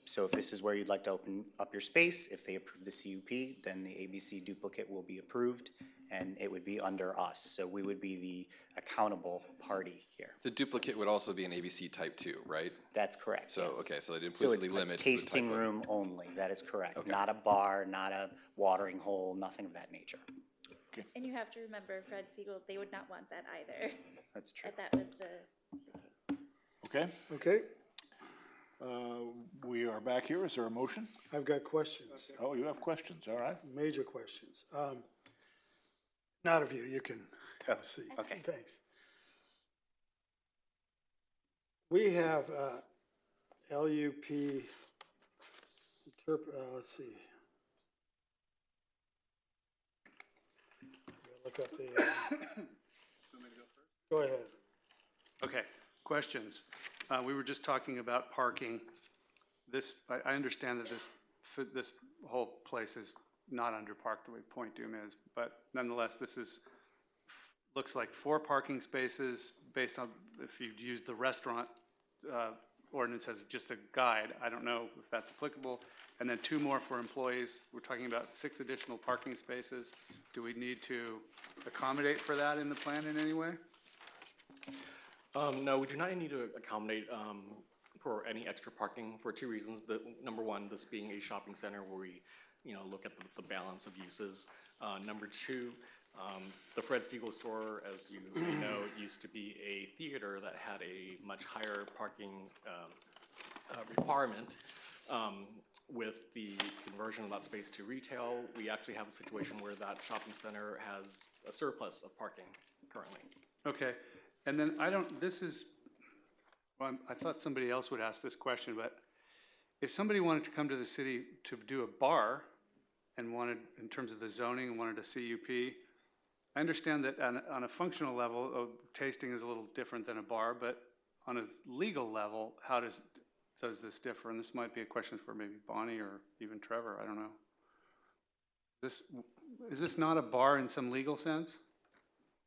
So if this is where you'd like to open up your space, if they approve the CUP, then the ABC duplicate will be approved, and it would be under us. So we would be the accountable party here. The duplicate would also be an ABC type 2, right? That's correct, So, yes. okay, so it So implicitly it's limits a the tasting type of- room only, that is correct. Okay. Not a bar, not a watering hole, nothing of that nature. And you have to remember, Fred Siegel, they would not want that either. That's true. That was the Okay, Okay, we are back here. Is there a motion? I've got questions, Oh, you have questions, all right. major questions. Not of you, you can have a seat. Okay. Thanks. We have LUP, let's see. Look up the, go ahead. Okay, questions. We were just talking about parking. I understand that this whole place is not underparked the way Point Doom is, but nonetheless, looks like 4 parking spaces based on, if you'd use the restaurant ordinance as just a guide, I don't know if that's applicable, and then 2 more for employees. We're talking about 6 additional parking spaces. Do we need to accommodate for that in the plan in any way? No, we do not need to accommodate for any extra parking for 2 reasons. Number one, this being a shopping center where we, look at the balance of uses. Number 2, the Fred Siegel store, as you know, used to be a theater that had a much higher parking requirement. With the conversion of that space to retail, we actually have a situation where that shopping center has a surplus of parking currently. Okay, and then I thought somebody else would ask this question, but if somebody wanted to come to the city to do a bar and wanted, in terms of the zoning, wanted a CUP, I understand that on a functional level, tasting is a little different than a bar, but on a legal level, how does this differ? And this might be a question for maybe Bonnie or even Trevor, I don't know. Is this not a bar in some legal sense?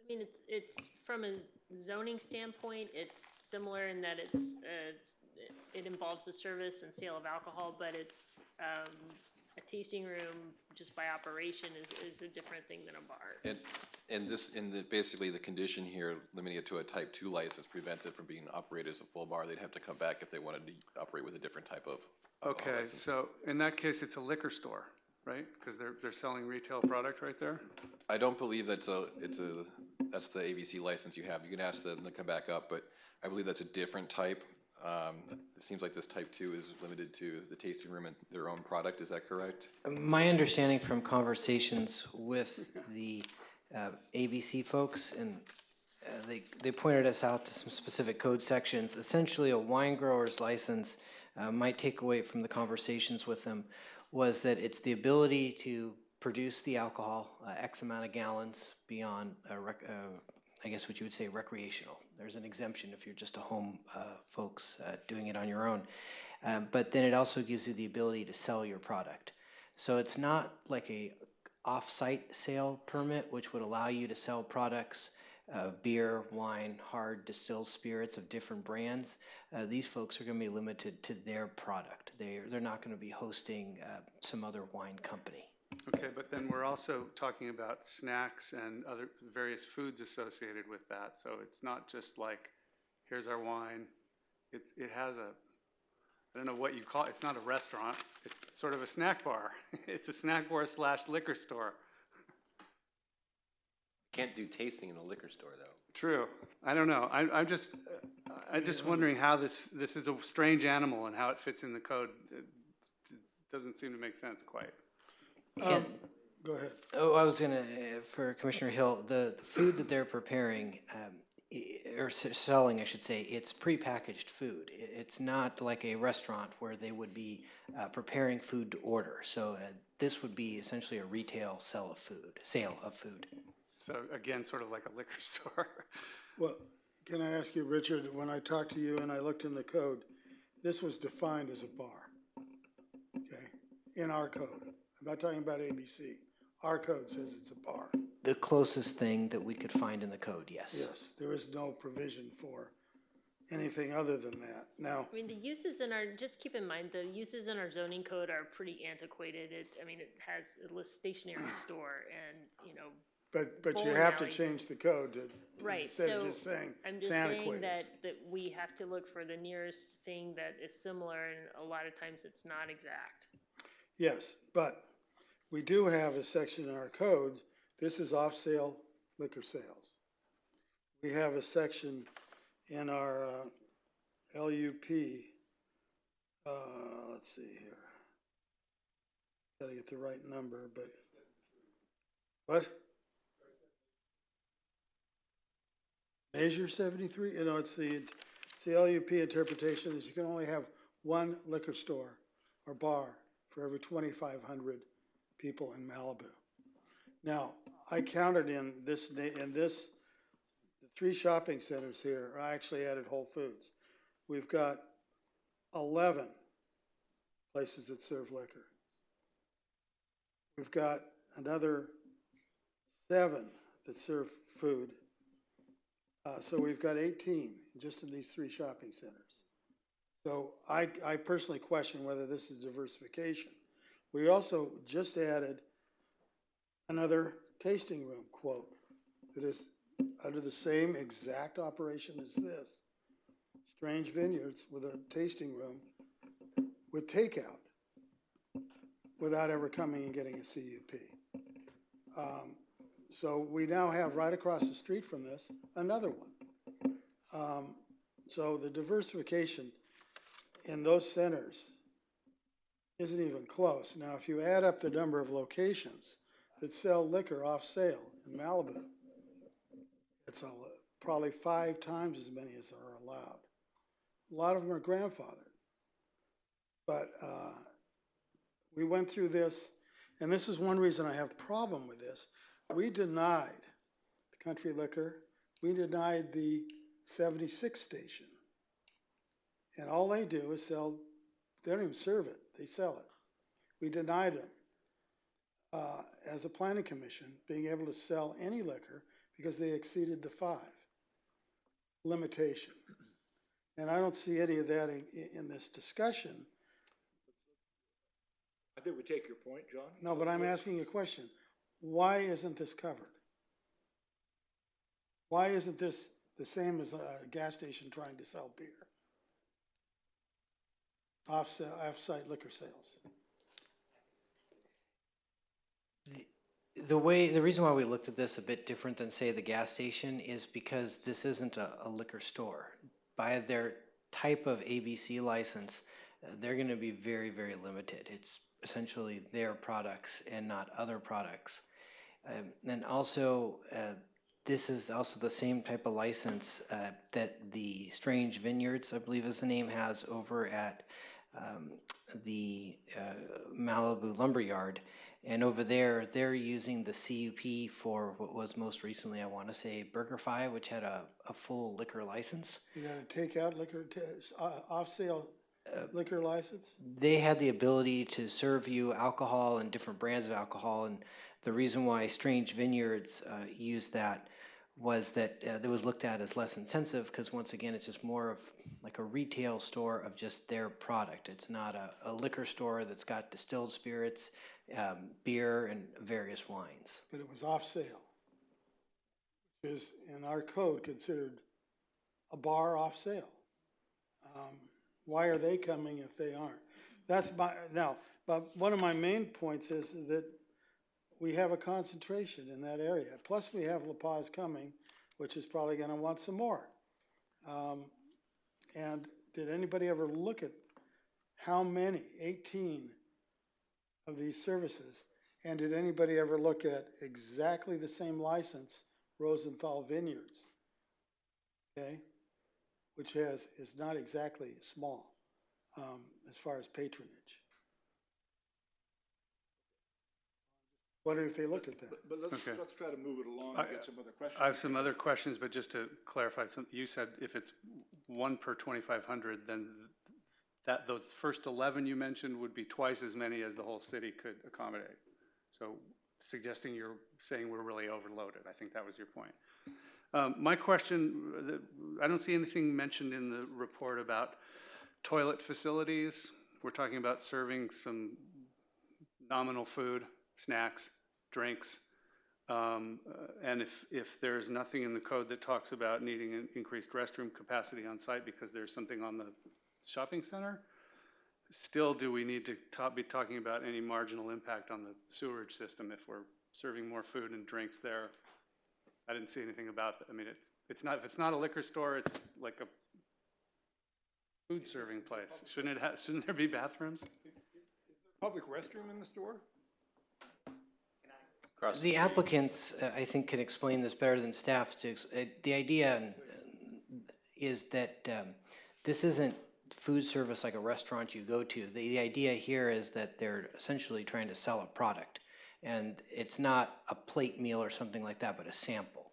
I mean, it's from a zoning standpoint, it's similar in that it involves the service and sale of alcohol, but it's a tasting room just by operation is a different thing than a bar. And basically the condition here, limiting it to a type 2 license, prevents it from being operated as a full bar. They'd have to come back if they wanted to operate with a different type of alcohol Okay, license. so in that case, it's a liquor store, right? Because they're selling retail product right there? I don't believe that's the ABC license you have. You can ask them to come back up, but I believe that's a different type. It seems like this type 2 is limited to the tasting room and their own product. Is that correct? My understanding from conversations with the ABC folks, and they pointed us out to some specific code sections. Essentially, a wine grower's license might take away from the conversations with them was that it's the ability to produce the alcohol, X amount of gallons beyond, I guess what you would say recreational. There's an exemption if you're just a home folks doing it on your own. But then it also gives you the ability to sell your product. So it's not like a off-site sale permit, which would allow you to sell products, beer, wine, hard distilled spirits of different brands. These folks are going to be limited to their product. They're not going to be hosting some other wine company. Okay, but then we're also talking about snacks and other various foods associated with that. So it's not just like, here's our wine. It has I don't know what you call it. It's not a restaurant. It's sort of a snack bar. It's a snack bar / liquor store. Can't do tasting in a liquor store, though. True. I don't know. I'm just wondering how this is a strange animal and how it fits in the code. It doesn't seem to make sense quite. Go ahead. Oh, I was gonna, for Commissioner Hill, the food that they're preparing, or selling, I should say, it's prepackaged food. It's not like a restaurant where they would be preparing food to order. So this would be essentially a retail sale of food. So again, sort of like a liquor store. Well, can I ask you, Richard, when I talked to you and I looked in the code, this was defined as a bar, okay, in our code. I'm not talking about ABC. Our code says it's a bar. The closest thing that we could find in the code, yes. Yes, there is no provision for anything other than that. Now, I mean, the uses in our, just keep in mind, the uses in our zoning code are pretty antiquated. It lists stationary store and, but you bowling have to alleys. change the code to, Right, instead so of just saying I'm it's just saying antiquated. that we have to look for the nearest thing that is similar, and a lot of times it's not exact. Yes, but we do have a section in our code, this is off-sale liquor sales. We have a section in our LUP, let's see here. Gotta get the right number, but, what? Measure 73, it's the LUP interpretation is you can only have one liquor store or bar for every 2,500 people in Malibu. Now, I counted in the 3 shopping centers here, I actually added Whole Foods. We've got 11 places that serve liquor. We've got another 7 that serve food. So we've got 18 just in these 3 shopping centers. So I personally question whether this is diversification. We also just added another tasting room quote that is under the same exact operation as this. Strange Vineyards with a tasting room with takeout without ever coming and getting a CUP. So we now have right across the street from this, another one. So the diversification in those centers isn't even close. Now, if you add up the number of locations that sell liquor off sale in Malibu, it's probably 5 times as many as are allowed. A lot of them are grandfathered. But we went through this, and this is one reason I have a problem with this. We denied the country liquor. We denied the 76 station. And all they do is sell, they don't even serve it, they sell it. We denied them as a planning commission being able to sell any liquor because they exceeded the 5 limitation. And I don't see any of that in this discussion. I think we take your point, John. No, but I'm asking you a question. Why isn't this covered? Why isn't this the same as a gas station trying to sell beer? Off-site liquor sales. The reason why we looked at this a bit different than, say, the gas station is because this isn't a liquor store. By their type of ABC license, they're going to be very, very limited. It's essentially their products and not other products. And also, this is also the same type of license that the Strange Vineyards, I believe is the name, has over at the Malibu Lumberyard. And over there, they're using the CUP for what was most recently, I want to say, BurgerFi, which had a full liquor license. You got a takeout liquor, off-sale liquor license? They had the ability to serve you alcohol and different brands of alcohol, and the reason why Strange Vineyards used that was that it was looked at as less intensive because, once again, it's just more of like a retail store of just their product. It's not a liquor store that's got distilled spirits, beer, and various wines. But it was off sale, which is in our code considered a bar off sale. Why are they coming if they aren't? That's my, now, but one of my main points is that we have a concentration in that area. Plus we have La Paz coming, which is probably gonna want some more. And did anybody ever look at how many, 18 of these services? And did anybody ever look at exactly the same license, Rosenthal Vineyards? Okay, which is not exactly small as far as patronage. Wonder if they looked at that. But let's try to move it along and get some other questions. I have some other questions, but just to clarify, you said if it's 1 per 2,500, then those first 11 you mentioned would be twice as many as the whole city could accommodate. So suggesting you're saying we're really overloaded. I think that was your point. My question, I don't see anything mentioned in the report about toilet facilities. We're talking about serving some nominal food, snacks, drinks. And if there's nothing in the code that talks about needing an increased restroom capacity on site because there's something on the shopping center, still do we need to be talking about any marginal impact on the sewerage system if we're serving more food and drinks there? I didn't see anything about that. I mean, it's not, if it's not a liquor store, it's like a food serving place. Shouldn't there be bathrooms? Public restroom in the store? The applicants, I think, can explain this better than staff. The idea is that this isn't food service like a restaurant you go to. The idea here is that they're essentially trying to sell a product. And it's not a plate meal or something like that, but a sample.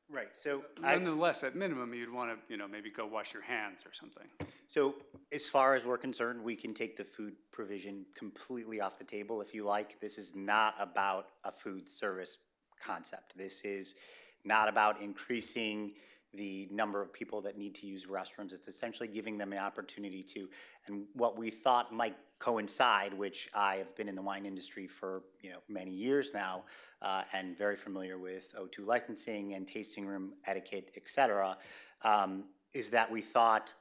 Right, so nonetheless, at minimum, you'd want to, maybe go wash your hands or something. So as far as we're concerned, we can take the food provision completely off the table if you like. This is not about a food service concept. This is not about increasing the number of people that need to use restrooms. It's essentially giving them an opportunity to, and what we thought might coincide, which I have been in the wine industry for many years now, and very familiar with O2 licensing and tasting room etiquette, et cetera, is that we thought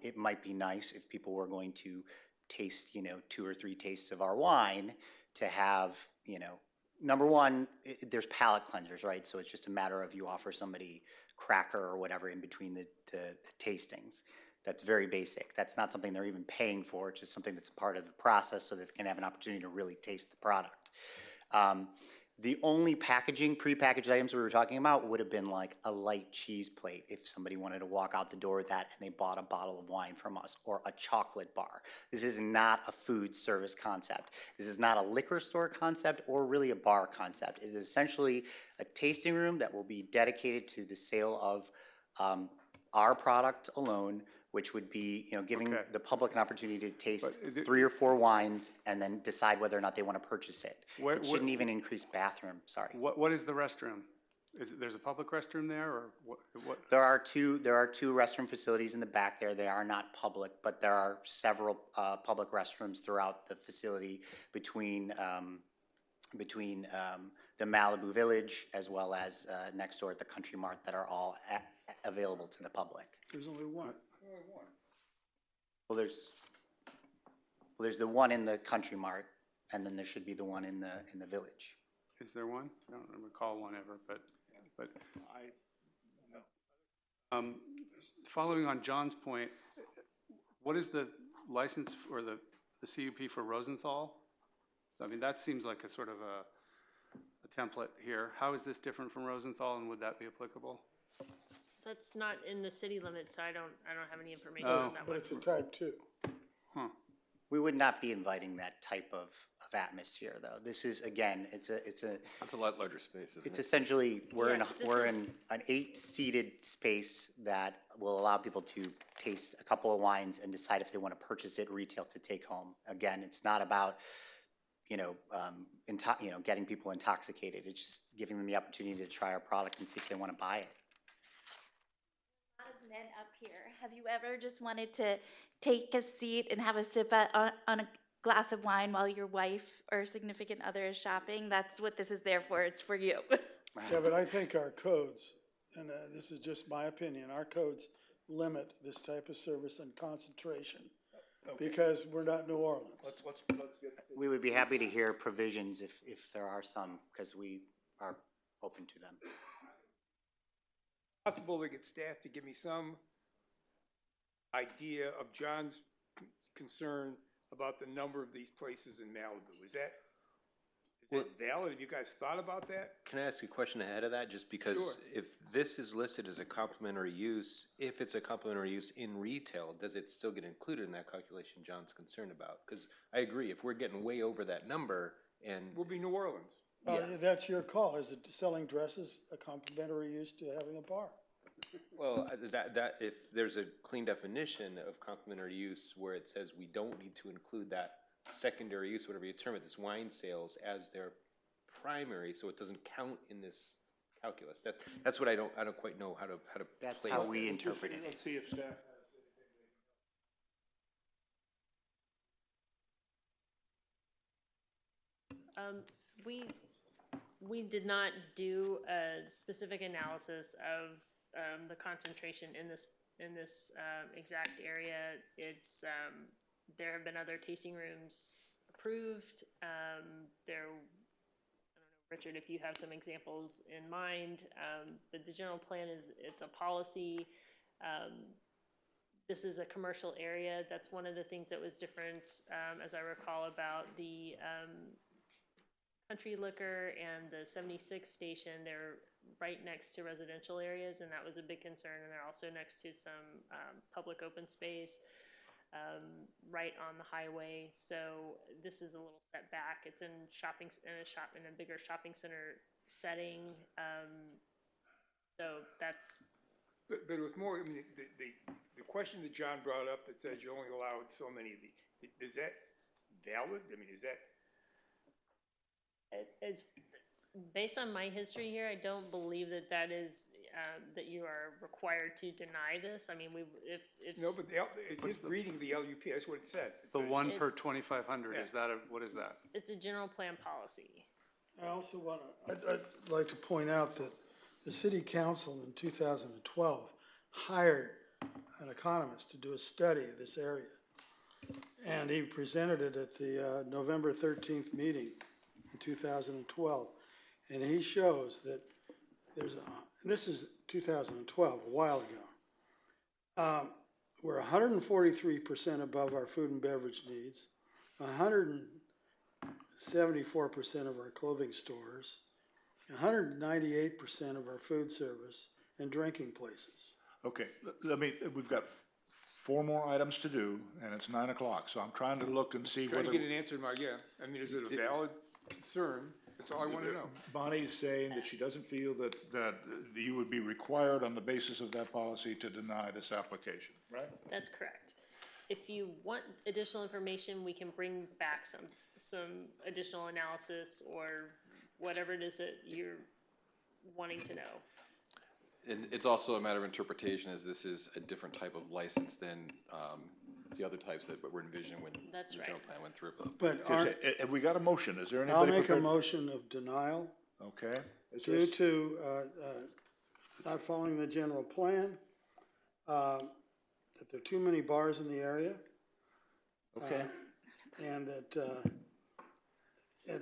it might be nice if people were going to taste 2 or 3 tastes of our wine to have, number one, there's palate cleansers, right? So it's just a matter of you offer somebody cracker or whatever in between the tastings. That's very basic. That's not something they're even paying for. It's just something that's a part of the process so that they can have an opportunity to really taste the product. The only prepackaged items we were talking about would have been like a light cheese plate if somebody wanted to walk out the door with that and they bought a bottle of wine from us, or a chocolate bar. This is not a food service concept. This is not a liquor store concept or really a bar concept. It is essentially a tasting room that will be dedicated to the sale of our product alone, which would be, giving the public an opportunity to taste 3 or 4 wines and then decide whether or not they want to purchase it. It shouldn't even increase bathroom, sorry. What is the restroom? There's a public restroom there, or what? There are two restroom facilities in the back there. They are not public, but there are several public restrooms throughout the facility between the Malibu Village as well as next door at the Country Mart that are all available to the public. There's only one. Well, there's the one in the Country Mart, and then there should be the one in the village. Is there one? I don't recall one ever, but following on John's point, what is the license or the CUP for Rosenthal? I mean, that seems like a sort of a template here. How is this different from Rosenthal, and would that be applicable? That's not in the city limits, so I don't have any information on that one. But it's a type 2. We would not be inviting that type of atmosphere, though. This is, again, it's a lot larger space, isn't it? It's essentially, we're Yes, in an 8-seated space that will allow people to taste a couple of wines and decide if they want to purchase it retail to take home. Again, it's not about, getting people intoxicated. It's just giving them the opportunity to try our product and see if they want to buy it. A lot of men up here, have you ever just wanted to take a seat and have a sip on a glass of wine while your wife or significant other is shopping? That's what this is there for. It's for you. Yeah, but I think our codes, and this is just my opinion, our codes limit this type of service and concentration, because we're not New Orleans. Let's get. We would be happy to hear provisions if there are some, because we are open to them. Possible to get staff to give me some idea of John's concern about the number of these places in Malibu. Is that valid? Have you guys thought about that? Can I ask you a question ahead of that? Just because Sure. if this is listed as a complementary use, if it's a complementary use in retail, does it still get included in that calculation John's concerned about? Because I agree, if we're getting way over that number and. We'll be New Orleans. That's your call. Is it selling dresses a complimentary use to having a bar? Well, if there's a clean definition of complementary use where it says we don't need to include that secondary use, whatever you term it, this wine sales as their primary, so it doesn't count in this calculus. That's what I don't quite know how to That's place how that. we interpret it. Let's see if staff. We did not do a specific analysis of the concentration in this exact area. It's there have been other tasting rooms approved. There, I don't know, Richard, if you have some examples in mind, but the general plan is it's a policy. This is a commercial area. That's one of the things that was different, as I recall, about the country liquor and the 76 station. They're right next to residential areas, and that was a big concern. And they're also next to some public open space right on the highway. So this is a little step back. It's in in a bigger shopping center setting. So that's. But with more, I mean, the question that John brought up that says you only allowed so many of the, is that valid? I mean, is that? It's based on my history here. I don't believe that is that you are required to deny this. I mean, if No, but it's reading the LUP. That's what it says. The one per 2,500. Yeah. Is that what is that? It's a general plan policy. I also want to, I'd like to point out that the city council in 2012 hired an economist to do a study of this area. And he presented it at the November 13th meeting in 2012. And he shows that there's this is 2012, a while ago. We're 143% above our food and beverage needs, 174% of our clothing stores, 198% of our food service and drinking places. Okay, we've got 4 more items to do, and it's 9 o'clock, so I'm trying to look and see Trying whether. to get an answer, Mark, yeah. I mean, is it a valid concern? That's all I want to know. Bonnie's saying that she doesn't feel that you would be required on the basis of that policy to deny this application, right? That's correct. If you want additional information, we can bring back some additional analysis or whatever it is that you're wanting to know. And it's also a matter of interpretation, as this is a different type of license than the other types that were envisioned when That's the right. general plan went through. But Have we got a motion? Is there anybody I'll make a prepared? motion of denial Okay. Is due this- to not following the general plan, that there are too many bars in the area. Okay. And that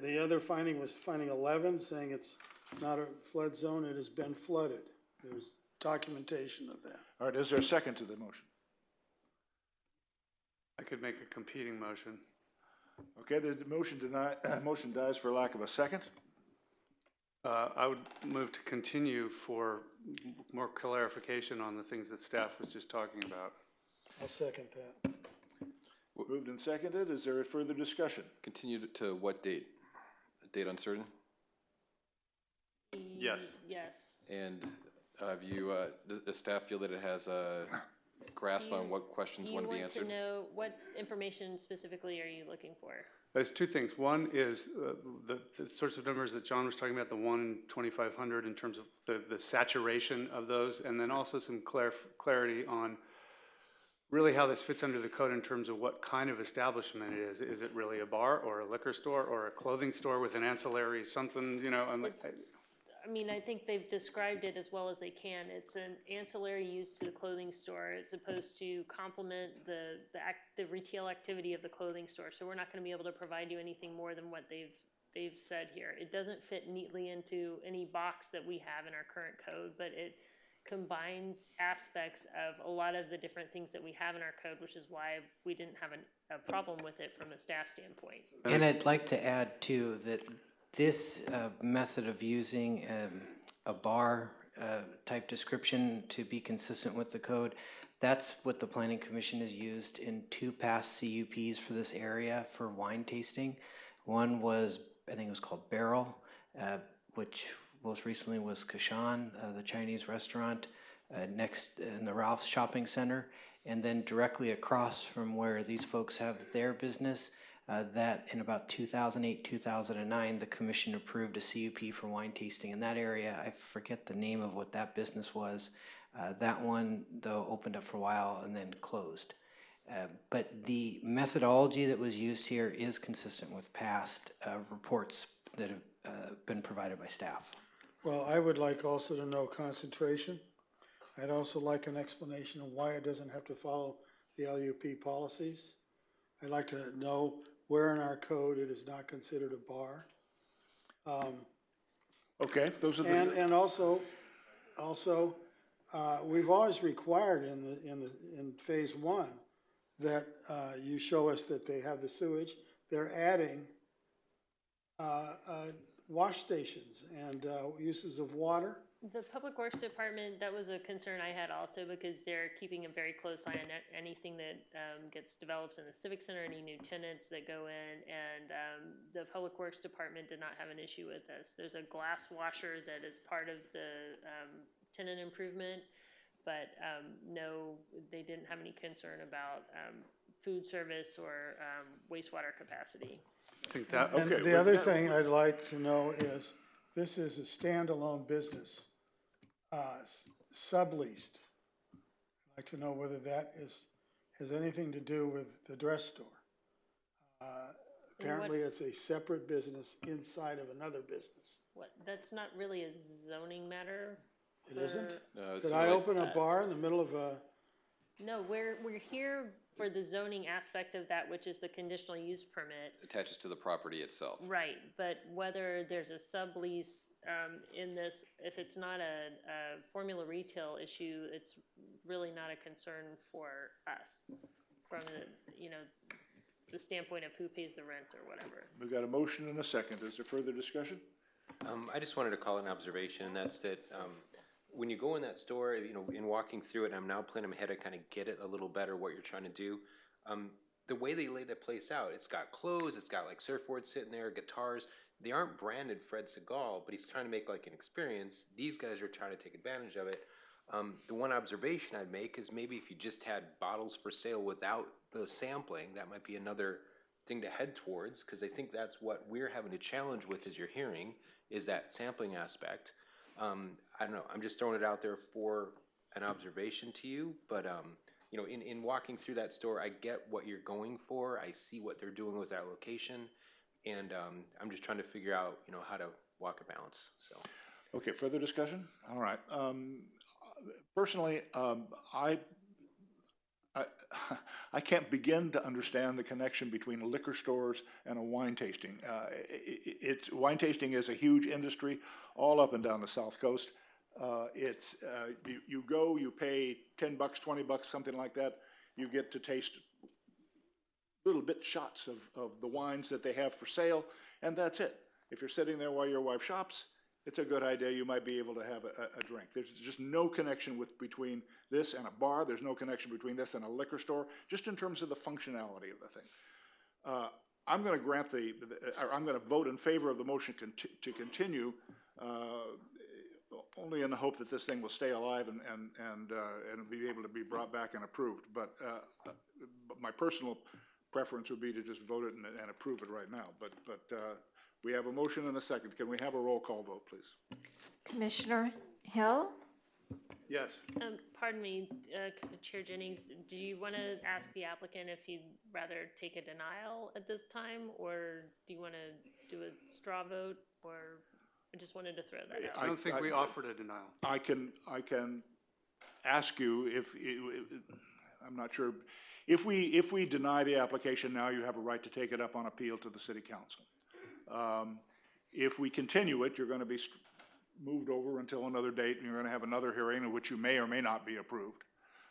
the other finding was finding 11, saying it's not a flood zone, it has been flooded. There's documentation of that. All right, is there a second to the motion? I could make a competing motion. Okay, the motion dies for lack of a second. I would move to continue for more clarification on the things that staff was just talking about. I'll second that. Moved and seconded. Is there a further discussion? Continued to what date? A date uncertain? Yes. Yes. And have you, does staff feel that it has a grasp on what questions want to be answered? You want to know what information specifically are you looking for? There's 2 things. One is the sorts of numbers that John was talking about, the 1 in 2,500 in terms of the saturation of those, and then also some clarity on really how this fits under the code in terms of what kind of establishment it is. Is it really a bar or a liquor store or a clothing store with an ancillary something, you know? I mean, I think they've described it as well as they can. It's an ancillary use to the clothing store. It's supposed to complement the retail activity of the clothing store. So we're not going to be able to provide you anything more than what they've said here. It doesn't fit neatly into any box that we have in our current code, but it combines aspects of a lot of the different things that we have in our code, which is why we didn't have a problem with it from a staff standpoint. And I'd like to add too that this method of using a bar type description to be consistent with the code, that's what the Planning Commission has used in 2 past CUPs for this area for wine tasting. One was, I think it was called Barrel, which most recently was Kashan, the Chinese restaurant, next in the Ralph's Shopping Center. And then directly across from where these folks have their business, that in about 2008, 2009, the commission approved a CUP for wine tasting in that area. I forget the name of what that business was. That one, though, opened up for a while and then closed. But the methodology that was used here is consistent with past reports that have been provided by staff. Well, I would like also to know concentration. I'd also like an explanation of why it doesn't have to follow the LUP policies. I'd like to know where in our code it is not considered a bar. Okay, those are the. And also, we've always required in phase 1 that you show us that they have the sewage. They're adding wash stations and uses of water. The Public Works Department, that was a concern I had also, because they're keeping a very close eye on anything that gets developed in the Civic Center, any new tenants that go in, and the Public Works Department did not have an issue with this. There's a glass washer that is part of the tenant improvement, but no, they didn't have any concern about food service or wastewater capacity. I think that, And okay, the other thing I'd like to know is, this is a standalone business, subleased. I'd like to know whether that has anything to do with the dress store. Apparently, it's a separate business inside of another business. What, that's not really a zoning matter? It isn't? No, Could I open a bar in the middle of a? No, we're here for the zoning aspect of that, which is the conditional use permit. Attaches to the property itself. Right, but whether there's a sublease in this, if it's not a formula retail issue, it's really not a concern for us from the standpoint of who pays the rent or whatever. We've got a motion and a second. Is there further discussion? I just wanted to call an observation, and that's that when you go in that store, in walking through it, and I'm now planning ahead to kind of get it a little better what you're trying to do. The way they lay that place out, it's got clothes, it's got like surfboards sitting there, guitars. They aren't branded Fred Segal, but he's trying to make like an experience. These guys are trying to take advantage of it. The one observation I'd make is maybe if you just had bottles for sale without the sampling, that might be another thing to head towards, because I think that's what we're having a challenge with, as you're hearing, is that sampling aspect. I don't know, I'm just throwing it out there for an observation to you, but in walking through that store, I get what you're going for. I see what they're doing with that location, and I'm just trying to figure out, how to walk a balance, so. Okay, further discussion? All right. Personally, I can't begin to understand the connection between liquor stores and a wine tasting. Wine tasting is a huge industry all up and down the South Coast. You go, you pay $10, $20, something like that. You get to taste little bit shots of the wines that they have for sale, and that's it. If you're sitting there while your wife shops, it's a good idea. You might be able to have a drink. There's just no connection between this and a bar. There's no connection between this and a liquor store, just in terms of the functionality of the thing. I'm going to I'm going to vote in favor of the motion to continue, only in the hope that this thing will stay alive and be able to be brought back and approved. But my personal preference would be to just vote it and approve it right now. But we have a motion and a second. Can we have a roll call vote, please? Commissioner Hill? yes. Pardon me, Chair Jennings, do you want to ask the applicant if you'd rather take a denial at this time, or do you want to do a straw vote, or? I just wanted to throw that out. I don't think we offered a denial. I can ask you if, I'm not sure, if we deny the application now, you have a right to take it up on appeal to the city council. If we continue it, you're going to be moved over until another date, and you're going to have another hearing in which you may or may not be approved.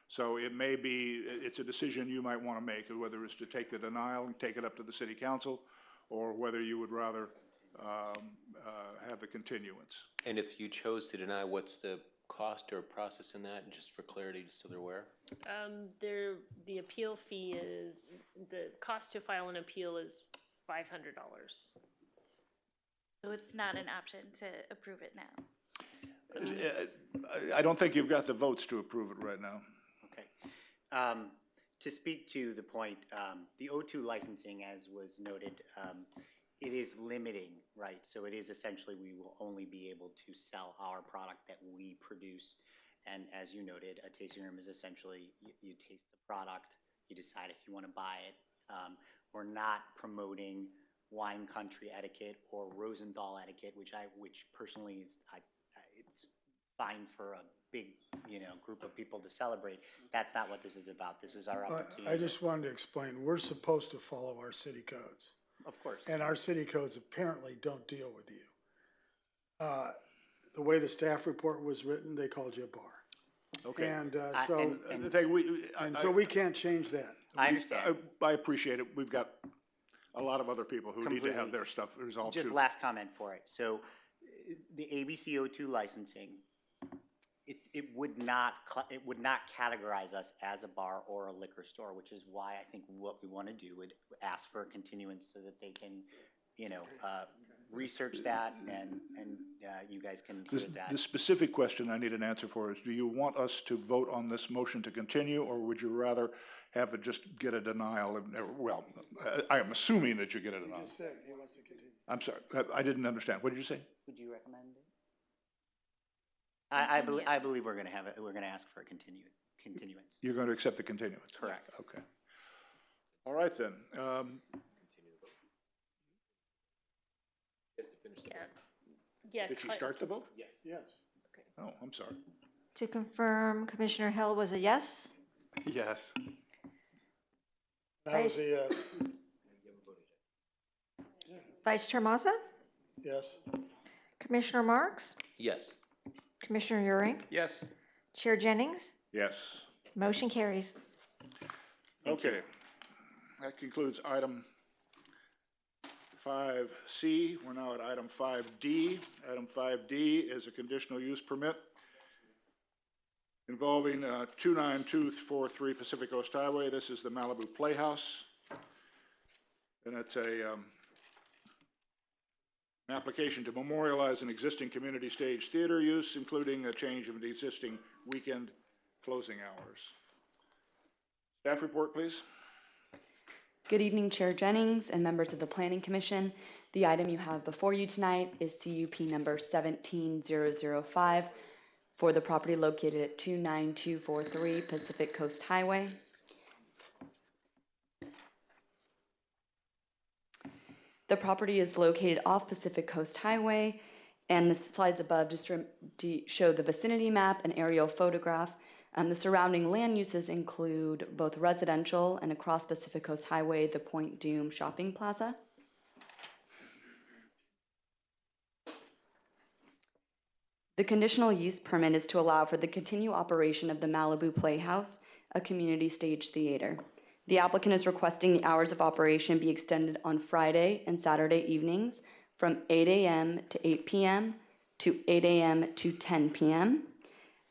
So it may be, it's a decision you might want to make, whether it's to take the denial and take it up to the city council, or whether you would rather have the continuance. And if you chose to deny, what's the cost or process in that, just for clarity, just so they're aware? The appeal fee is, the cost to file an appeal is $500. So it's not an option to approve it now. I don't think you've got the votes to approve it right now. Okay. To speak to the point, the O2 licensing, as was noted, it is limiting, right? So it is essentially, we will only be able to sell our product that we produce. And as you noted, a tasting room is essentially, you taste the product, you decide if you want to buy it. We're not promoting wine country etiquette or Rosenthal etiquette, which personally is, it's fine for a big, group of people to celebrate. That's not what this is about. This is our opportunity. I just wanted to explain, we're supposed to follow our city codes. Of course. And our city codes apparently don't deal with you. The way the staff report was written, they called you a bar. Okay. And and so we can't change that. I understand. I appreciate it. We've got a lot of other people who need to have their stuff resolved too. Just last comment for it. So the ABC02 licensing, it would not categorize us as a bar or a liquor store, which is why I think what we want to do would ask for a continuance so that they can, research that and you guys can hear that. The specific question I need an answer for is, do you want us to vote on this motion to continue, or would you rather have it just get a denial? Well, I am assuming that you get a denial. He just said he wants to continue. I'm sorry, I didn't understand. What did you say? Would you recommend it? I believe we're going to have it. We're going to ask for a continuance. You're going to accept the continuance? Correct. Okay. All right then. Did she start the vote? Yes. Yes. Oh, I'm sorry. To confirm, Commissioner Hill was a yes? Yes. That was a yes. Vice Chair Mazza? Yes. Commissioner Marks? Yes. Commissioner Euring? Yes. Chair Jennings? Yes. Motion carries. Okay. That concludes item 5C. We're now at item 5D. Item 5D is a conditional use permit involving 29243 Pacific Coast Highway. This is the Malibu Playhouse. And it's an application to memorialize an existing community stage theater use, including a change of the existing weekend closing hours. Staff report, please. Good evening, Chair Jennings and members of the Planning Commission. The item you have before you tonight is CUP number 17005 for the property located at 29243 Pacific Coast Highway. The property is located off Pacific Coast Highway, and the slides above just show the vicinity map and aerial photograph. The surrounding land uses include both residential and across Pacific Coast Highway, the Point Dume Shopping Plaza. The conditional use permit is to allow for the continued operation of the Malibu Playhouse, a community stage theater. The applicant is requesting the hours of operation be extended on Friday and Saturday evenings from 8 a.m. to 8 p.m. to 8 a.m. to 10 p.m.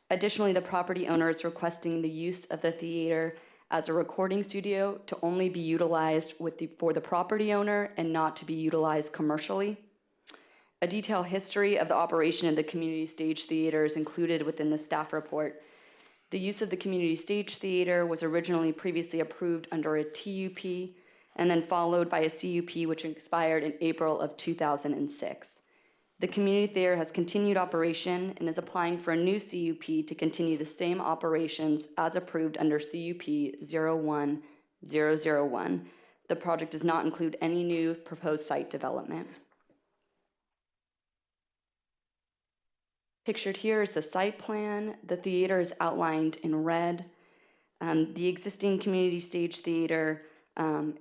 Additionally, the property owner is requesting the use of the theater as a recording studio to only be utilized for the property owner and not to be utilized commercially. A detailed history of the operation of the community stage theater is included within the staff report. The use of the community stage theater was originally previously approved under a TUP and then followed by a CUP which expired in April of 2006. The community theater has continued operation and is applying for a new CUP to continue the same operations as approved under CUP 01001. The project does not include any new proposed site development. Pictured here is the site plan. The theater is outlined in red. The existing community stage theater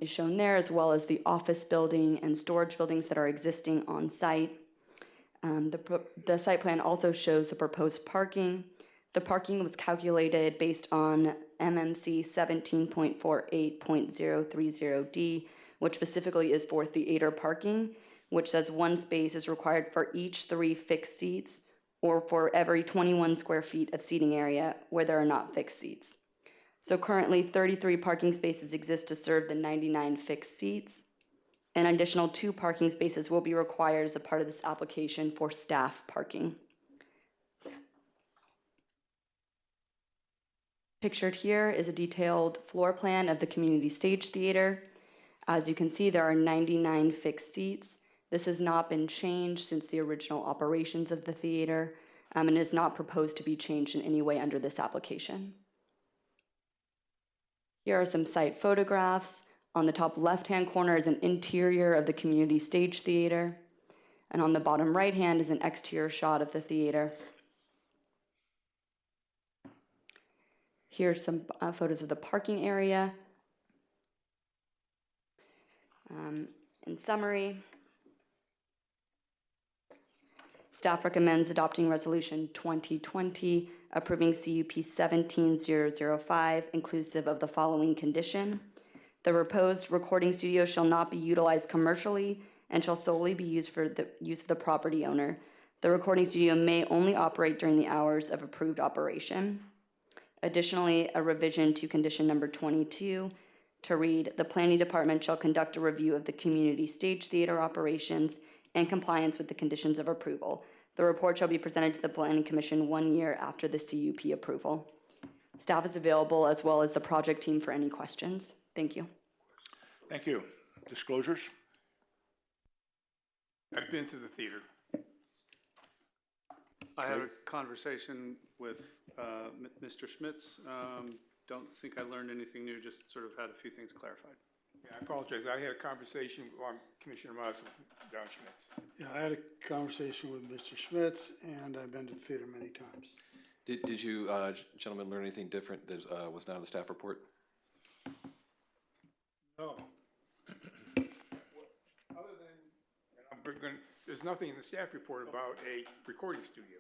is shown there, as well as the office building and storage buildings that are existing on site. The site plan also shows the proposed parking. The parking was calculated based on MMC 17.48.030D, which specifically is for theater parking, which says 1 space is required for each 3 fixed seats or for every 21 square feet of seating area where there are not fixed seats. So currently 33 parking spaces exist to serve the 99 fixed seats. An additional 2 parking spaces will be required as a part of this application for staff parking. Pictured here is a detailed floor plan of the community stage theater. As you can see, there are 99 fixed seats. This has not been changed since the original operations of the theater, and is not proposed to be changed in any way under this application. Here are some site photographs. On the top left-hand corner is an interior of the community stage theater, and on the bottom right-hand is an exterior shot of the theater. Here's some photos of the parking area. In summary, staff recommends adopting Resolution 2020, approving CUP 17005, inclusive of the following condition. The proposed recording studio shall not be utilized commercially and shall solely be used for the use of the property owner. The recording studio may only operate during the hours of approved operation. Additionally, a revision to condition number 22 to read, the planning department shall conduct a review of the community stage theater operations and compliance with the conditions of approval. The report shall be presented to the planning commission 1 year after the CUP approval. Staff is available as well as the project team for any questions. Thank you. Thank you. Disclosures? I've been to the theater. I had a conversation with Mr. Schmitz. Don't think I learned anything new, just sort of had a few things clarified. Yeah, I apologize. I had a conversation on Commissioner Moss with Don Schmitz. Yeah, I had a conversation with Mr. Schmitz, and I've been to the theater many times. Did you gentlemen learn anything different that was not in the staff report? No. Other than, there's nothing in the staff report about a recording studio.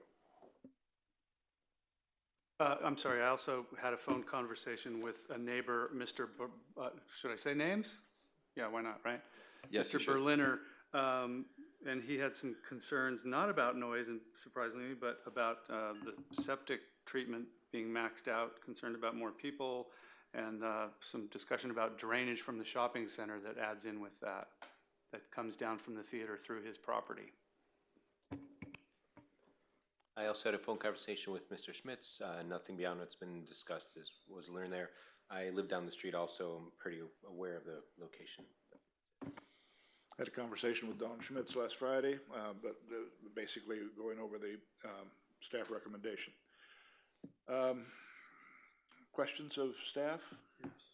I'm sorry, I also had a phone conversation with a neighbor, Mr. Should I say names? Yeah, why not, right? Yes, you Mr. should. Berliner, and he had some concerns, not about noise, and surprisingly, but about the septic treatment being maxed out, concerned about more people, and some discussion about drainage from the shopping center that adds in with that comes down from the theater through his property. I also had a phone conversation with Mr. Schmitz. Nothing beyond what's been discussed was learned there. I live down the street also. I'm pretty aware of the location. Had a conversation with Don Schmitz last Friday, but basically going over the staff recommendation. Questions of staff? Yes.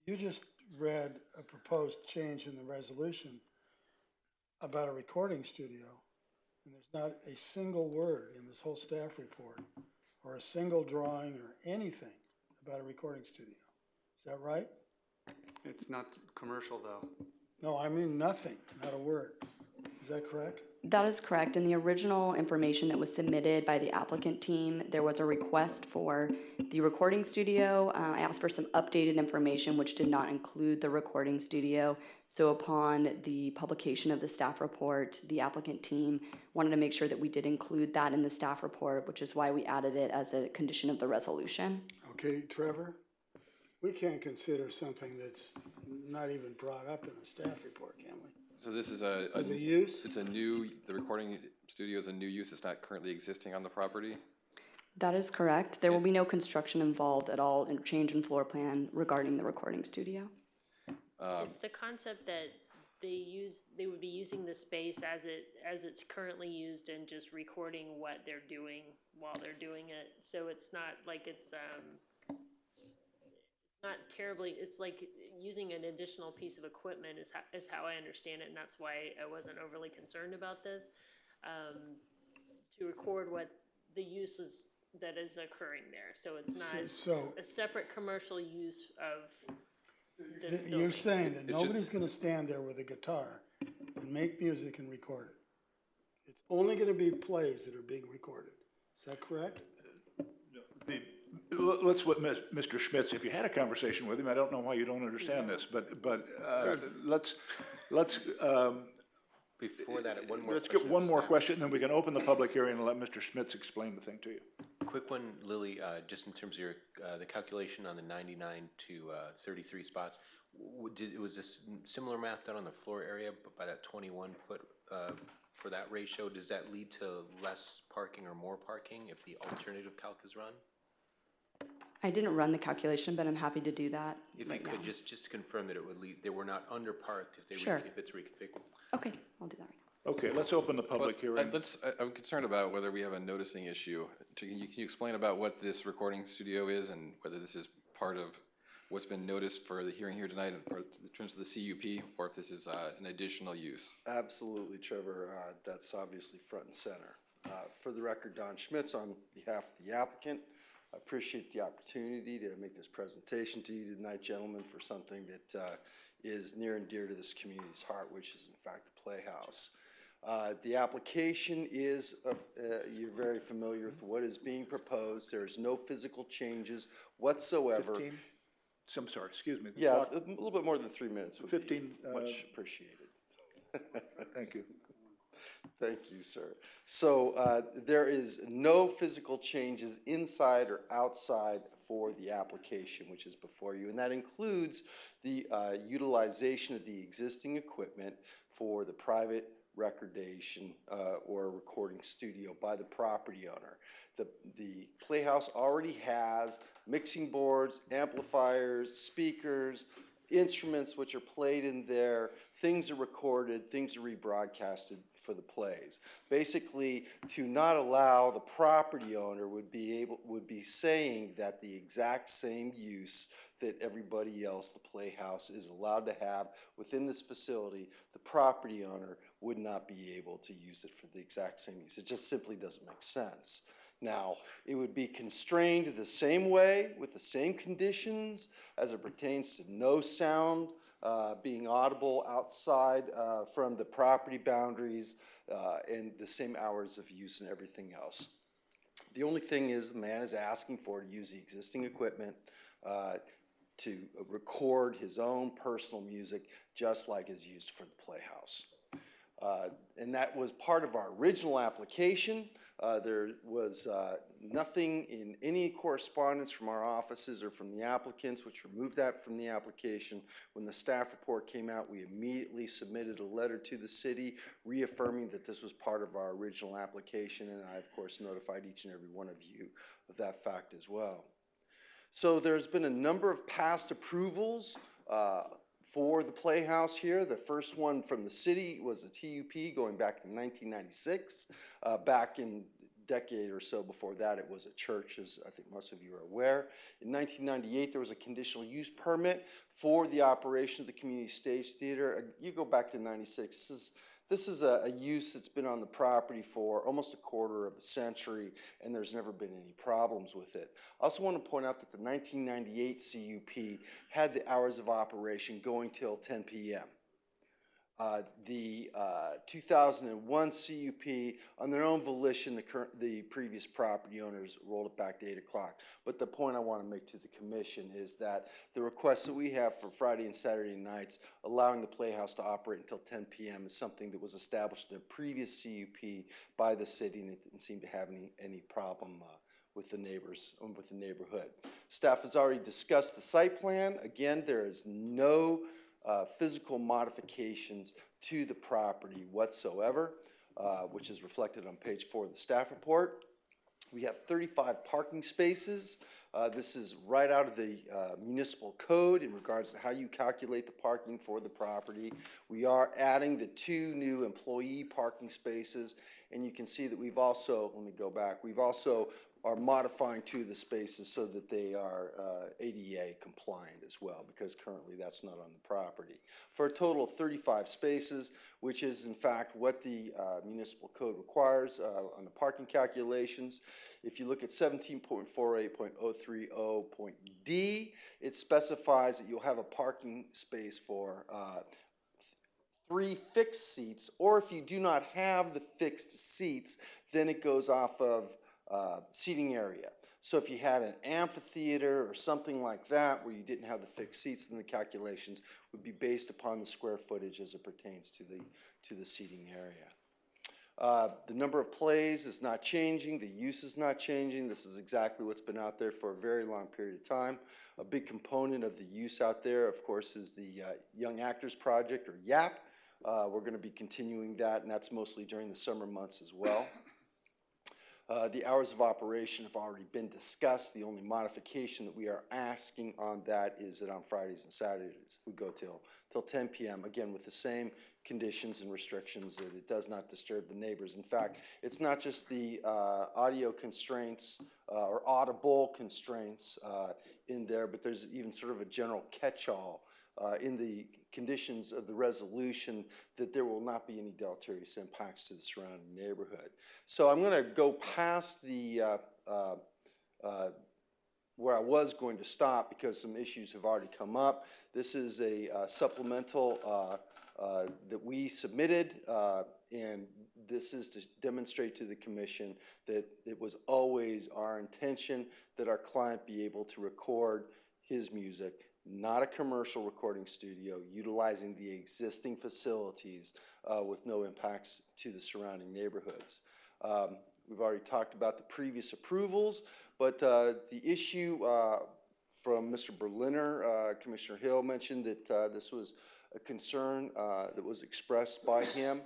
You just read a proposed change in the resolution about a recording studio, and there's not a single word in this whole staff report or a single drawing or anything about a recording studio. Is that right? It's not commercial, though. No, I mean nothing, not a word. Is that correct? That is correct. In the original information that was submitted by the applicant team, there was a request for the recording studio. I asked for some updated information, which did not include the recording studio. So upon the publication of the staff report, the applicant team wanted to make sure that we did include that in the staff report, which is why we added it as a condition of the resolution. Okay, Trevor, we can't consider something that's not even brought up in the staff report, can we? So this is As a use? It's a new, the recording studio is a new use. It's not currently existing on the property. That is correct. There will be no construction involved at all in change in floor plan regarding the recording studio. It's the concept that they would be using the space as it's currently used and just recording what they're doing while they're doing it. So it's not like it's not terribly, it's like using an additional piece of equipment is how I understand it, and that's why I wasn't overly concerned about this. to record what the use is that is occurring there. So it's not So- a separate commercial use of this You're building. saying that It's just- nobody's gonna stand there with a guitar and make music and record it? It's only gonna be plays that are being recorded. Is that correct? Let's what Mr. Schmitz, if you had a conversation with him, I don't know why you don't understand this, but let's, Before that, one more let's question. get one more Staff. question, then we can open the public hearing and let Mr. Schmitz explain the thing to you. Quick one, Lily, just in terms of your, the calculation on the 99 to 33 spots, was this similar math done on the floor area, but by that 21 foot for that ratio, does that lead to less parking or more parking if the alternative calc is run? I didn't run the calculation, but I'm happy to do that. If you could, just to confirm that it would lead, they were not underparked if they, Sure. if it's reconfigured. Okay, I'll do that. Okay, let's open the public hearing. I'm concerned about whether we have a noticing issue. Can you explain about what this recording studio is and whether this is part of what's been noticed for the hearing here tonight in terms of the CUP, or if this is an additional use? Absolutely, Trevor. That's obviously front and center. For the record, Don Schmitz on behalf of the applicant. I appreciate the opportunity to make this presentation to you tonight, gentlemen, for something that is near and dear to this community's heart, which is in fact the Playhouse. The application is, you're very familiar with what is being proposed. There's no physical changes whatsoever. 15? I'm sorry, excuse me. the Yeah, clock- a little bit more than 3 minutes would 15, be much appreciated. Thank you. Thank you, sir. So there is no physical changes inside or outside for the application, which is before you, and that includes the utilization of the existing equipment for the private recordation or recording studio by the property owner. The Playhouse already has mixing boards, amplifiers, speakers, instruments which are played in there, things are recorded, things are rebroadcasted for the plays. Basically, to not allow the property owner would be saying that the exact same use that everybody else, the Playhouse, is allowed to have within this facility, the property owner would not be able to use it for the exact same use. It just simply doesn't make sense. Now, it would be constrained the same way with the same conditions as it pertains to no sound being audible outside from the property boundaries and the same hours of use and everything else. The only thing is the man is asking for to use the existing equipment to record his own personal music just like is used for the Playhouse. And that was part of our original application. There was nothing in any correspondence from our offices or from the applicants which removed that from the application. When the staff report came out, we immediately submitted a letter to the city reaffirming that this was part of our original application, and I, of course, notified each and every one of you of that fact as well. So there's been a number of past approvals for the Playhouse here. The first one from the city was a TUP going back to 1996. Back in decade or so before that, it was a church, as I think most of you are aware. In 1998, there was a conditional use permit for the operation of the community stage theater. You go back to 96, this is a use that's been on the property for almost a quarter of a century, and there's never been any problems with it. I also want to point out that the 1998 CUP had the hours of operation going till 10 p.m. The 2001 CUP, on their own volition, the previous property owners rolled it back to 8 o'clock. But the point I want to make to the commission is that the request that we have for Friday and Saturday nights, allowing the Playhouse to operate until 10 p.m. is something that was established in a previous CUP by the city, and it didn't seem to have any problem with the neighbors, with the neighborhood. Staff has already discussed the site plan. Again, there is no physical modifications to the property whatsoever, which is reflected on page 4 of the staff report. We have 35 parking spaces. This is right out of the municipal code in regards to how you calculate the parking for the property. We are adding the 2 new employee parking spaces, and you can see that we've also, let me go back, we've also are modifying two of the spaces so that they are ADA compliant as well, because currently that's not on the property. For a total of 35 spaces, which is in fact what the municipal code requires on the parking calculations. If you look at 17.48.030.d, it specifies that you'll have a parking space for 3 fixed seats, or if you do not have the fixed seats, then it goes off of seating area. So if you had an amphitheater or something like that where you didn't have the fixed seats, then the calculations would be based upon the square footage as it pertains to the seating area. The number of plays is not changing. The use is not changing. This is exactly what's been out there for a very long period of time. A big component of the use out there, of course, is the Young Actors Project, or YAP. We're going to be continuing that, and that's mostly during the summer months as well. The hours of operation have already been discussed. The only modification that we are asking on that is that on Fridays and Saturdays we go till 10 p.m. again with the same conditions and restrictions, that it does not disturb the neighbors. In fact, it's not just the audio constraints or audible constraints in there, but there's even sort of a general catch-all in the conditions of the resolution that there will not be any deleterious impacts to the surrounding neighborhood. So I'm going to go past the where I was going to stop because some issues have already come up. This is a supplemental that we submitted, and this is to demonstrate to the commission that it was always our intention that our client be able to record his music, not a commercial recording studio, utilizing the existing facilities with no impacts to the surrounding neighborhoods. We've already talked about the previous approvals, but the issue from Mr. Berliner, Commissioner Hill mentioned that this was a concern that was expressed by him.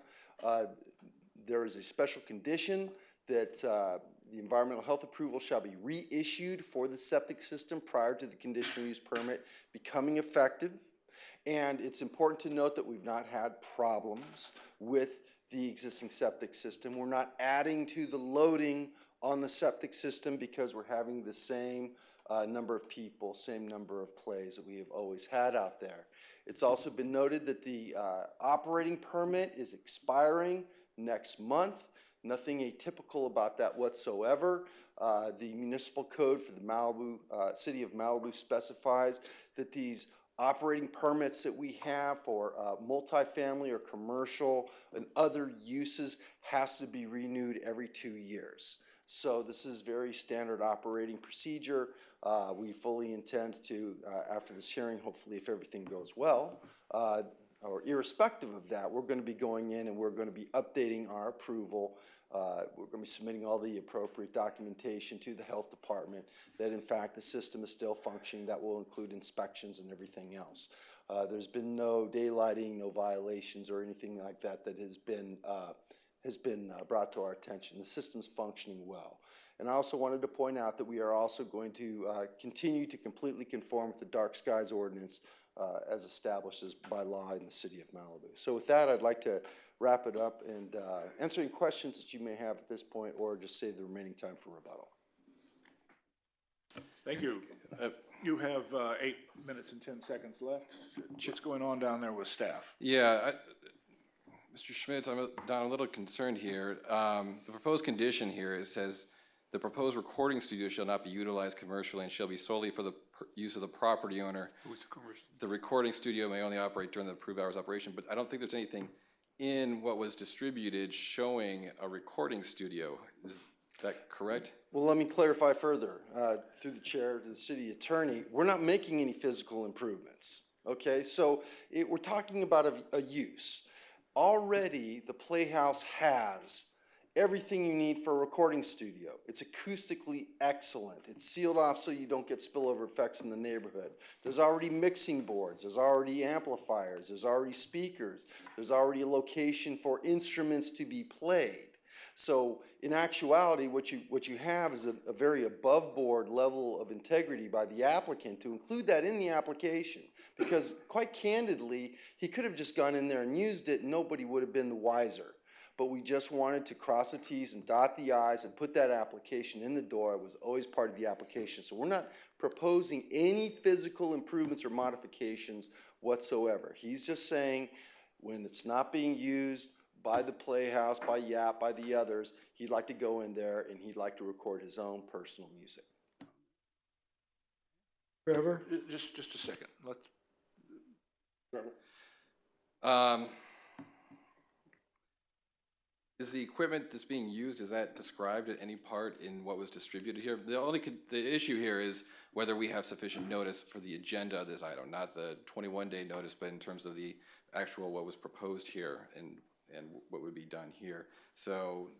There is a special condition that the environmental health approval shall be reissued for the septic system prior to the conditional use permit becoming effective. And it's important to note that we've not had problems with the existing septic system. We're not adding to the loading on the septic system because we're having the same number of people, same number of plays that we have always had out there. It's also been noted that the operating permit is expiring next month. Nothing atypical about that whatsoever. The municipal code for the Malibu, city of Malibu specifies that these operating permits that we have for multifamily or commercial and other uses has to be renewed every 2 years. So this is very standard operating procedure. We fully intend to, after this hearing, hopefully if everything goes well, or irrespective of that, we're going to be going in and we're going to be updating our approval. We're going to be submitting all the appropriate documentation to the health department that in fact the system is still functioning. That will include inspections and everything else. There's been no daylighting, no violations or anything like that that has been brought to our attention. The system's functioning well. And I also wanted to point out that we are also going to continue to completely conform with the dark skies ordinance as established by law in the city of Malibu. So with that, I'd like to wrap it up and answer any questions that you may have at this point, or just save the remaining time for rebuttal. Thank you. You have 8 minutes and 10 seconds left. What's going on down there with staff? Yeah, Mr. Schmitz, I'm a little concerned here. The proposed condition here, it says, the proposed recording studio shall not be utilized commercially and shall be solely for the use of the property owner. Who's the commercial? The recording studio may only operate during the approved hours of operation, but I don't think there's anything in what was distributed showing a recording studio. Is that correct? Well, let me clarify further through the chair to the city attorney. We're not making any physical improvements, okay? So we're talking about a use. Already, the Playhouse has everything you need for a recording studio. It's acoustically excellent. It's sealed off so you don't get spillover effects in the neighborhood. There's already mixing boards. There's already amplifiers. There's already speakers. There's already a location for instruments to be played. So in actuality, what you have is a very above board level of integrity by the applicant to include that in the application. Because quite candidly, he could have just gone in there and used it and nobody would have been the wiser. but we just wanted to cross the Ts and dot the Is and put that application in the door. It was always part of the application. So we're not proposing any physical improvements or modifications whatsoever. He's just saying when it's not being used by the Playhouse, by YAP, by the others, he'd like to go in there and he'd like to record his own personal music. Trevor? Just a second. Let's. Trevor. Is the equipment that's being used, is that described at any part in what was distributed here? The issue here is whether we have sufficient notice for the agenda of this item, not the 21-day notice, but in terms of the actual what was proposed here and what would be done here. So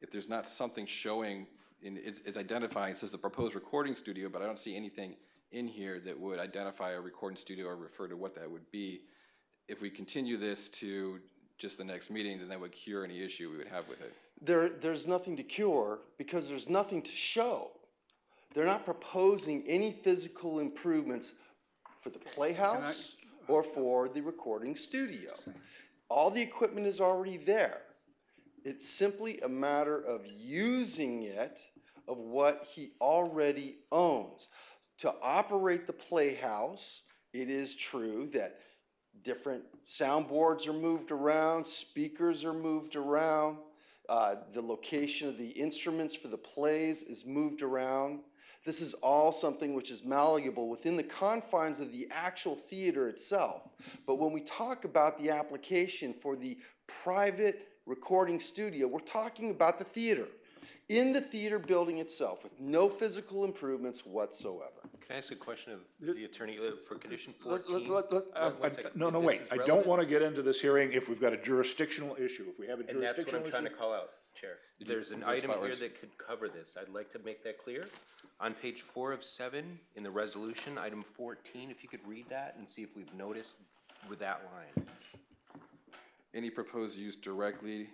if there's not something showing, it's identifying, it says the proposed recording studio, but I don't see anything in here that would identify a recording studio or refer to what that would be. If we continue this to just the next meeting, then that would cure any issue we would have with it. There's nothing to cure because there's nothing to show. They're not proposing any physical improvements for the Playhouse or for the recording studio. All the equipment is already there. It's simply a matter of using it, of what he already owns. To operate the Playhouse, it is true that different soundboards are moved around, speakers are moved around, the location of the instruments for the plays is moved around. This is all something which is malleable within the confines of the actual theater itself. But when we talk about the application for the private recording studio, we're talking about the theater, in the theater building itself, with no physical improvements whatsoever. Can I ask a question of the attorney for condition 14? No, wait. I don't want to get into this hearing if we've got a jurisdictional issue. If we have a And that's jurisdictional what issue. I'm trying to call out, Chair. There's an item here that could cover this. I'd like to make that clear. On page 4 of 7 in the resolution, item 14, if you could read that and see if we've noticed with that line. Any proposed use directly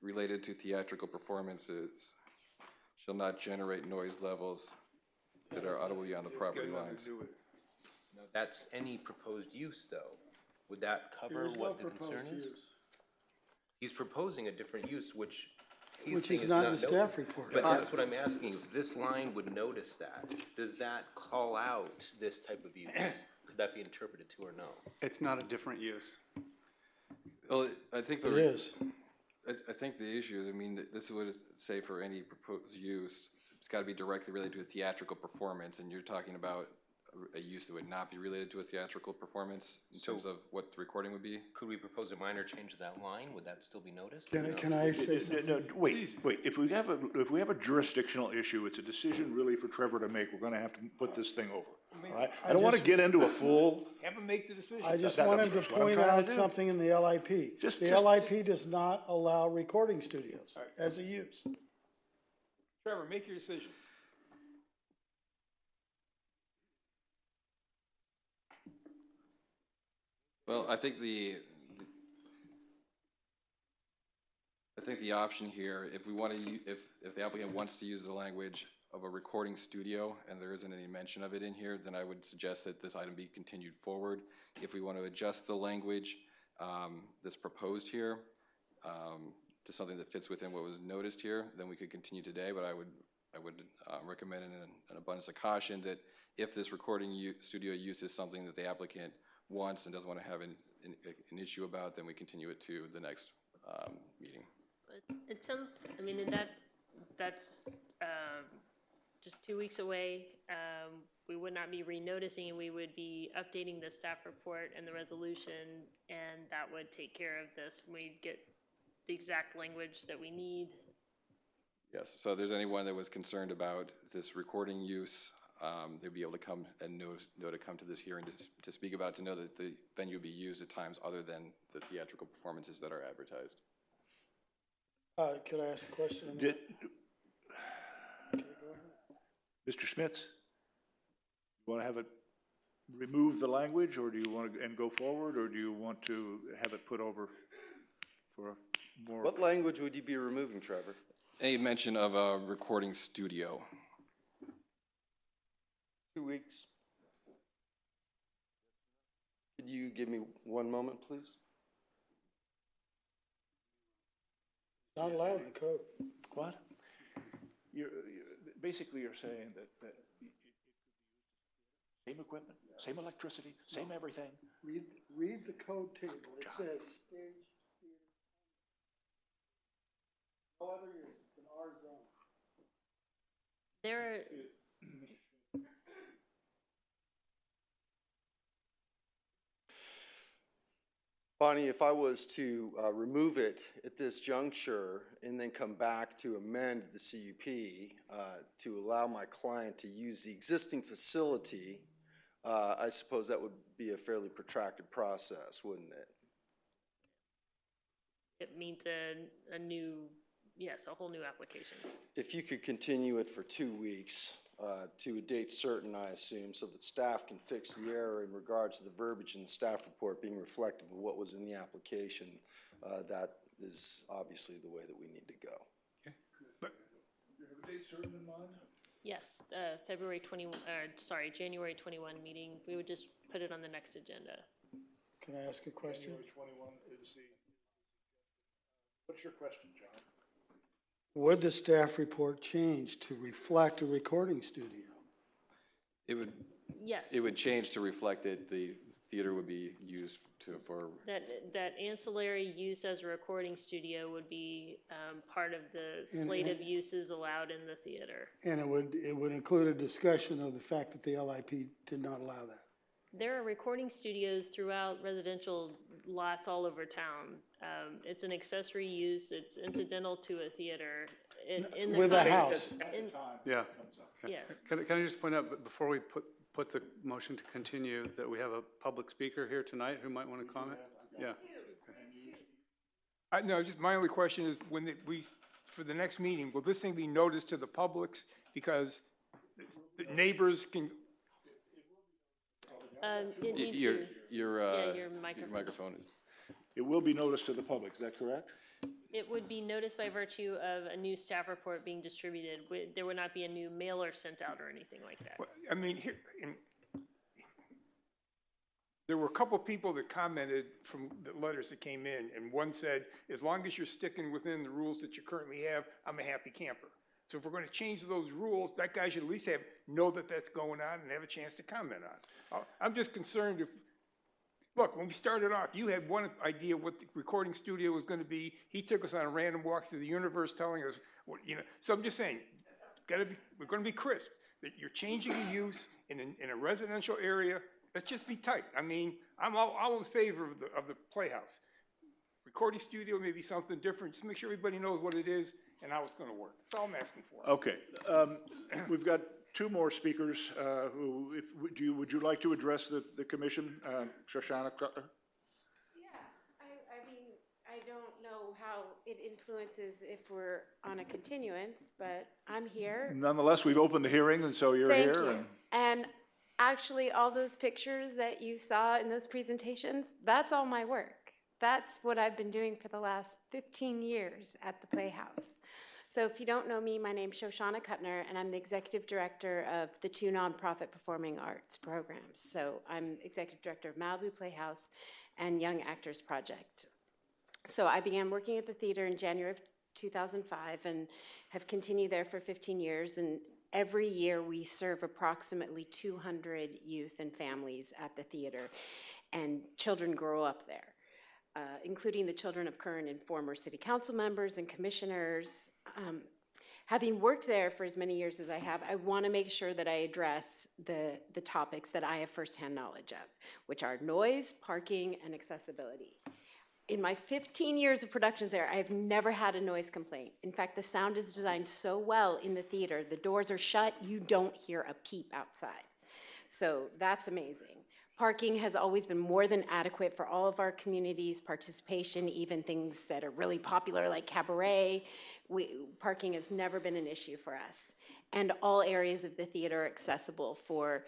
related to theatrical performances shall not generate noise levels that are audible beyond the property lines. No, that's any proposed use, though. Would that cover what the concern is? He's proposing a different use, which he's saying is not in the noted. staff report. But that's what I'm asking. If this line would notice that, does that call out this type of use? Could that be interpreted to or no? It's not a different use. Well, I think It is. I think the issue is, I mean, this would say for any proposed use, it's got to be directly related to a theatrical performance, and you're talking about a use that would not be related to a theatrical performance in terms of what the recording would be? Could we propose a minor change to that line? Would that still be noticed? Can I say something? No, wait. If we have a jurisdictional issue, it's a decision really for Trevor to make. We're going to have to put this thing over. All right? I don't want to get into a full. Have him make the decision. I just want him to That's what I'm point trying to out do. something in the LIP. The LIP does not allow recording studios as a use. Trevor, make your decision. Well, I think the option here, if we want to, if the applicant wants to use the language of a recording studio and there isn't any mention of it in here, then I would suggest that this item be continued forward. If we want to adjust the language that's proposed here to something that fits within what was noticed here, then we could continue today. But I would recommend in an abundance of caution that if this recording studio use is something that the applicant wants and doesn't want to have an issue about, then we continue it to the next meeting. It's I mean, that's just 2 weeks away. We would not be renoticing, we would be updating the staff report and the resolution, and that would take care of this. We'd get the exact language that we need. Yes, so if there's anyone that was concerned about this recording use, they'd be able to come and know to come to this hearing to speak about it, to know that the venue will be used at times other than the theatrical performances that are advertised. Could I ask a question? Okay, go ahead. Mr. Schmitz, you want to have it remove the language, or do you want to and go forward, or do you want to have it put over for more? What language would you be removing, Trevor? Any mention of a recording studio? 2 weeks. Could you give me 1 moment, please? Not allowed in the code. What? Basically, you're saying that same equipment, same electricity, same everything. Read the code table. It says stage theater. No other use. It's an R zone. There are, Bonnie, if I was to remove it at this juncture and then come back to amend the CUP to allow my client to use the existing facility, I suppose that would be a fairly protracted process, wouldn't it? it means a new, yes, a whole new application. If you could continue it for 2 weeks to a date certain, I assume, so that staff can fix the error in regards to the verbiage in the staff report being reflective of what was in the application, that is obviously the way that we need to go. You have a date certain in mind? Yes, January 21 meeting. We would just put it on the next agenda. Can I ask a question? January 21 is the, what's your question, John? Would the staff report change to reflect a recording studio? It would, Yes. it would change to reflect that the theater would be used for, That ancillary use as a recording studio would be part of the slate of uses allowed in the theater. And it would include a discussion of the fact that the LIP did not allow that. There are recording studios throughout residential lots all over town. It's an accessory use, it's incidental to a theater. In the With a context- house. in- Yeah. Yes. Can I just point out, before we put the motion to continue, that we have a public speaker here tonight who might want to comment? Yeah. No, just my only question is, for the next meeting, will this thing be noticed to the public? Because the neighbors can, It needs your, to- your, yeah, your microphone. microphone is. It will be noticed to the public, is that correct? It would be noticed by virtue of a new staff report being distributed. There would not be a new mailer sent out or anything like that. I mean, there were a couple of people that commented from the letters that came in, and one said, as long as you're sticking within the rules that you currently have, I'm a happy camper. So if we're gonna change those rules, that guy should at least know that that's going on and have a chance to comment on it. I'm just concerned if, look, when we started off, you had one idea what the recording studio was gonna be. He took us on a random walk through the universe telling us what, so I'm just saying, we're gonna be crisp, that you're changing the use in a residential area. Let's just be tight. I mean, I'm all in favor of the Playhouse. Recording studio may be something different. Just make sure everybody knows what it is and how it's going to work. That's all I'm asking for. Okay. We've got two more speakers would you like to address the commission? Shoshana Cutler? Yeah, I mean, I don't know how it influences if we're on a continuance, but I'm here. Nonetheless, we've opened the hearing, and so you're Thank here. you. And actually, all those pictures that you saw in those presentations, that's all my work. That's what I've been doing for the last 15 years at the Playhouse. So if you don't know me, my name's Shoshana Cutner, and I'm the executive director of the two nonprofit performing arts programs. So I'm executive director of Malibu Playhouse and Young Actors Project. So I began working at the theater in January of 2005 and have continued there for 15 years. And every year we serve approximately 200 youth and families at the theater, and children grow up there. Including the children of current and former city council members and commissioners. Having worked there for as many years as I have, I want to make sure that I address the topics that I have firsthand knowledge of, which are noise, parking, and accessibility. In my 15 years of productions there, I have never had a noise complaint. In fact, the sound is designed so well in the theater, the doors are shut, you don't hear a peep outside. So that's amazing. Parking has always been more than adequate for all of our communities' participation, even things that are really popular like cabaret. Parking has never been an issue for us. And all areas of the theater are accessible for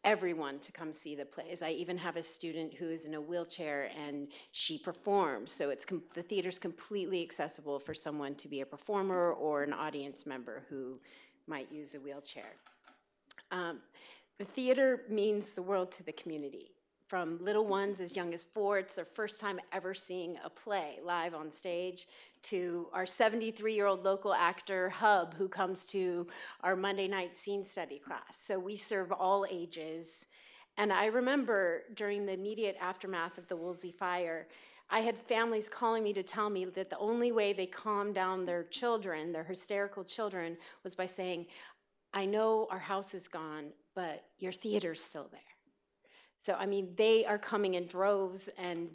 everyone to come see the plays. I even have a student who is in a wheelchair and she performs. So the theater's completely accessible for someone to be a performer or an audience member who might use a wheelchair. The theater means the world to the community. from little ones as young as 4, it's their first time ever seeing a play live on stage, to our 73-year-old local actor, Hub, who comes to our Monday night scene study class. So we serve all ages. And I remember during the immediate aftermath of the Woolsey fire, I had families calling me to tell me that the only way they calmed down their children, their hysterical children, was by saying, I know our house is gone, but your theater's still there. So, I mean, they are coming in droves, and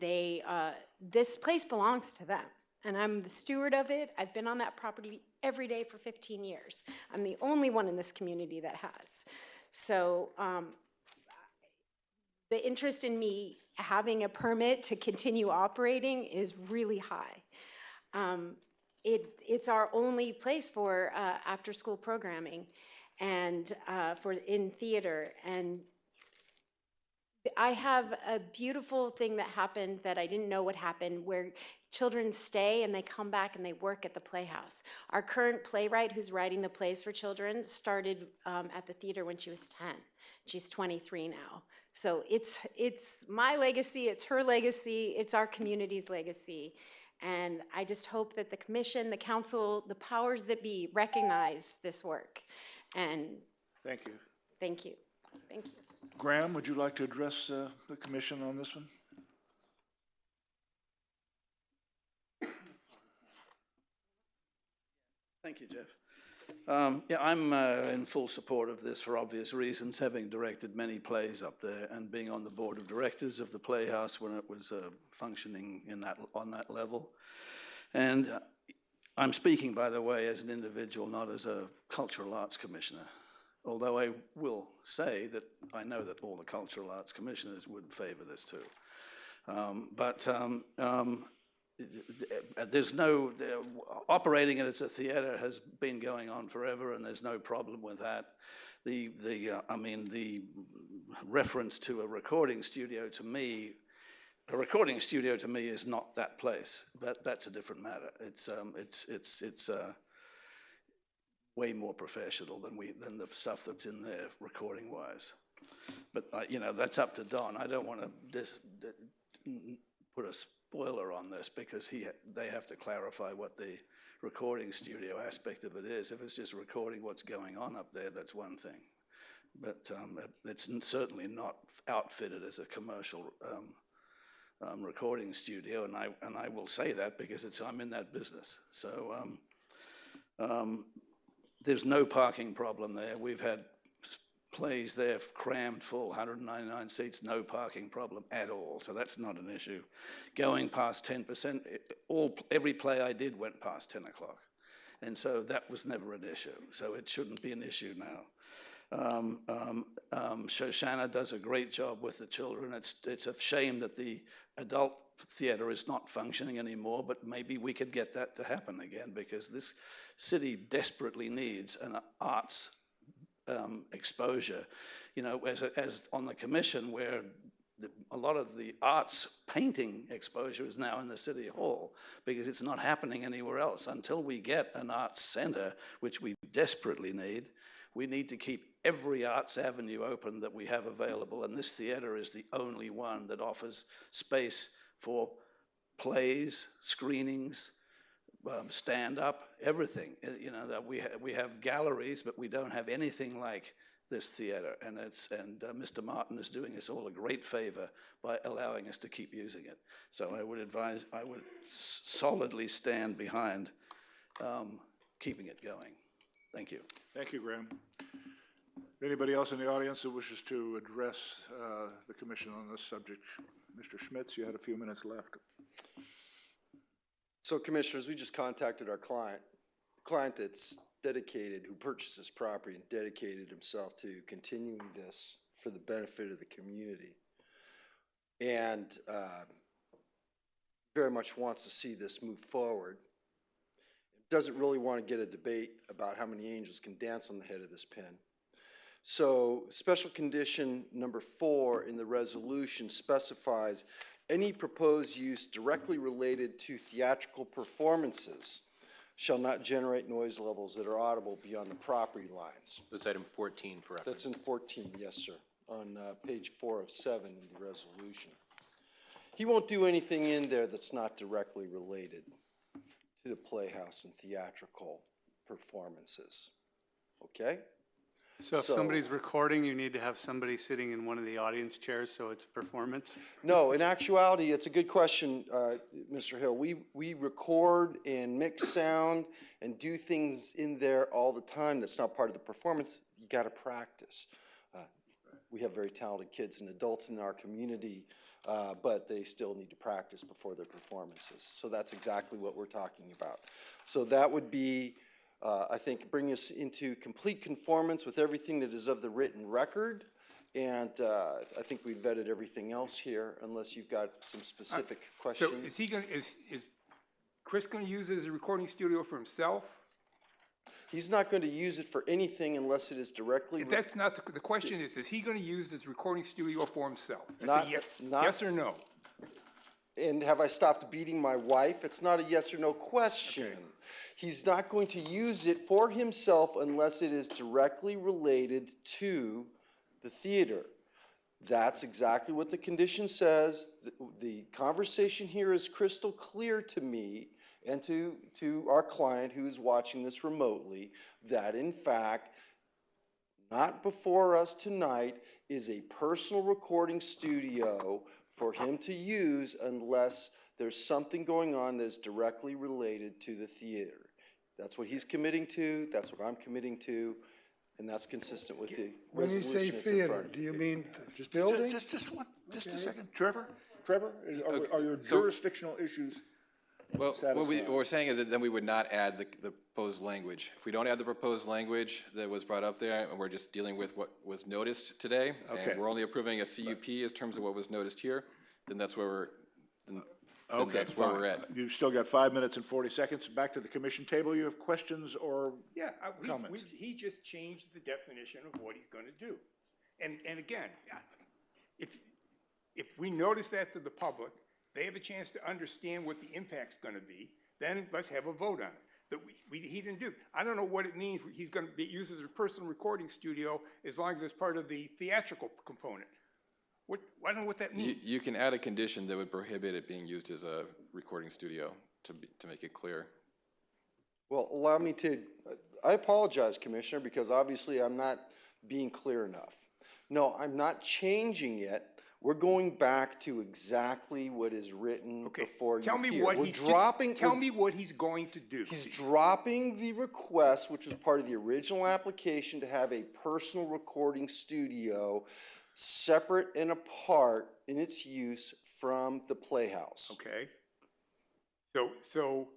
this place belongs to them. And I'm the steward of it. I've been on that property every day for 15 years. I'm the only one in this community that has. So the interest in me having a permit to continue operating is really high. It's our only place for after-school programming and in theater. And I have a beautiful thing that happened that I didn't know would happen, where children stay and they come back and they work at the Playhouse. Our current playwright, who's writing the plays for children, started at the theater when she was 10. She's 23 now. So it's my legacy, it's her legacy, it's our community's legacy. And I just hope that the commission, the council, the powers that be recognize this work. And Thank you. thank you. Thank you. Graham, would you like to address the commission on this one? Thank you, Jeff. Yeah, I'm in full support of this for obvious reasons, having directed many plays up there and being on the board of directors of the Playhouse when it was functioning on that level. And I'm speaking, by the way, as an individual, not as a cultural arts commissioner. Although I will say that I know that all the cultural arts commissioners would favor this too. There's no, operating it as a theater has been going on forever, and there's no problem with that. The reference to a recording studio to me is not that place, but that's a different matter. It's way more professional than the stuff that's in there recording wise. But that's up to Don. I don't want to put a spoiler on this, because they have to clarify what the recording studio aspect of it is. If it's just recording what's going on up there, that's one thing. But it's certainly not outfitted as a commercial recording studio, and I will say that because I'm in that business. So there's no parking problem there. We've had plays there crammed full, 199 seats, no parking problem at all. So that's not an issue. Going past 10%, every play I did went past 10 o'clock. And so that was never an issue. So it shouldn't be an issue now. Shoshana does a great job with the children. It's a shame that the adult theater is not functioning anymore, but maybe we could get that to happen again, because this city desperately needs an arts exposure. As on the commission, where a lot of the arts painting exposure is now in the city hall, because it's not happening anywhere else. Until we get an arts center, which we desperately need, we need to keep every arts avenue open that we have available, and this theater is the only one that offers space for plays, screenings, stand-up, everything. That we have galleries, but we don't have anything like this theater, and Mr. Martin is doing us all a great favor by allowing us to keep using it. So I would solidly stand behind keeping it going. Thank you. Thank you, Graham. Anybody else in the audience that wishes to address the commission on this subject? Mr. Schmitz, you had a few minutes left. So, Commissioners, we just contacted our client that's dedicated, who purchased this property and dedicated himself to continuing this for the benefit of the community, and very much wants to see this move forward. Doesn't really want to get a debate about how many angels can dance on the head of this pin. So special condition number 4 in the resolution specifies any proposed use directly related to theatrical performances shall not generate noise levels that are audible beyond the property lines. That's item 14 for reference. That's in 14, yes, sir. on page 4 of 7 in the resolution. He won't do anything in there that's not directly related to the Playhouse and theatrical performances, okay? So if somebody's recording, you need to have somebody sitting in one of the audience chairs so it's a performance? No, in actuality, it's a good question, Mr. Hill. We record and mix sound and do things in there all the time that's not part of the performance. You got to practice. We have very talented kids and adults in our community, but they still need to practice before their performances. So that's exactly what we're talking about. So that would be, I think, bring us into complete conformance with everything that is of the written record. And I think we've vetted everything else here, unless you've got some specific questions. So is he going to, is Chris going to use it as a recording studio for himself? He's not going to use it for anything unless it is directly. That's not, the question is he going to use this recording studio for himself? Not, yes or no? And have I stopped beating my wife? It's not a yes or no question. Okay. He's not going to use it for himself unless it is directly related to the theater. That's exactly what the condition says. The conversation here is crystal clear to me and to our client who is watching this remotely, that in fact, not before us tonight is a personal recording studio for him to use unless there's something going on that's directly related to the theater. That's what he's committing to, that's what I'm committing to, and that's consistent with the When you say resolution that's in theater, front of do you. you mean building? Just Okay. a second. Trevor, are your jurisdictional issues Well, satisfied? what we're saying is that then we would not add the proposed language. If we don't add the proposed language that was brought up there, and we're just dealing with what was noticed today, Okay. and we're only approving a CUP in terms of what was noticed here, then that's where we're, then Okay, that's where we're fine. at. You've still got 5 minutes and 40 seconds. Back to the commission table. You have questions or Yeah, comments? he just changed the definition of what he's going to do. And again, if we notice that to the public, they have a chance to understand what the impact's going to be, then let's have a vote on it. But he didn't do. I don't know what it means. He's going to be used as a personal recording studio as long as it's part of the theatrical component. I don't know what that means. You can add a condition that would prohibit it being used as a recording studio to make it clear. Well, allow me to, I apologize, Commissioner, because obviously I'm not being clear enough. No, I'm not changing it. We're going back to exactly what is written before you Tell me here. what We're he's dropping. Tell me what he's going to do. He's dropping the request, which was part of the original application, to have a personal recording studio separate and apart in its use from the Playhouse. Okay. So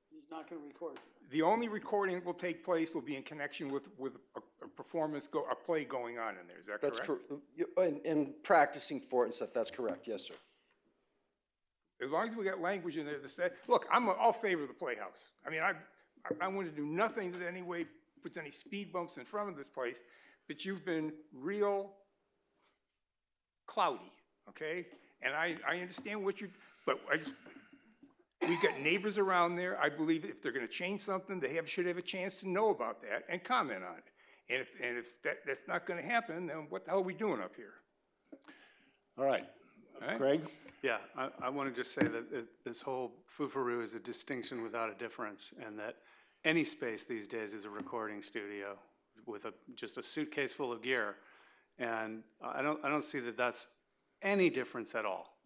He's not going to record. the only recording that will take place will be in connection with a performance, a play going on in there. Is that correct? That's correct. And practicing for it and stuff. That's correct. Yes, sir. As long as we got language in there that says, look, I'm all favor of the Playhouse. I mean, I want to do nothing that in any way puts any speed bumps in front of this place, but you've been real cloudy, okay? And I understand what but we've got neighbors around there. I believe if they're going to change something, they should have a chance to know about that and comment on it. And if that's not going to happen, then what the hell are we doing up here? All right. Craig? Yeah, I want to just say that this whole foo-for-roo is a distinction without a difference, and that any space these days is a recording studio with just a suitcase full of gear, and I don't see that that's any difference at all.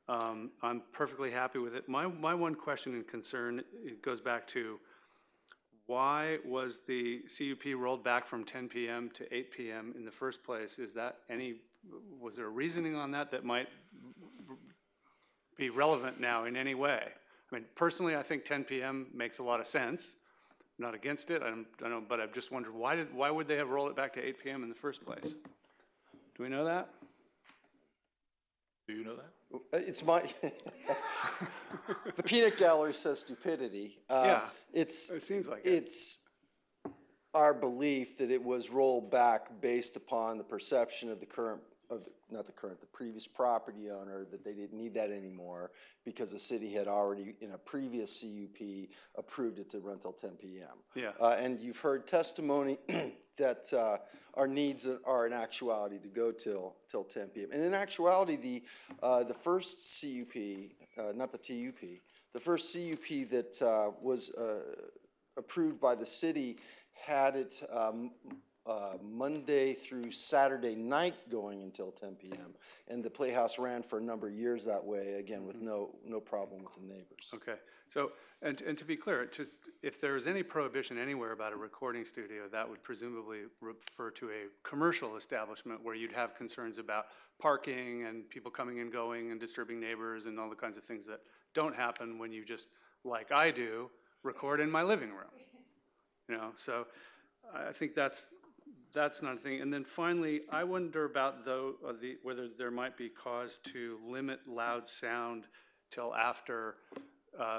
I'm perfectly happy with it. My one question and concern, it goes back to why was the CUP rolled back from 10 p.m. to 8 p.m. in the first place? Was there a reasoning on that might be relevant now in any way? I mean, personally, I think 10 p.m. makes a lot of sense. I'm not against it, I don't know, but I've just wondered why would they have rolled it back to 8 p.m. in the first place? Do we know that? Do you know that? It's my, the peanut gallery says stupidity. Yeah, it seems like it's our belief that it was rolled back based upon the perception of the current, not the current, the previous property owner, that they didn't need that anymore because the city had already, in a previous CUP, approved it to run till 10 p.m. Yeah. And you've heard testimony that our needs are in actuality to go till 10 p.m. And in actuality, the first CUP, not the TUP, the first CUP that was approved by the city had it Monday through Saturday night going until 10 p.m. And the Playhouse ran for a number of years that way, again, with no problem with the neighbors. Okay, so, and to be clear, just, if there is any prohibition anywhere about a recording studio, that would presumably refer to a commercial establishment where you'd have concerns about parking and people coming and going and disturbing neighbors and all the kinds of things that don't happen when you just, like I do, record in my living room. You know, so I think that's not a thing. And then finally, I wonder about whether there might be cause to limit loud sound till after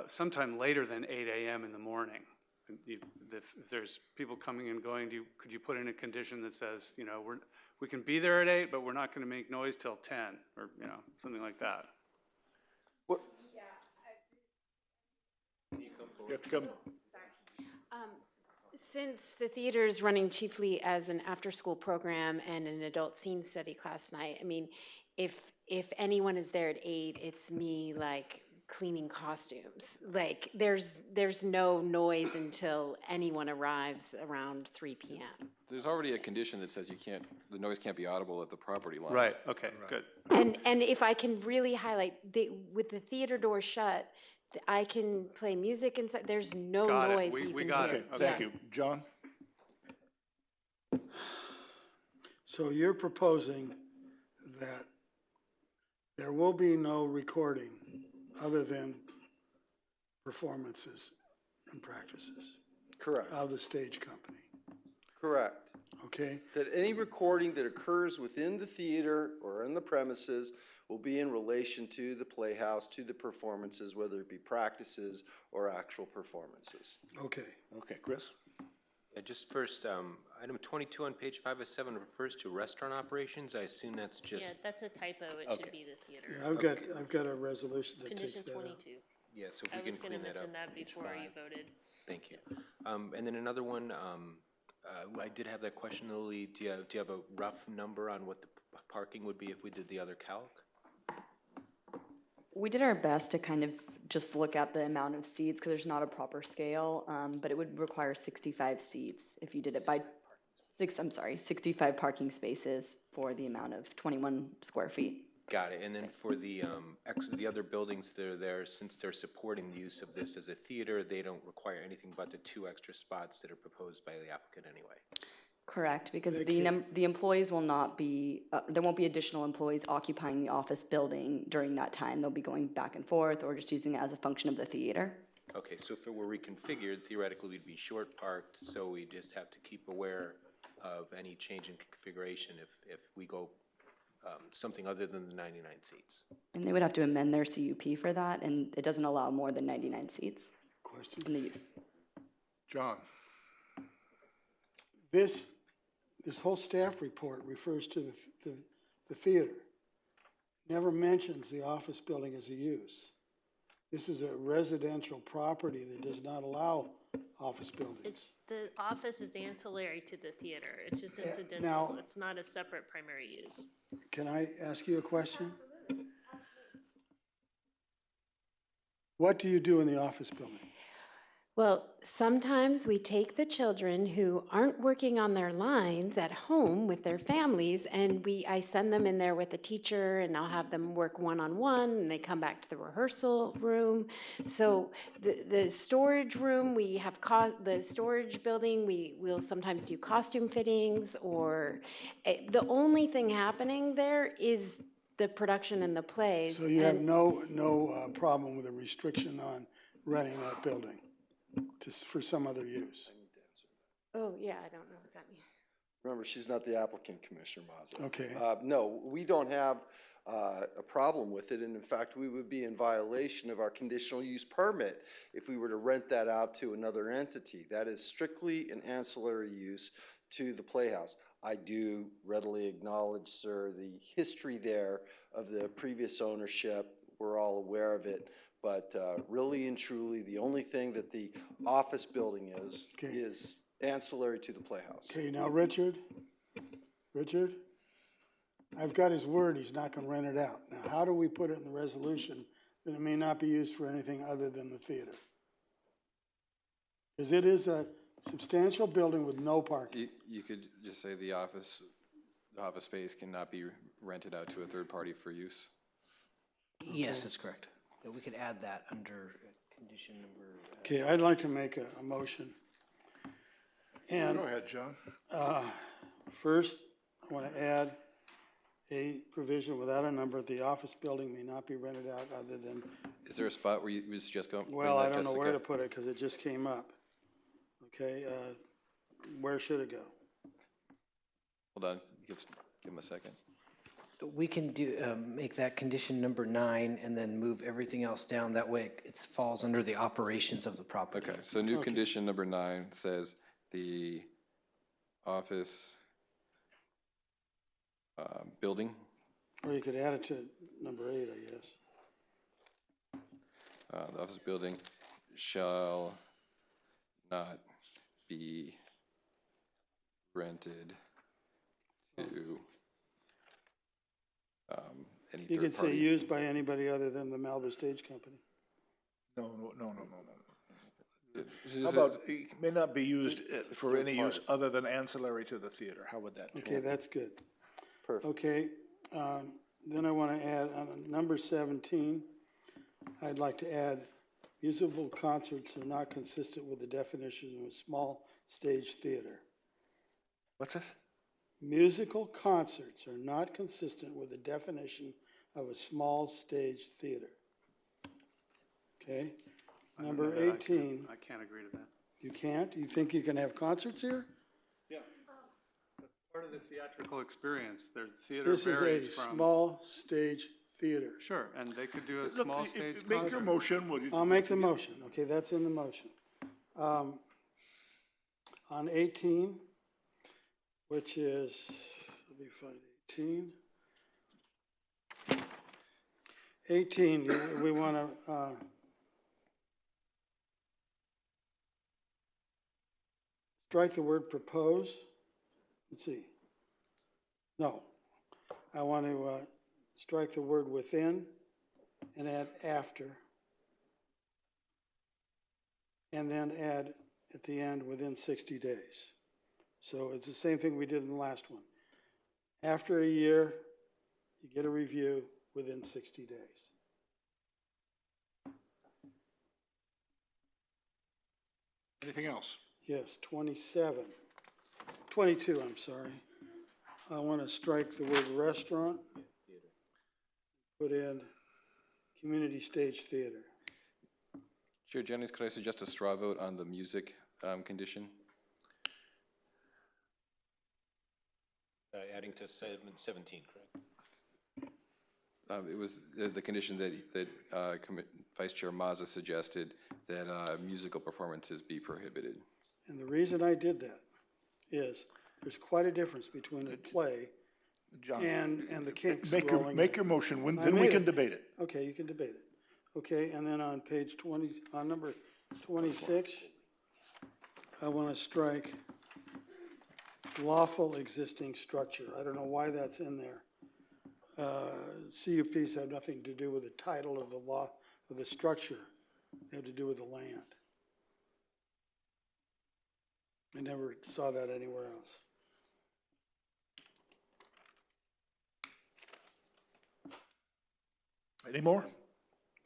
sometime later than 8 a.m. in the morning. If there's people coming and going, could you put in a condition that says, you know, we can be there at 8, but we're not going to make noise till 10, or you know, something like that. What? You have to come. Since the theater is running chiefly as an after-school program and an adult scene study class night, I mean, if anyone is there at 8, it's me like cleaning costumes. Like there's no noise until anyone arrives around 3 p.m. There's already a condition that says the noise can't be audible at the property line. Right, okay, good. And if I can really highlight, with the theater door shut, I can play music inside. There's no noise you We can got hear. it. Okay, thank you. John? So you're proposing that there will be no recording other than performances and practices? Correct. Of the stage company? Correct. Okay. That any recording that occurs within the theater or in the premises will be in relation to the Playhouse, to the performances, whether it be practices or actual performances. Okay. Okay, Chris? Yeah, just first, item 22 on page 5 of 7 refers to restaurant operations. I assume that's just. Yeah, that's a typo. It Okay. should be the theater. Yeah, I've got a resolution that takes Condition that out. 22. Yeah, so if we can clean that up. I was going to mention that before you voted. Thank you. And then another one, I did have that question, Lily. Do you have a rough number on what the parking would be if we did the other calc? We did our best to kind of just look at the amount of seats because there's not a proper scale, but it would require 65 seats if you did it by 65 parking spaces for the amount of 21 square feet. Got it. And then for the other buildings that are there, since they're supporting the use of this as a theater, they don't require anything but the 2 extra spots that are proposed by the applicant anyway. Correct, because the employees will not be, there won't be additional employees occupying the office building during that time. They'll be going back and forth or just using it as a function of the theater. Okay, so if it were reconfigured, theoretically we'd be short parked, so we just have to keep aware of any change in configuration if we go something other than the 99 seats. And they would have to amend their CUP for that, and it doesn't allow more than 99 seats. Question? In the use. John? This whole staff report refers to the theater. Never mentions the office building as a use. This is a residential property that does not allow office buildings. The office is ancillary to the theater. It's just incidental. Now- It's not a separate primary use. Can I ask you a question? What do you do in the office building? Well, sometimes we take the children who aren't working on their lines at home with their families, and I send them in there with a teacher, and I'll have them work one-on-one, and they come back to the rehearsal room. So the storage room, we have the storage building, we'll sometimes do costume fittings, or the only thing happening there is the production and the plays. So you have no problem with a restriction on renting that building for some other use? Oh, yeah, I don't know what that means. Remember, she's not the applicant, Commissioner Mazza. Okay. No, we don't have a problem with it, and in fact, we would be in violation of our conditional use permit if we were to rent that out to another entity. That is strictly an ancillary use to the Playhouse. I do readily acknowledge, sir, the history there of the previous ownership. We're all aware of it, but really and truly, the only thing that the office building is ancillary to the Playhouse. Okay, now Richard, I've got his word, he's not gonna rent it out. Now, how do we put it in the resolution that it may not be used for anything other than the theater? Because it is a substantial building with no parking. You could just say the office space cannot be rented out to a third party for use. Yes, that's correct. Yeah, we could add that under condition number. Okay, I'd like to make a motion. And Go ahead, John. first, I want to add a provision without a number, the office building may not be rented out other than, Is there a spot where you would just go? well, I don't know where to put it because it just came up. Okay, where should it go? Hold on, give him a second. We can do, make that condition number 9 and then move everything else down. That way it falls under the operations of the property. Okay, so new condition number 9 says the office building. Or you could add it to number 8, I guess. The office building shall not be rented to any You third could say party. used by anybody other than the Malibu Stage Company. No. How about, it may not be used for any use other than ancillary to the theater? How would that? Okay, that's good. Perfect. Okay, then I want to add, on number 17, I'd like to add, musical concerts are not consistent with the definition of a small stage theater. What's this? Musical concerts are not consistent with the definition of a small stage theater. Okay, number 18. I can't agree to that. You can't? You think you can have concerts here? Yeah. That's part of the theatrical experience. Their theater This varies is a from. small stage theater. Sure, and they could do a Look, small if- stage if- Make your concert. motion, would you? I'll make the motion. Okay, that's in the motion. On 18, which is, let me find 18. 18, we want to strike the word propose. Let's see. No, I want to strike the word within and add after. And then add at the end within 60 days. So it's the same thing we did in the last one. After a year, you get a review within 60 days. Anything else? Yes, 22, I'm sorry. I want to strike the word restaurant, put in community stage theater. Chair Jennings, could I suggest a straw vote on the music condition? Adding to 17, correct? It was the condition that Vice Chair Mazza suggested that musical performances be prohibited. And the reason I did that is there's quite a difference between a play John, and the Kinks Make rolling your in. motion, I then we made can it. debate it. Okay, you can debate it. Okay, and then on page 20, on number 26, I want to strike lawful existing structure. I don't know why that's in there. CUPs have nothing to do with the title of the law, of the structure. They have to do with the land. I never saw that anywhere else. Any more?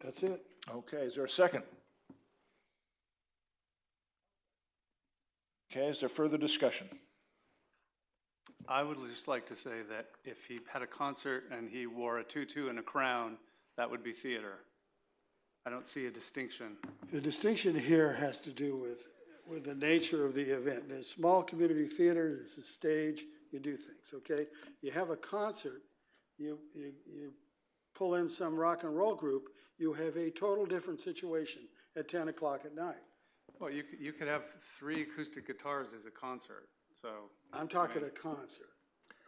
That's it. Okay, is there a second? Okay, is there further discussion? I would just like to say that if he had a concert and he wore a tutu and a crown, that would be theater. I don't see a distinction. The distinction here has to do with the nature of the event. In a small community theater, it's a stage, you do things, okay? You have a concert, you pull in some rock and roll group, you have a total different situation at 10 o'clock at night. Well, you could have 3 acoustic guitars as a concert. So. I'm talking a concert.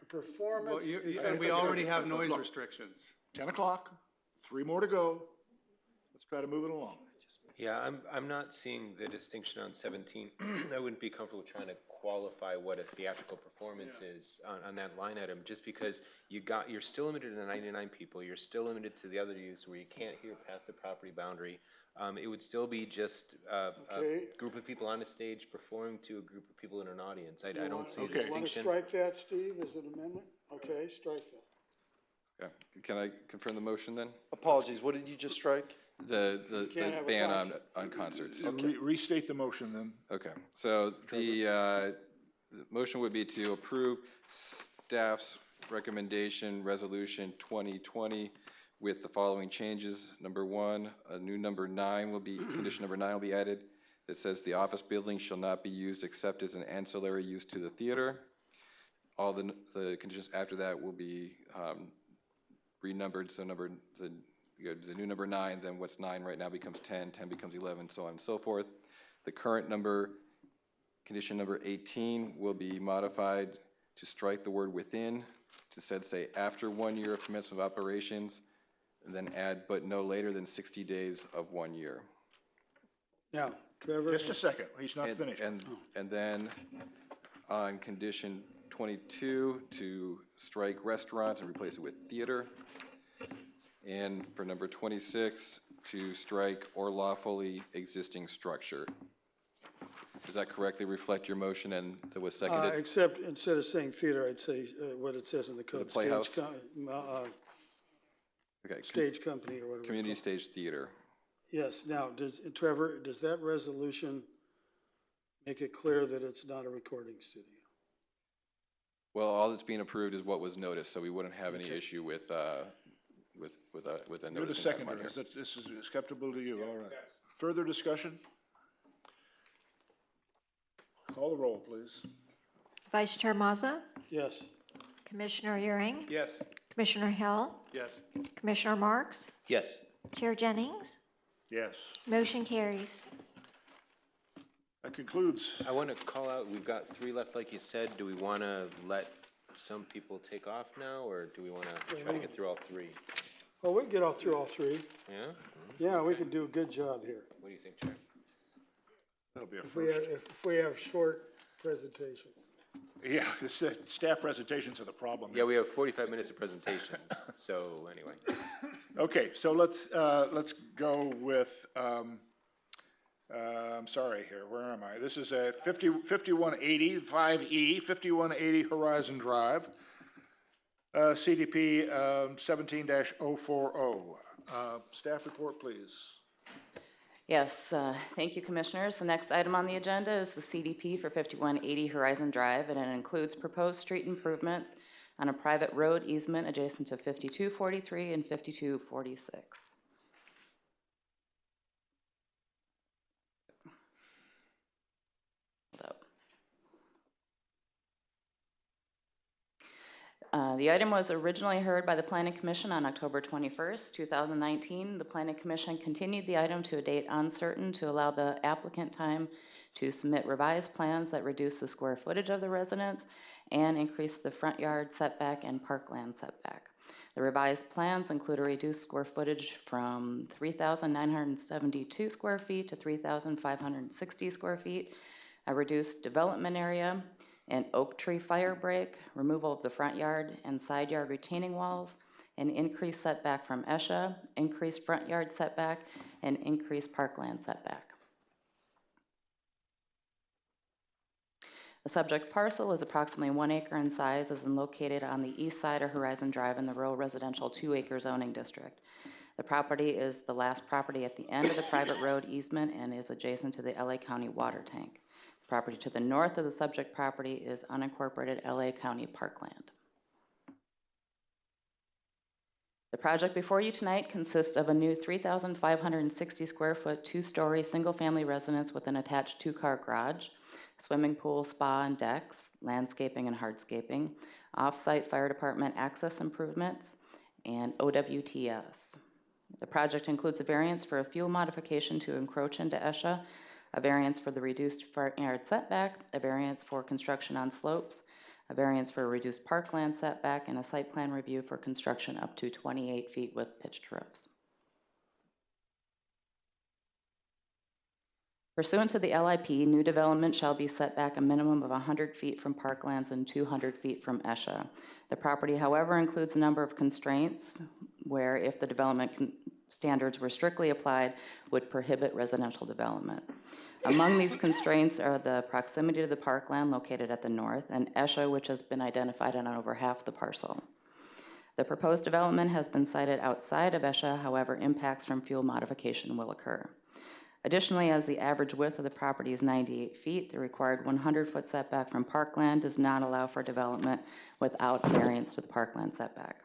A performance. Well, you is- said we already have noise restrictions. 10 o'clock, 3 more to go. Let's try to move it along. Yeah, I'm not seeing the distinction on 17. I wouldn't be comfortable trying to qualify what a theatrical performance is on that line item, just because you're still limited to 99 people. You're still limited to the other use where you can't hear past the property boundary. It would still be just a group of people on a stage performing to a group of people in an audience. I don't see a You want to distinction. strike that, Steve, as an amendment? Okay, strike that. Okay. Can I confirm the motion then? Apologies, what did you just strike? The can't have a ban concert. on concerts. Restate the motion then. Okay, so the motion would be to approve staff's recommendation, resolution 2020, with the following changes. Number one, a new number 9 will be, condition number 9 will be added that says the office building shall not be used except as an ancillary use to the theater. All the conditions after that will be renumbered, so the new number 9, then what's 9 right now becomes 10, 10 becomes 11, so on and so forth. The current number, condition number 18, will be modified to strike the word within, to instead say after 1 year of commencement of operations, and then add but no later than 60 days of 1 year. Now, Trevor. Just a second, he's not finished. And then on condition 22, to strike restaurant and replace it with theater. And for number 26, to strike or lawfully existing structure. Does that correctly reflect your motion and that was seconded? Except instead of saying theater, I'd say what it says in the code. Playhouse? Stage company or whatever. Community stage theater. Yes, now, Trevor, does that resolution make it clear that it's not a recording studio? Well, all that's being approved is what was noticed, so we wouldn't have any issue with a You're the notice. seconder, this is acceptable to you, all right. Further discussion? Call the roll, please. Vice Chair Mazza, Yes. Commissioner Euring, Yes. Commissioner Hill, Yes. Commissioner Marks, Yes. Chair Jennings, Yes. motion carries. That concludes. I want to call out, we've got 3 left, like you said. Do we want to let some people take off now, or do we want to try to get through all 3? Well, we can get through all 3. Yeah? Yeah, we can do a good job here. What do you think, Chair? That'll be a If first. we have short presentations. Yeah, the staff presentations are the problem. Yeah, we have 45 minutes of presentations, so anyway. Okay, so let's go with, I'm sorry here, where am I? This is a 5180, 5E, 5180 Horizon Drive, CDP 17-040. Staff report, please. Yes, thank you, Commissioners. The next item on the agenda is the CDP for 5180 Horizon Drive, and it includes proposed street improvements on a private road easement adjacent to 5243 and 5246. Hold up. The item was originally heard by the Planning Commission on October 21st, 2019. The Planning Commission continued the item to a date uncertain to allow the applicant time to submit revised plans that reduce the square footage of the residence and increase the front yard setback and parkland setback. The revised plans include a reduced square footage from 3,972 square feet to 3,560 square feet, a reduced development area, an oak tree fire break, removal of the front yard and side yard retaining walls, an increased setback from ESHA, increased front yard setback, and increased parkland setback. The subject parcel is approximately 1 acre in size, is located on the east side of Horizon Drive in the rural residential 2-acre zoning district. The property is the last property at the end of the private road easement and is adjacent to the LA County water tank. Property to the north of the subject property is unincorporated LA County parkland. The project before you tonight consists of a new 3,560 square foot, 2-story single-family residence with an attached 2-car garage, swimming pool, spa and decks, landscaping and hardscaping, off-site fire department access improvements, and OWTS. The project includes a variance for a fuel modification to encroach into ESHA, a variance for the reduced front yard setback, a variance for construction on slopes, a variance for a reduced parkland setback, and a site plan review for construction up to 28 feet with pitched roofs. Pursuant to the LIP, new development shall be set back a minimum of 100 feet from parklands and 200 feet from ESHA. The property, however, includes a number of constraints where, if the development standards were strictly applied, would prohibit residential development. Among these constraints are the proximity to the parkland located at the north and ESHA, which has been identified on over half the parcel. The proposed development has been sited outside of ESHA, however, impacts from fuel modification will occur. Additionally, as the average width of the property is 98 feet, the required 100-foot setback from parkland does not allow for development without a variance to the parkland setback.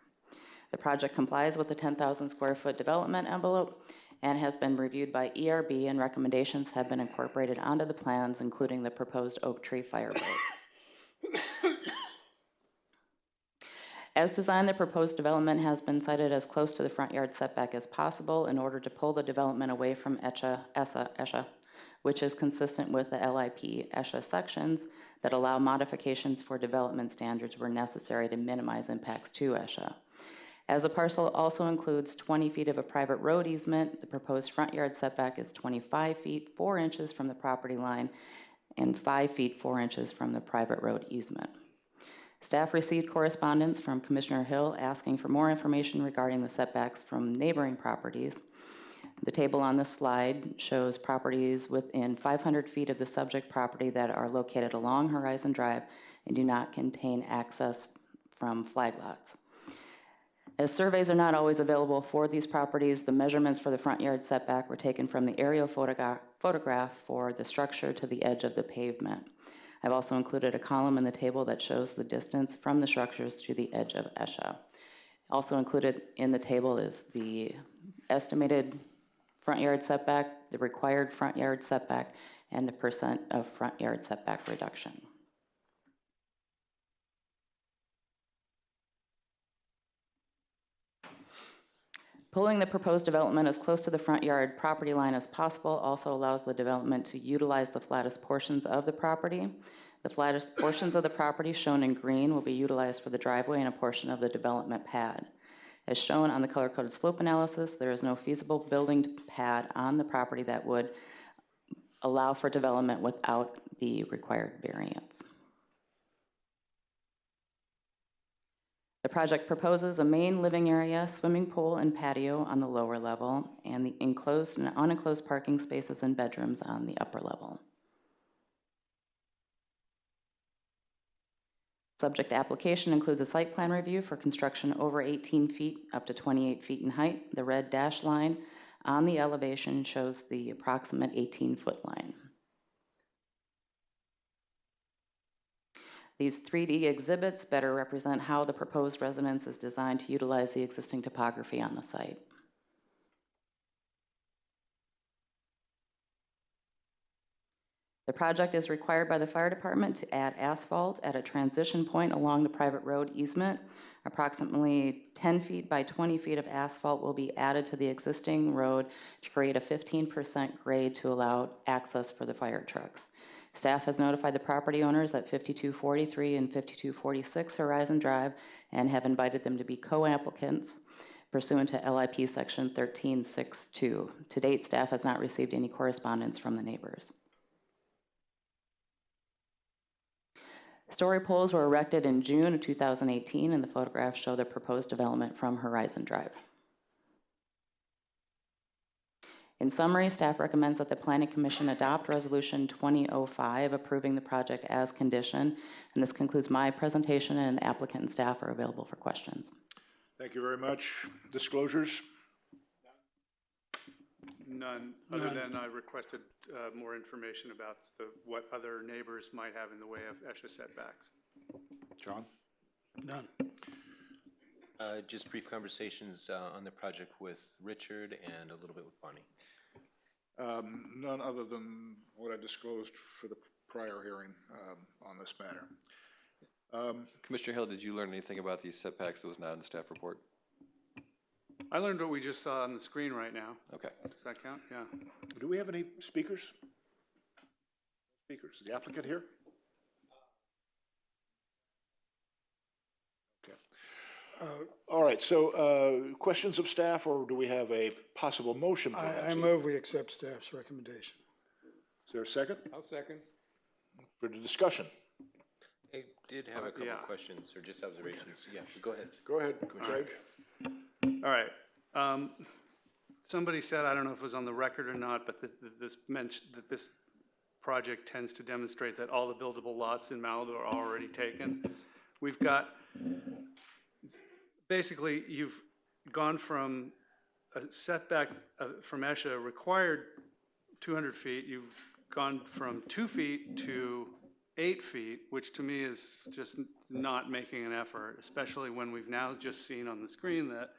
The project complies with the 10,000 square foot development envelope and has been reviewed by ERB, and recommendations have been incorporated onto the plans, including the proposed oak tree fire break. As designed, the proposed development has been sited as close to the front yard setback as possible in order to pull the development away from ESHA, which is consistent with the LIP ESHA sections that allow modifications for development standards where necessary to minimize impacts to ESHA. As the parcel also includes 20 feet of a private road easement, the proposed front yard setback is 25 feet, 4 inches from the property line and 5 feet, 4 inches from the private road easement. Staff received correspondence from Commissioner Hill asking for more information regarding the setbacks from neighboring properties. The table on this slide shows properties within 500 feet of the subject property that are located along Horizon Drive and do not contain access from flag lots. As surveys are not always available for these properties, the measurements for the front yard setback were taken from the aerial photograph for the structure to the edge of the pavement. I've also included a column in the table that shows the distance from the structures to the edge of ESHA. Also included in the table is the estimated front yard setback, the required front yard setback, and the percent of front yard setback reduction. Pulling the proposed development as close to the front yard property line as possible also allows the development to utilize the flattest portions of the property. The flattest portions of the property shown in green will be utilized for the driveway and a portion of the development pad. As shown on the color-coded slope analysis, there is no feasible building pad on the property that would allow for development without the required variance. The project proposes a main living area, swimming pool, and patio on the lower level, and the enclosed and unenclosed parking spaces and bedrooms on the upper level. Subject application includes a site plan review for construction over 18 feet up to 28 feet in height. The red dashed line on the elevation shows the approximate 18-foot line. These 3D exhibits better represent how the proposed residence is designed to utilize the existing topography on the site. The project is required by the fire department to add asphalt at a transition point along the private road easement. Approximately 10 feet by 20 feet of asphalt will be added to the existing road to create a 15% grade to allow access for the fire trucks. Staff has notified the property owners at 5243 and 5246 Horizon Drive and have invited them to be co-applicants pursuant to LIP section 1362. To date, staff has not received any correspondence from the neighbors. Story poles were erected in June of 2018, and the photographs show the proposed development from Horizon Drive. In summary, staff recommends that the Planning Commission adopt Resolution 2005 approving the project as conditioned, and this concludes my presentation, and the applicant and staff are available for questions. Thank you very much. Disclosures? None, other than I requested more information about what other neighbors might have in the way of ESHA setbacks. John? None. Just brief conversations on the project with Richard and a little bit with Bonnie. None other than what I disclosed for the prior hearing on this matter. Commissioner Hill, did you learn anything about these setbacks that was not in the staff report? I learned what we just saw on the screen right now. Okay. Does that count? Yeah. Do we have any speakers? Speakers, is the applicant here? Okay. All right, so questions of staff, or do we have a possible motion perhaps? I move we accept staff's recommendation. Is there a second? I'll second. For the discussion? I did have a couple of questions or just observations. Yeah, go ahead. Go ahead, Judge. All right. Somebody said, I don't know if it was on the record or not, but this mentioned that this project tends to demonstrate that all the buildable lots in Malibu are already taken. We've got, basically, you've gone from a setback from ESHA required 200 feet, you've gone from 2 feet to 8 feet, which to me is just not making an effort, especially when we've now just seen on the screen that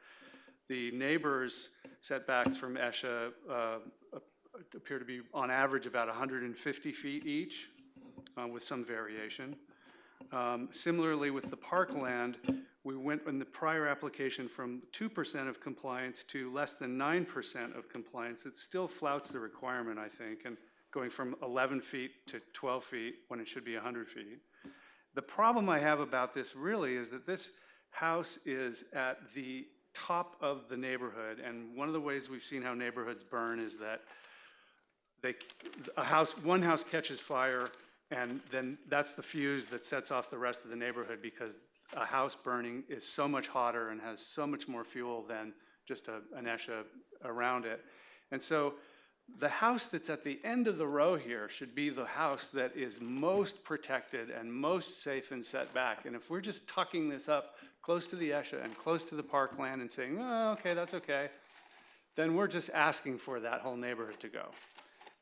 the neighbors' setbacks from ESHA appear to be on average about 150 feet each, with some variation. Similarly with the parkland, we went in the prior application from 2% of compliance to less than 9% of compliance. It still flouts the requirement, I think, and going from 11 feet to 12 feet when it should be 100 feet. The problem I have about this really is that this house is at the top of the neighborhood, and one of the ways we've seen how neighborhoods burn is that one house catches fire, and then that's the fuse that sets off the rest of the neighborhood, because a house burning is so much hotter and has so much more fuel than just an ESHA around it. And so the house that's at the end of the row here should be the house that is most protected and most safe and set back. And if we're just tucking this up close to the ESHA and close to the parkland and saying, oh, okay, that's okay, then we're just asking for that whole neighborhood to go.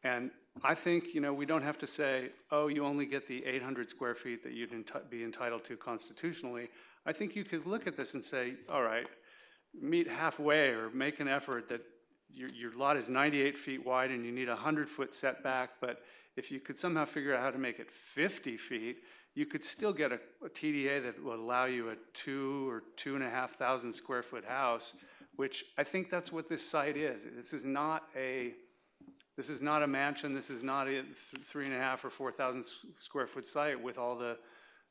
And I think, we don't have to say, oh, you only get the 800 square feet that you'd be entitled to constitutionally. I think you could look at this and say, all right, meet halfway or make an effort that your lot is 98 feet wide and you need a 100-foot setback, but if you could somehow figure out how to make it 50 feet, you could still get a TDA that will allow you a 2,000 or 2,500 square foot house, which I think that's what this site is. This is not a mansion. This is not a 3,500 or 4,000 square foot site with all the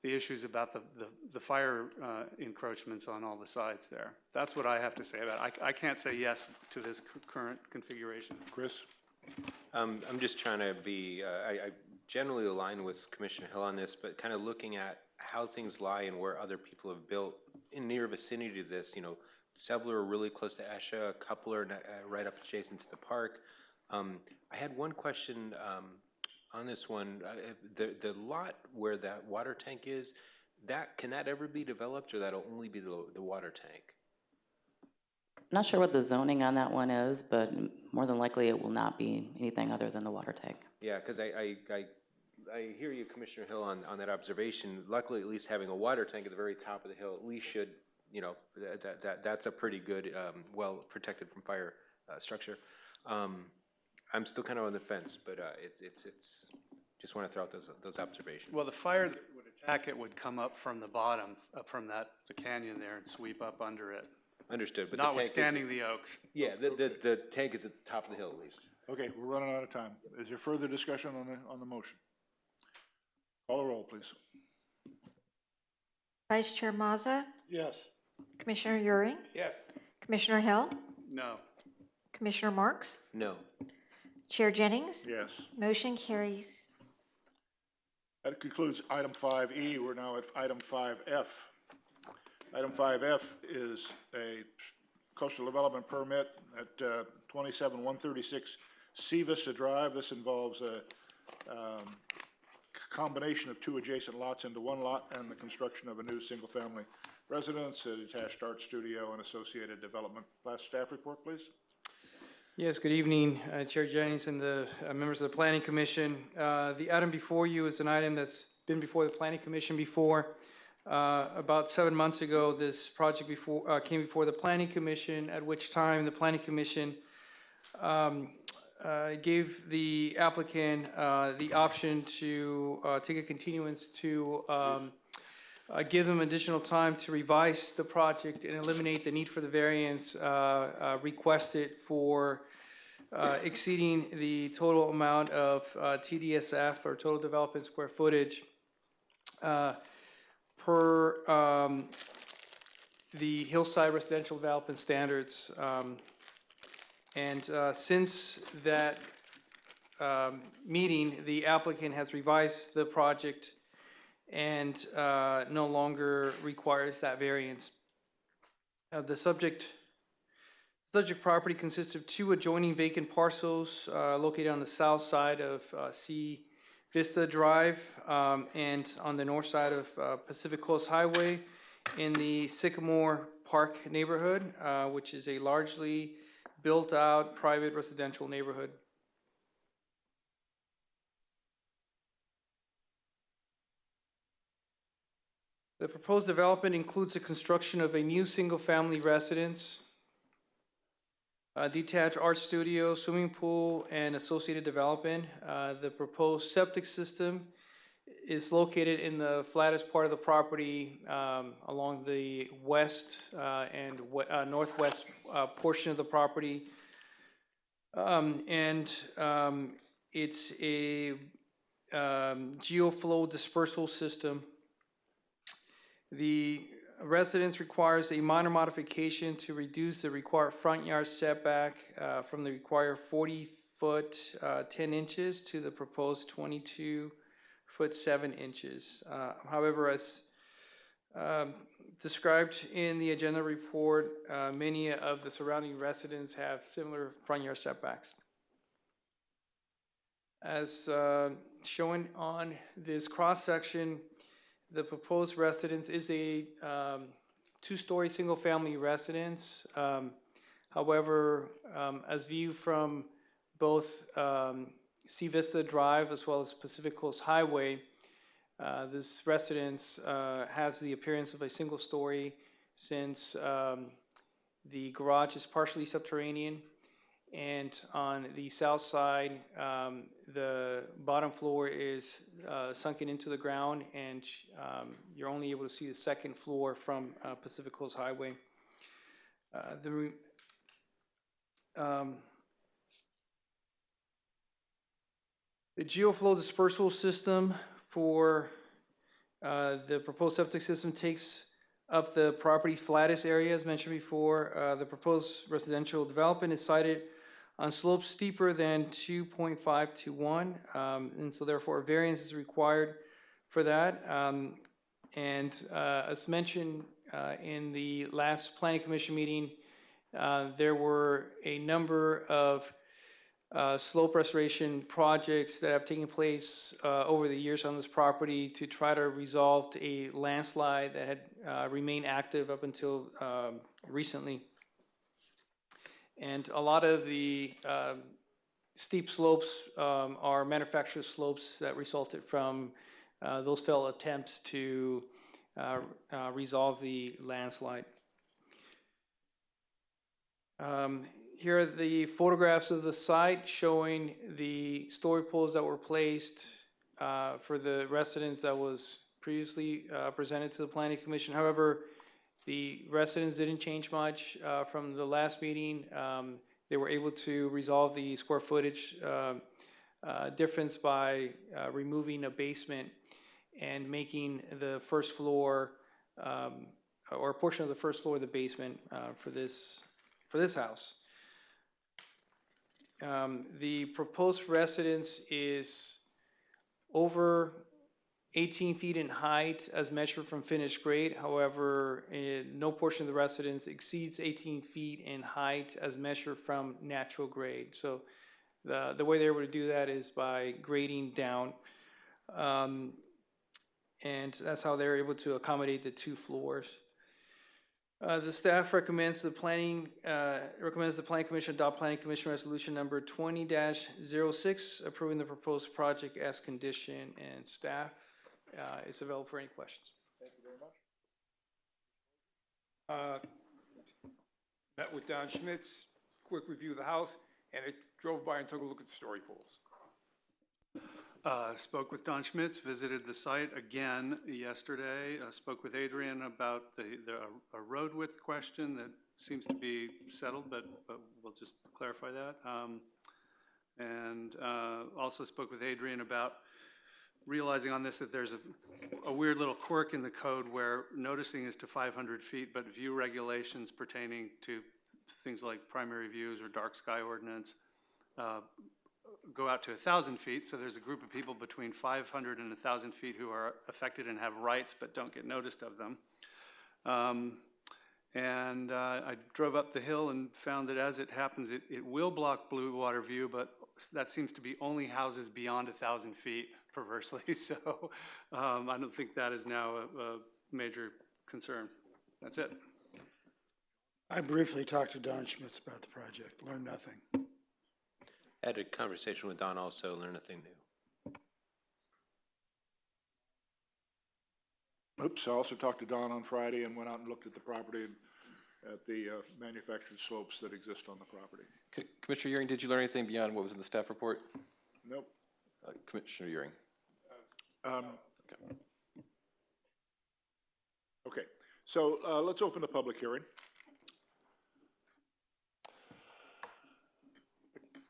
issues about the fire encroachments on all the sides there. That's what I have to say about it. I can't say yes to this current configuration. Chris? I'm just trying to be, I generally align with Commissioner Hill on this, but kind of looking at how things lie and where other people have built in near vicinity to this. Several are really close to ESHA, a couple are right up adjacent to the park. I had one question on this one. The lot where that water tank is, can that ever be developed, or that'll only be the water tank? Not sure what the zoning on that one is, but more than likely it will not be anything other than the water tank. Yeah, because I hear you, Commissioner Hill, on that observation. Luckily, at least having a water tank at the very top of the hill at least should, that's a pretty good, well protected from fire structure. I'm still kind of on the fence, but it's just want to throw out those observations. Well, the fire that would attack it would come up from the bottom, up from the canyon there, and sweep up under it. Understood, but notwithstanding the oaks. Yeah, the tank is at the top of the hill at least. Okay, we're running out of time. Is there further discussion on the motion? Call the roll, please. Vice Chair Mazza, Yes. Commissioner Euring, Yes. Commissioner Hill, No. Commissioner Marks, No. Chair Jennings. Yes. Motion carries. That concludes item 5E. We're now at item 5F. Item 5F is a coastal development permit at 27136 Sea Vista Drive. This involves a combination of two adjacent lots into one lot and the construction of a new single-family residence, a detached art studio, and associated development. Last staff report, please. Yes, good evening, Chair Jennings and the members of the Planning Commission. The item before you is an item that's been before the Planning Commission before. About 7 months ago, this project came before the Planning Commission, at which time the Planning Commission gave the applicant the option to take a continuance to give them additional time to revise the project and eliminate the need for the variance requested for exceeding the total amount of TDSF, or total development square footage, per the Hillside Residential Development Standards. Since that meeting, the applicant has revised the project and no longer requires that variance. The subject property consists of 2 adjoining vacant parcels located on the south side of Sea Vista Drive and on the north side of Pacific Coast Highway in the Sycamore Park neighborhood, which is a largely built-out private residential neighborhood. The proposed development includes the construction of a new single-family residence, a detached art studio, swimming pool, and associated development. The proposed septic system is located in the flattest part of the property along the west and northwest portion of the property. It's a geoflow dispersal system. The residence requires a minor modification to reduce the required front yard setback from the required 40-foot 10 inches to the proposed 22-foot 7 inches. However, as described in the agenda report, many of the surrounding residents have similar front yard setbacks. As shown on this cross-section, the proposed residence is a 2-story single-family residence. However, as viewed from both Sea Vista Drive as well as Pacific Coast Highway, this residence has the appearance of a single story since the garage is partially subterranean, and on the south side the bottom floor is sunken into the ground, and you're only able to see the second floor from Pacific Coast Highway. The geoflow dispersal system for the proposed septic system takes up the property's flattest area, as mentioned before. The proposed residential development is sited on slopes steeper than 2.5 to 1, and so therefore a variance is required for that. As mentioned in the last Planning Commission meeting, there were a number of slope restoration projects that have taken place over the years on this property to try to resolve a landslide that had remained active up until recently. And a lot of the steep slopes are manufactured slopes that resulted from those failed attempts to resolve the landslide. Here are the photographs of the site showing the story poles that were placed for the residence that was previously presented to the Planning Commission. However, the residents didn't change much from the last meeting. They were able to resolve the square footage difference by removing a basement and making the first floor or a portion of the first floor of the basement for this house. The proposed residence is over 18 feet in height as measured from finished grade. However, no portion of the residence exceeds 18 feet in height as measured from natural grade. So the way they're able to do that is by grading down. And that's how they're able to accommodate the 2 floors. The staff recommends the Planning Commission adopt Planning Commission Resolution number 20-06, approving the proposed project as conditioned, and staff is available for any questions. Thank you very much. Met with Don Schmitz, quick review of the house, and I drove by and took a look at the story poles. Spoke with Don Schmitz, visited the site again yesterday, spoke with Adrian about a road width question that seems to be settled, but we'll just clarify that. And also spoke with Adrian about realizing on this that there's a weird little quirk in the code where noticing is to 500 feet, but view regulations pertaining to things like primary views or dark sky ordinance go out to 1,000 feet. So there's a group of people between 500 and 1,000 feet who are affected and have rights but don't get noticed of them. I drove up the hill and found that as it happens, it will block blue water view, but that seems to be only houses beyond 1,000 feet, perversely. So I don't think that is now a major concern. That's it. I briefly talked to Don Schmitz about the project, learned nothing. Had a conversation with Don also, learned nothing new. Oops, I also talked to Don on Friday and went out and looked at the property and at the manufactured slopes that exist on the property. Commissioner Euring, did you learn anything beyond what was in the staff report? Nope. Commissioner Euring. Okay, so let's open the public hearing.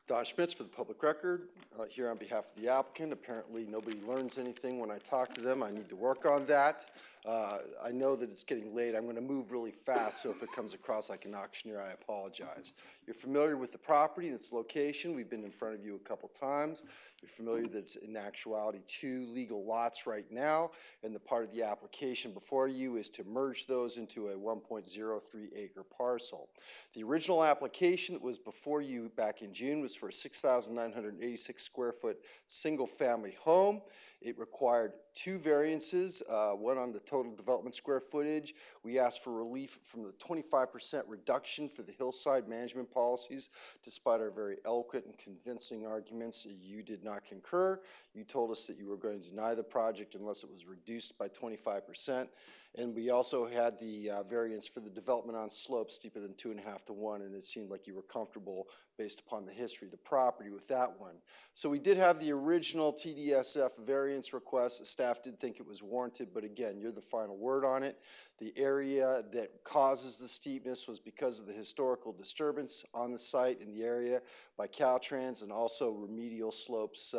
Don Schmitz for the public record, here on behalf of the applicant. Apparently nobody learns anything when I talk to them. I need to work on that. I know that it's getting late. I'm going to move really fast, so if it comes across like an auctioneer, I apologize. You're familiar with the property and its location. We've been in front of you a couple times. You're familiar that it's in actuality 2 legal lots right now, and the part of the application before you is to merge those into a 1.03 acre parcel. The original application that was before you back in June was for a 6,986 square foot single family home. It required 2 variances, one on the total development square footage. We asked for relief from the 25% reduction for the hillside management policies. Despite our very eloquent and convincing arguments, you did not concur. You told us that you were going to deny the project unless it was reduced by 25%. And we also had the variance for the development on slopes steeper than 2.5 to 1, and it seemed like you were comfortable based upon the history of the property with that one. So we did have the original TDSF variance request. The staff did think it was warranted, but again, you're the final word on it. The area that causes the steepness was because of the historical disturbance on the site in the area by Caltrans, and also remedial slopes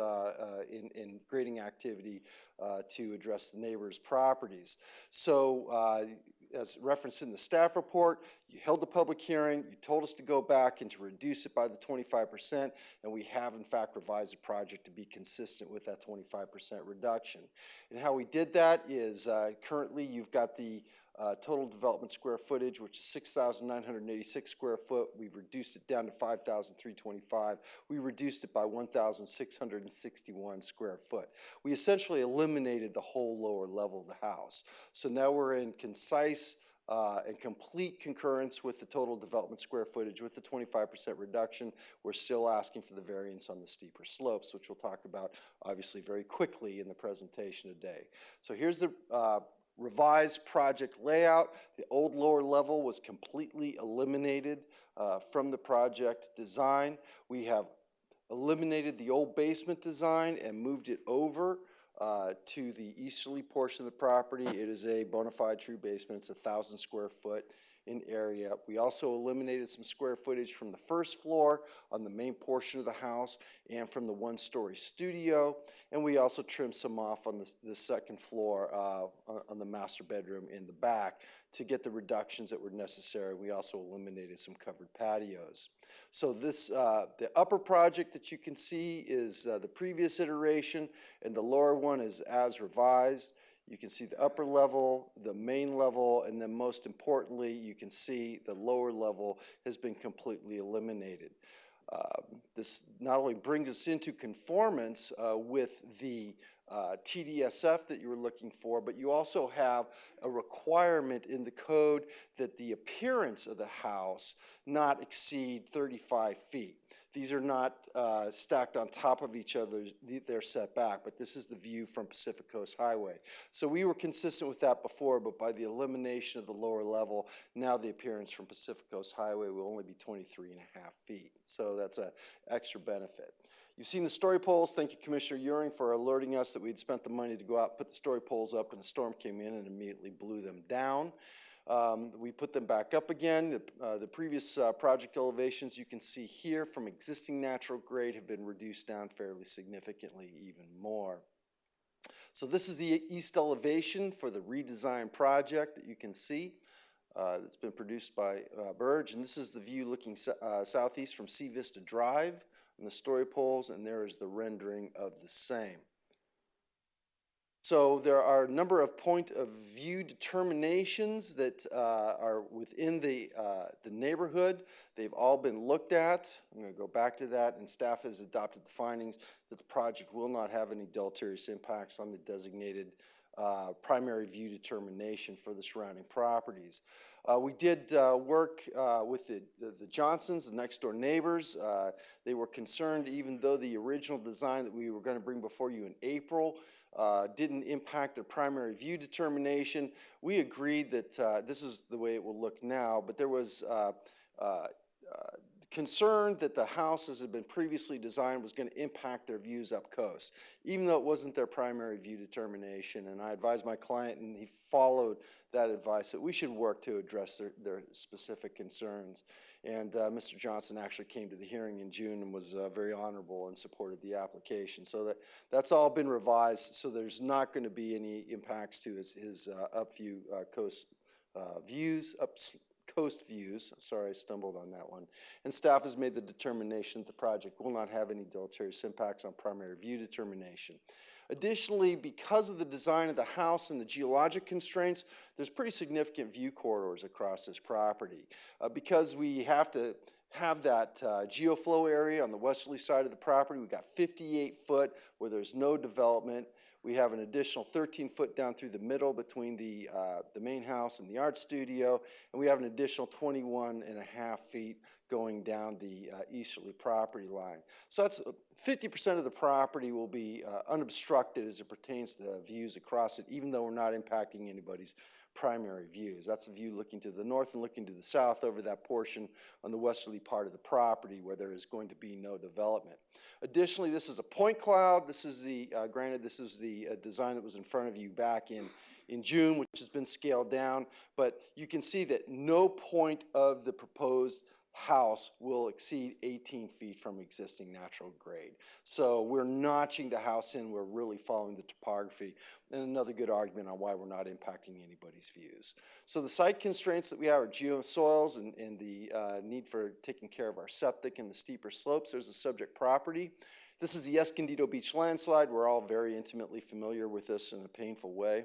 in grading activity to address the neighbors' properties. So as referenced in the staff report, you held the public hearing, you told us to go back and to reduce it by the 25%, and we have in fact revised the project to be consistent with that 25% reduction. And how we did that is currently you've got the total development square footage, which is 6,986 square foot. We've reduced it down to 5,325. We reduced it by 1,661 square foot. We essentially eliminated the whole lower level of the house. So now we're in concise and complete concurrence with the total development square footage with the 25% reduction. We're still asking for the variance on the steeper slopes, which we'll talk about obviously very quickly in the presentation today. So here's the revised project layout. The old lower level was completely eliminated from the project design. We have eliminated the old basement design and moved it over to the easterly portion of the property. It is a bona fide true basement. It's 1,000 square foot in area. We also eliminated some square footage from the first floor on the main portion of the house and from the 1-story studio. And we also trimmed some off on the second floor on the master bedroom in the back to get the reductions that were necessary. We also eliminated some covered patios. So this, the upper project that you can see is the previous iteration, and the lower one is as revised. You can see the upper level, the main level, and then most importantly, you can see the lower level has been completely eliminated. This not only brings us into conformance with the TDSF that you were looking for, but you also have a requirement in the code that the appearance of the house not exceed 35 feet. These are not stacked on top of each other, they're set back, but this is the view from Pacific Coast Highway. So we were consistent with that before, but by the elimination of the lower level, now the appearance from Pacific Coast Highway will only be 23.5 feet. So that's an extra benefit. You've seen the story poles. Thank you, Commissioner Euring, for alerting us that we'd spent the money to go out and put the story poles up, and the storm came in and immediately blew them down. We put them back up again. The previous project elevations you can see here from existing natural grade have been reduced down fairly significantly even more. So this is the east elevation for the redesigned project that you can see. That's been produced by Burge, and this is the view looking southeast from Sea Vista Drive and the story poles, and there is the rendering of the same. So there are a number of point of view determinations that are within the neighborhood. They've all been looked at. I'm going to go back to that, and staff has adopted the findings that the project will not have any deleterious impacts on the designated primary view determination for the surrounding properties. We did work with the Johnsons, the next door neighbors. They were concerned, even though the original design that we were going to bring before you in April didn't impact their primary view determination. We agreed that this is the way it will look now, but there was concern that the house as it had been previously designed was going to impact their views up coast, even though it wasn't their primary view determination. And I advised my client, and he followed that advice, that we should work to address their specific concerns. And Mr. Johnson actually came to the hearing in June and was very honorable and supported the application. So that's all been revised, so there's not going to be any impacts to his upview coast views, coast views. Sorry, I stumbled on that one. And staff has made the determination that the project will not have any deleterious impacts on primary view determination. Additionally, because of the design of the house and the geologic constraints, there's pretty significant view corridors across this property. Because we have to have that geoflow area on the westerly side of the property, we've got 58 foot where there's no development. We have an additional 13 foot down through the middle between the main house and the art studio, and we have an additional 21 and a half feet going down the easterly property line. So that's 50% of the property will be unobstructed as it pertains to the views across it, even though we're not impacting anybody's primary views. That's a view looking to the north and looking to the south over that portion on the westerly part of the property where there is going to be no development. Additionally, this is a point cloud. This is the, granted, this is the design that was in front of you back in June, which has been scaled down, but you can see that no point of the proposed house will exceed 18 feet from existing natural grade. So we're notching the house in, we're really following the topography, and another good argument on why we're not impacting anybody's views. So the site constraints that we have are geosoils and the need for taking care of our septic and the steeper slopes. There's a subject property. This is the Escondido Beach landslide. We're all very intimately familiar with this in a painful way.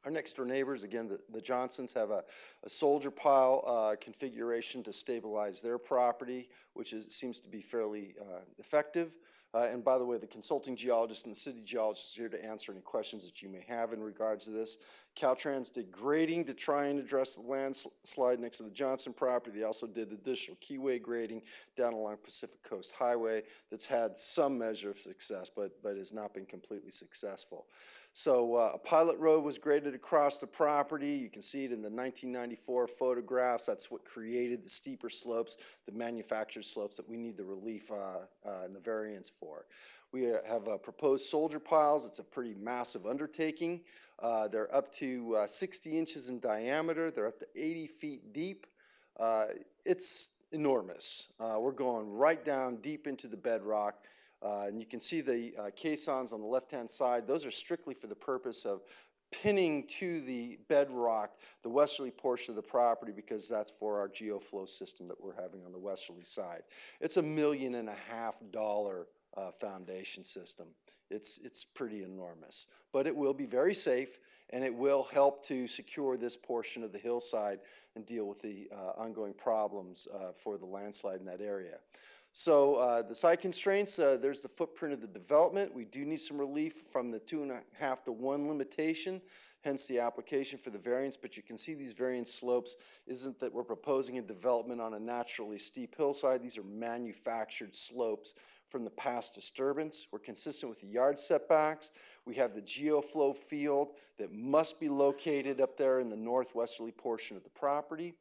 Our next door neighbors, again, the Johnsons, have a soldier pile configuration to stabilize their property, which seems to be fairly effective. And by the way, the consulting geologist and the city geologist is here to answer any questions that you may have in regards to this. Caltrans did grading to try and address the landslide next to the Johnson property. They also did additional keyway grading down along Pacific Coast Highway that's had some measure of success, but has not been completely successful. So a pilot road was graded across the property. You can see it in the 1994 photographs. That's what created the steeper slopes, the manufactured slopes that we need the relief and the variance for. We have proposed soldier piles. It's a pretty massive undertaking. They're up to 60 inches in diameter. They're up to 80 feet deep. It's enormous. We're going right down deep into the bedrock. And you can see the caissons on the left-hand side. Those are strictly for the purpose of pinning to the bedrock the westerly portion of the property, because that's for our geoflow system that we're having on the westerly side. It's $1.5 million foundation system. It's pretty enormous, but it will be very safe, and it will help to secure this portion of the hillside and deal with the ongoing problems for the landslide in that area. So the site constraints, there's the footprint of the development. We do need some relief from the 2.5 to 1 limitation, hence the application for the variance. But you can see these variance slopes isn't that we're proposing a development on a naturally steep hillside. These are manufactured slopes from the past disturbance. We're consistent with the yard setbacks. We have the geoflow field that must be located up there in the northwesterly portion of the property.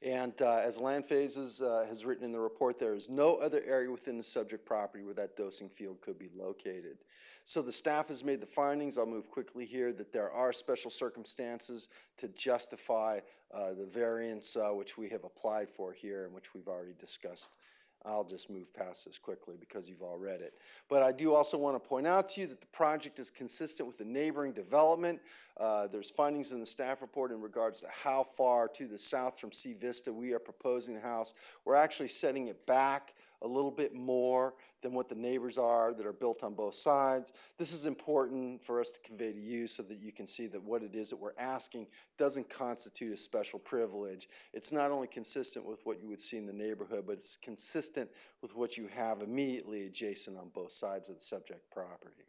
And as Land Phases has written in the report, there is no other area within the subject property where that dosing field could be located. So the staff has made the findings. I'll move quickly here that there are special circumstances to justify the variance which we have applied for here and which we've already discussed. I'll just move past this quickly because you've all read it. But I do also want to point out to you that the project is consistent with the neighboring development. There's findings in the staff report in regards to how far to the south from Sea Vista we are proposing the house. We're actually setting it back a little bit more than what the neighbors are that are built on both sides. This is important for us to convey to you so that you can see that what it is that we're asking doesn't constitute a special privilege. It's not only consistent with what you would see in the neighborhood, but it's consistent with what you have immediately adjacent on both sides of the subject property.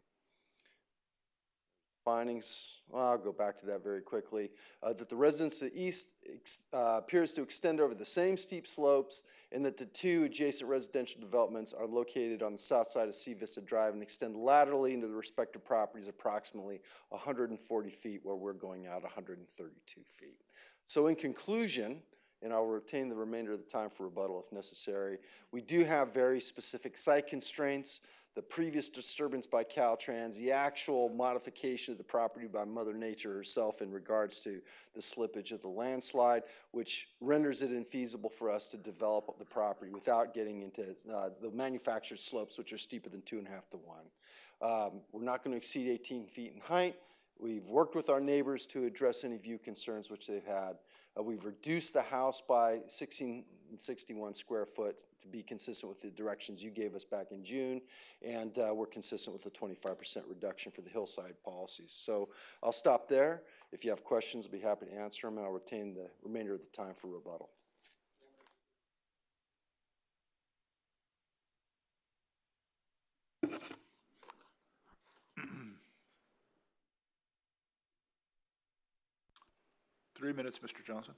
Findings, well, I'll go back to that very quickly, that the residence to the east appears to extend over the same steep slopes and that the two adjacent residential developments are located on the south side of Sea Vista Drive and extend laterally into the respective properties approximately 140 feet where we're going out 132 feet. So in conclusion, and I'll retain the remainder of the time for rebuttal if necessary, we do have very specific site constraints. The previous disturbance by Caltrans, the actual modification of the property by Mother Nature herself in regards to the slippage of the landslide, which renders it infeasible for us to develop the property without getting into the manufactured slopes, which are steeper than 2.5 to 1. We're not going to exceed 18 feet in height. We've worked with our neighbors to address any view concerns which they've had. We've reduced the house by 1,661 square foot to be consistent with the directions you gave us back in June, and we're consistent with the 25% reduction for the hillside policies. So I'll stop there. If you have questions, I'll be happy to answer them, and I'll retain the remainder of the time for rebuttal. Three minutes, Mr. Johnson.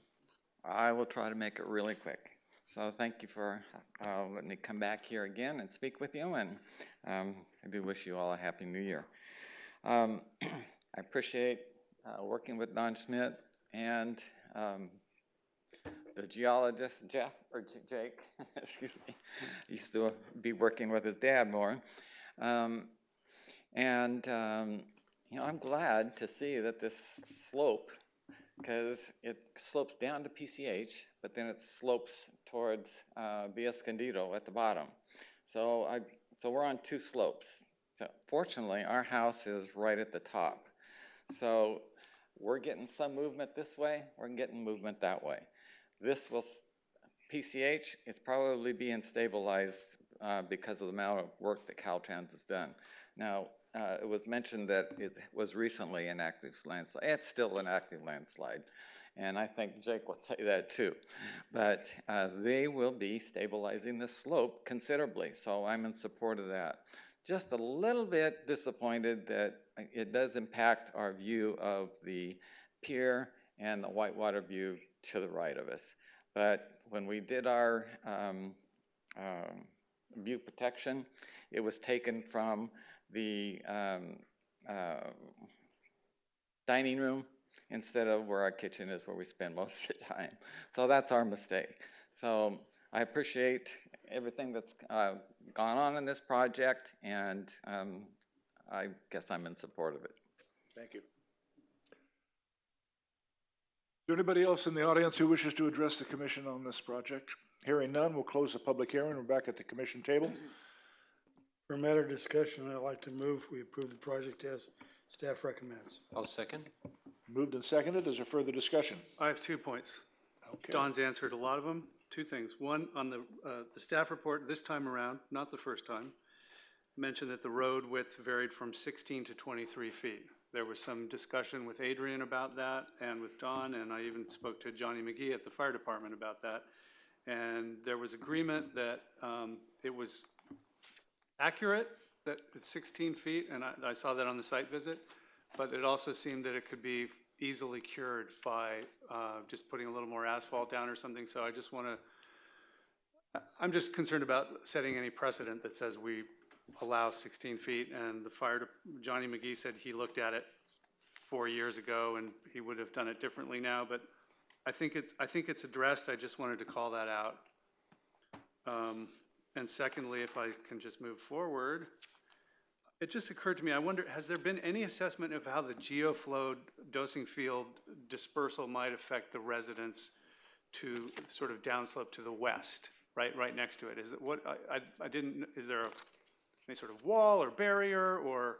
I will try to make it really quick. So thank you for letting me come back here again and speak with you, and I do wish you all a Happy New Year. I appreciate working with Don Schmidt and the geologist, Jake, excuse me. He used to be working with his dad more. You know, I'm glad to see that this slope, because it slopes down to PCH, but then it slopes towards Via Escondido at the bottom. So we're on two slopes. So fortunately, our house is right at the top. So we're getting some movement this way, we're getting movement that way. This will, PCH is probably being stabilized because of the amount of work that Caltrans has done. Now, it was mentioned that it was recently an active landslide. It's still an active landslide, and I think Jake will say that too. But they will be stabilizing the slope considerably, so I'm in support of that. Just a little bit disappointed that it does impact our view of the pier and the whitewater view to the right of us. But when we did our view protection, it was taken from the dining room instead of where our kitchen is, where we spend most of the time. So that's our mistake. So I appreciate everything that's gone on in this project, and I guess I'm in support of it. Thank you. Is there anybody else in the audience who wishes to address the commission on this project? Hearing none, we'll close the public hearing. We're back at the commission table. For a matter of discussion, I'd like to move we approve the project as staff recommends. I'll second. Moved and seconded. Is there further discussion? I have 2 points. Okay. Don's answered a lot of them. 2 things. One, on the staff report this time around, not the first time, mentioned that the road width varied from 16 to 23 feet. There was some discussion with Adrian about that and with Don, and I even spoke to Johnny McGee at the fire department about that. And there was agreement that it was accurate, that it's 16 feet, and I saw that on the site visit, but it also seemed that it could be easily cured by just putting a little more asphalt down or something. So I just want to, I'm just concerned about setting any precedent that says we allow 16 feet, and Johnny McGee said he looked at it 4 years ago and he would have done it differently now, but I think it's addressed, I just wanted to call that out. And secondly, if I can just move forward, it just occurred to me, I wonder, has there been any assessment of how the geoflow dosing field dispersal might affect the residents to sort of downslope to the west, right next to it? Is it what, I didn't, is there any sort of wall or barrier or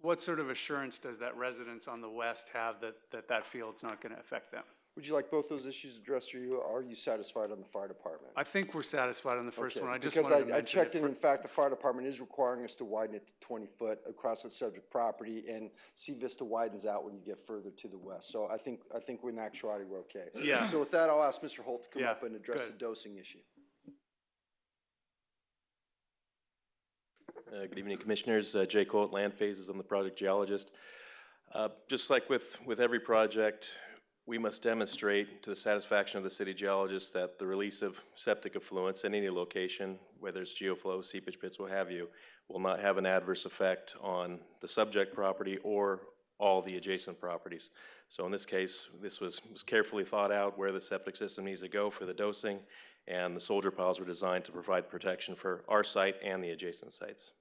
what sort of assurance does that residents on the west have that field's not gonna affect them? Would you like both those issues addressed, or are you satisfied on the fire department? I think we're satisfied on the first Okay, one. I just because wanted to I mention checked, and in fact, the fire department is requiring us to widen it to 20 foot across the subject property, and Sea Vista widens out when you get further to the west. So I think in actuality, we're okay. Yeah. So with that, I'll ask Mr. Holt to come Yeah, up and address good. the dosing issue. Good evening, Commissioners. Jay Colt, Land Phases. I'm the project geologist. Just like with every project, we must demonstrate to the satisfaction of the city geologist that the release of septic effluents in any location, whether it's geoflow, seepage pits, what have you, will not have an adverse effect on the subject property or all the adjacent properties. So in this case, this was carefully thought out where the septic system needs to go for the dosing, and the soldier piles were designed to provide protection for our site and the adjacent sites.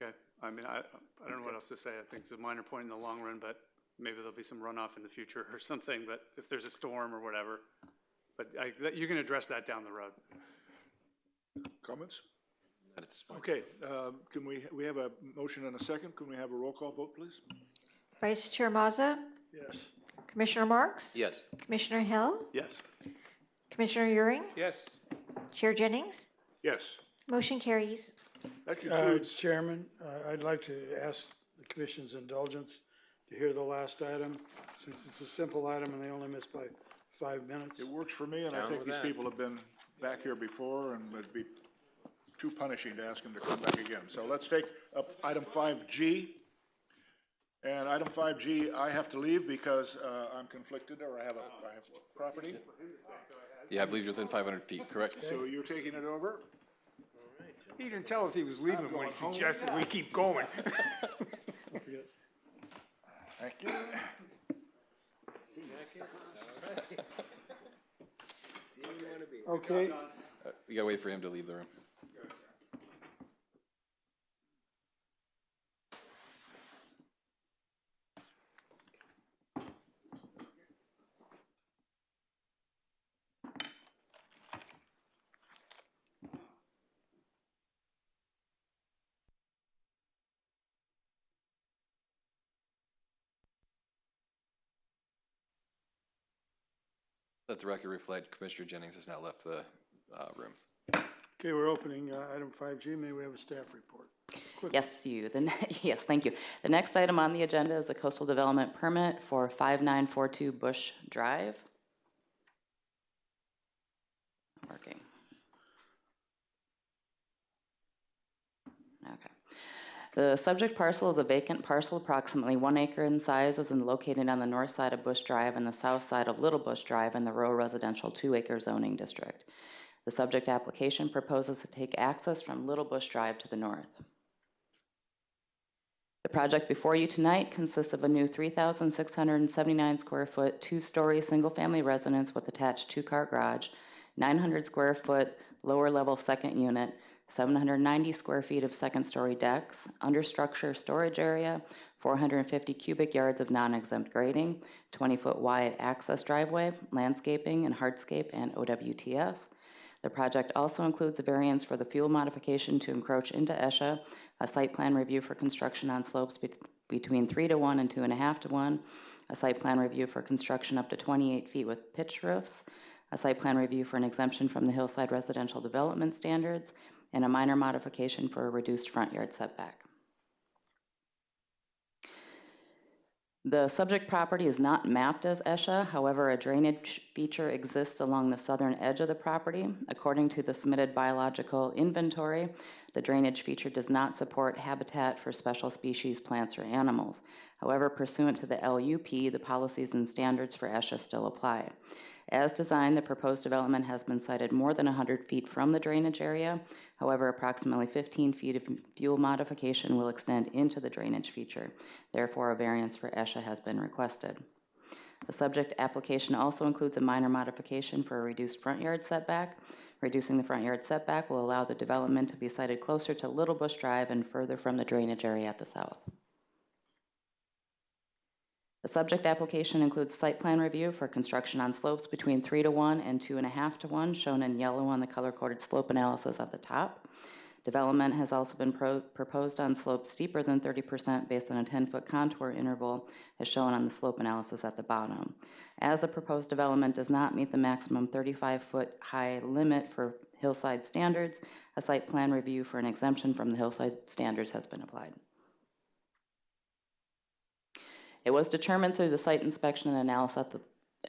Okay, I mean, I don't know what else to say. I think it's a minor point in the long run, but maybe there'll be some runoff in the future or something, but if there's a storm or whatever. But you can address that down the road. Comments? Not at this point. Okay, can we have a motion and a second? Can we have a roll call vote, please? Vice Chair Mazza, Yes. Commissioner Marks, Yes. Commissioner Hill, Yes. Commissioner Euring, Yes. Chair Jennings. Yes. Motion carries. That concludes. Chairman, I'd like to ask the commission's indulgence to hear the last item, since it's a simple item and they only missed by 5 minutes. It works for me, and I Down think with these that. people have been back here before, and it'd be too punishing to ask them to come back again. So let's take up item 5G. And item 5G, I have to leave because I'm conflicted, or I have property. Yeah, I believe you're within 500 feet, correct? So you're taking it over? He didn't tell us he was leaving when he going home. suggested we keep going. Don't forget. Thank you. Okay, We gotta wait for him to leave the room. Let the record reflect Commissioner Jennings has now left the room. okay, we're opening item 5G. May we have a staff report? Quick. Yes, yes, thank you. The next item on the agenda is a coastal development permit for 5942 Bush Drive. Working. Okay. The subject parcel is a vacant parcel approximately 1 acre in size, is located on the north side of Bush Drive and the south side of Little Bush Drive in the rural residential 2-acre zoning district. The subject application proposes to take access from Little Bush Drive to the north. The project before you tonight consists of a new 3,679 square foot, 2-story single-family residence with attached 2-car garage, 900 square foot lower level second unit, 790 square feet of second-story decks, understructure storage area, 450 cubic yards of non-exempt grading, 20-foot wide access driveway, landscaping and hardscape and OWTS. The project also includes a variance for the fuel modification to encroach into ESHA, a site plan review for construction on slopes between 3 to 1 and 2.5 to 1, a site plan review for construction up to 28 feet with pitched roofs, a site plan review for an exemption from the hillside residential development standards, and a minor modification for a reduced front yard setback. The subject property is not mapped as ESHA, however, a drainage feature exists along the southern edge of the property. According to the submitted biological inventory, the drainage feature does not support habitat for special species, plants, or animals. However, pursuant to the LUP, the policies and standards for ESHA still apply. As designed, the proposed development has been sited more than 100 feet from the drainage area. However, approximately 15 feet of fuel modification will extend into the drainage feature. Therefore, a variance for ESHA has been requested. The subject application also includes a minor modification for a reduced front yard setback. Reducing the front yard setback will allow the development to be sited closer to Little Bush Drive and further from the drainage area at the south. The subject application includes site plan review for construction on slopes between 3:1 and 2.5:1, shown in yellow on the color-coded slope analysis at the top. Development has also been proposed on slopes steeper than 30% based on a 10-foot contour interval, as shown on the slope analysis at the bottom. As a proposed development does not meet the maximum 35-foot high limit for hillside standards, a site plan review for an exemption from the hillside standards has been applied. It was determined through the site inspection and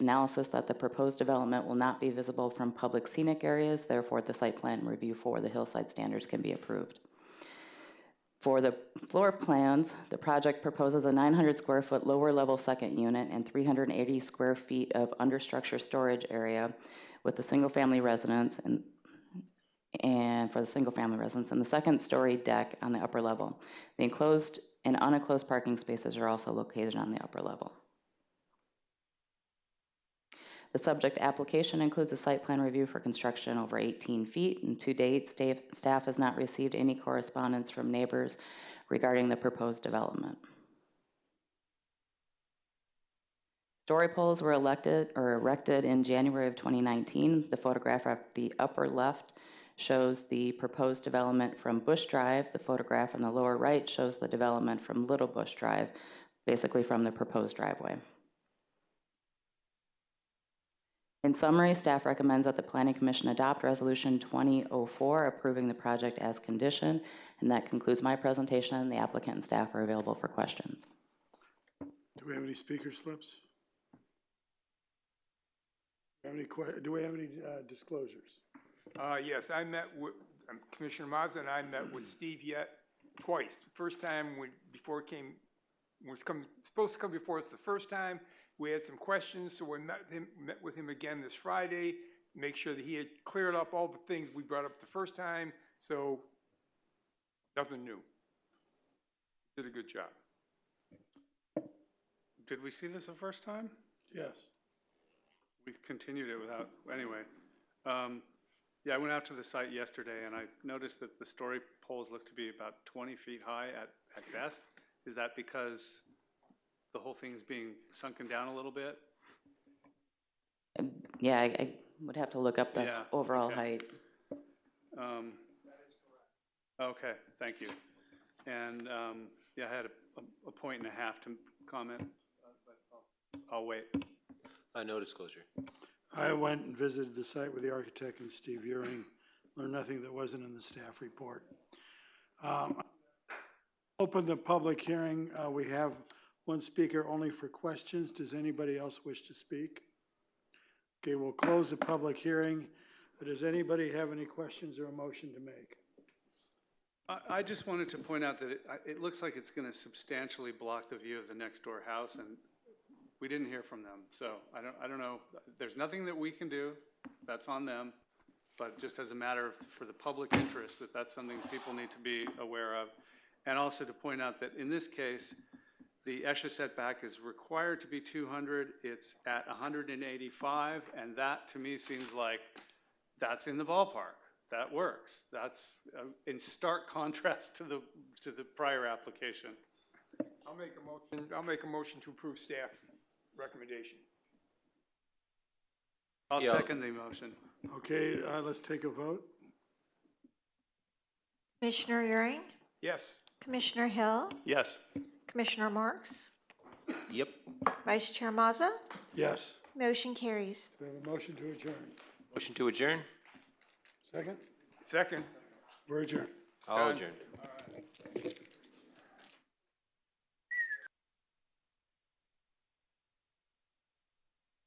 analysis that the proposed development will not be visible from public scenic areas. Therefore, the site plan review for the hillside standards can be approved. For the floor plans, the project proposes a 900 square foot lower level second unit and 380 square feet of understructure storage area with the single family residence and for the single family residence and the second story deck on the upper level. The enclosed and unenclosed parking spaces are also located on the upper level. The subject application includes a site plan review for construction over 18 feet, and to date, staff has not received any correspondence from neighbors regarding the proposed development. Story poles were erected in January of 2019. The photograph at the upper left shows the proposed development from Bush Drive. The photograph on the lower right shows the development from Little Bush Drive, basically from the proposed driveway. In summary, staff recommends that the Planning Commission adopt Resolution 2004 approving the project as conditioned, and that concludes my presentation. The applicant and staff are available for questions. Do we have any speaker slips? Do we have any disclosures? Yes, I met with Commissioner Mazza, and I met with Steve Yett twice. The first time supposed to come before us the first time. We had some questions, so we met with him again this Friday, make sure that he had cleared up all the things we brought up the first time, so nothing new. Did a good job. Did we see this the first time? Yes. We continued it without, anyway. Yeah, I went out to the site yesterday and I noticed that the story poles look to be about 20 feet high at best. Is that because the whole thing's being sunken down a little bit? Yeah, I would have to look up the overall height. That is correct. Okay, thank you. And yeah, I had a point and a half to comment, but I'll wait. No disclosure. I went and visited the site with the architect and Steve Uring, learned nothing that wasn't in the staff report. Open the public hearing. We have one speaker only for questions. Does anybody else wish to speak? Okay, we'll close the public hearing. Does anybody have any questions or a motion to make? I just wanted to point out that it looks like it's going to substantially block the view of the next door house, and we didn't hear from them. So I don't know. There's nothing that we can do. That's on them. But just as a matter of, for the public interest, that's something people need to be aware of. And also to point out that in this case, the ESHA setback is required to be 200. It's at 185, and that to me seems like that's in the ballpark. That works. That's in stark contrast to the prior application. I'll make a motion to approve staff recommendation. I'll second the motion. Okay, let's take a vote. Commissioner Uring? Yes. Commissioner Hill? Yes. Commissioner Marks? Yep. Vice Chair Mazza? Yes. Motion carries. We have a motion to adjourn. Motion to adjourn? Second? Second. We're adjourned. I'll adjourn. All right.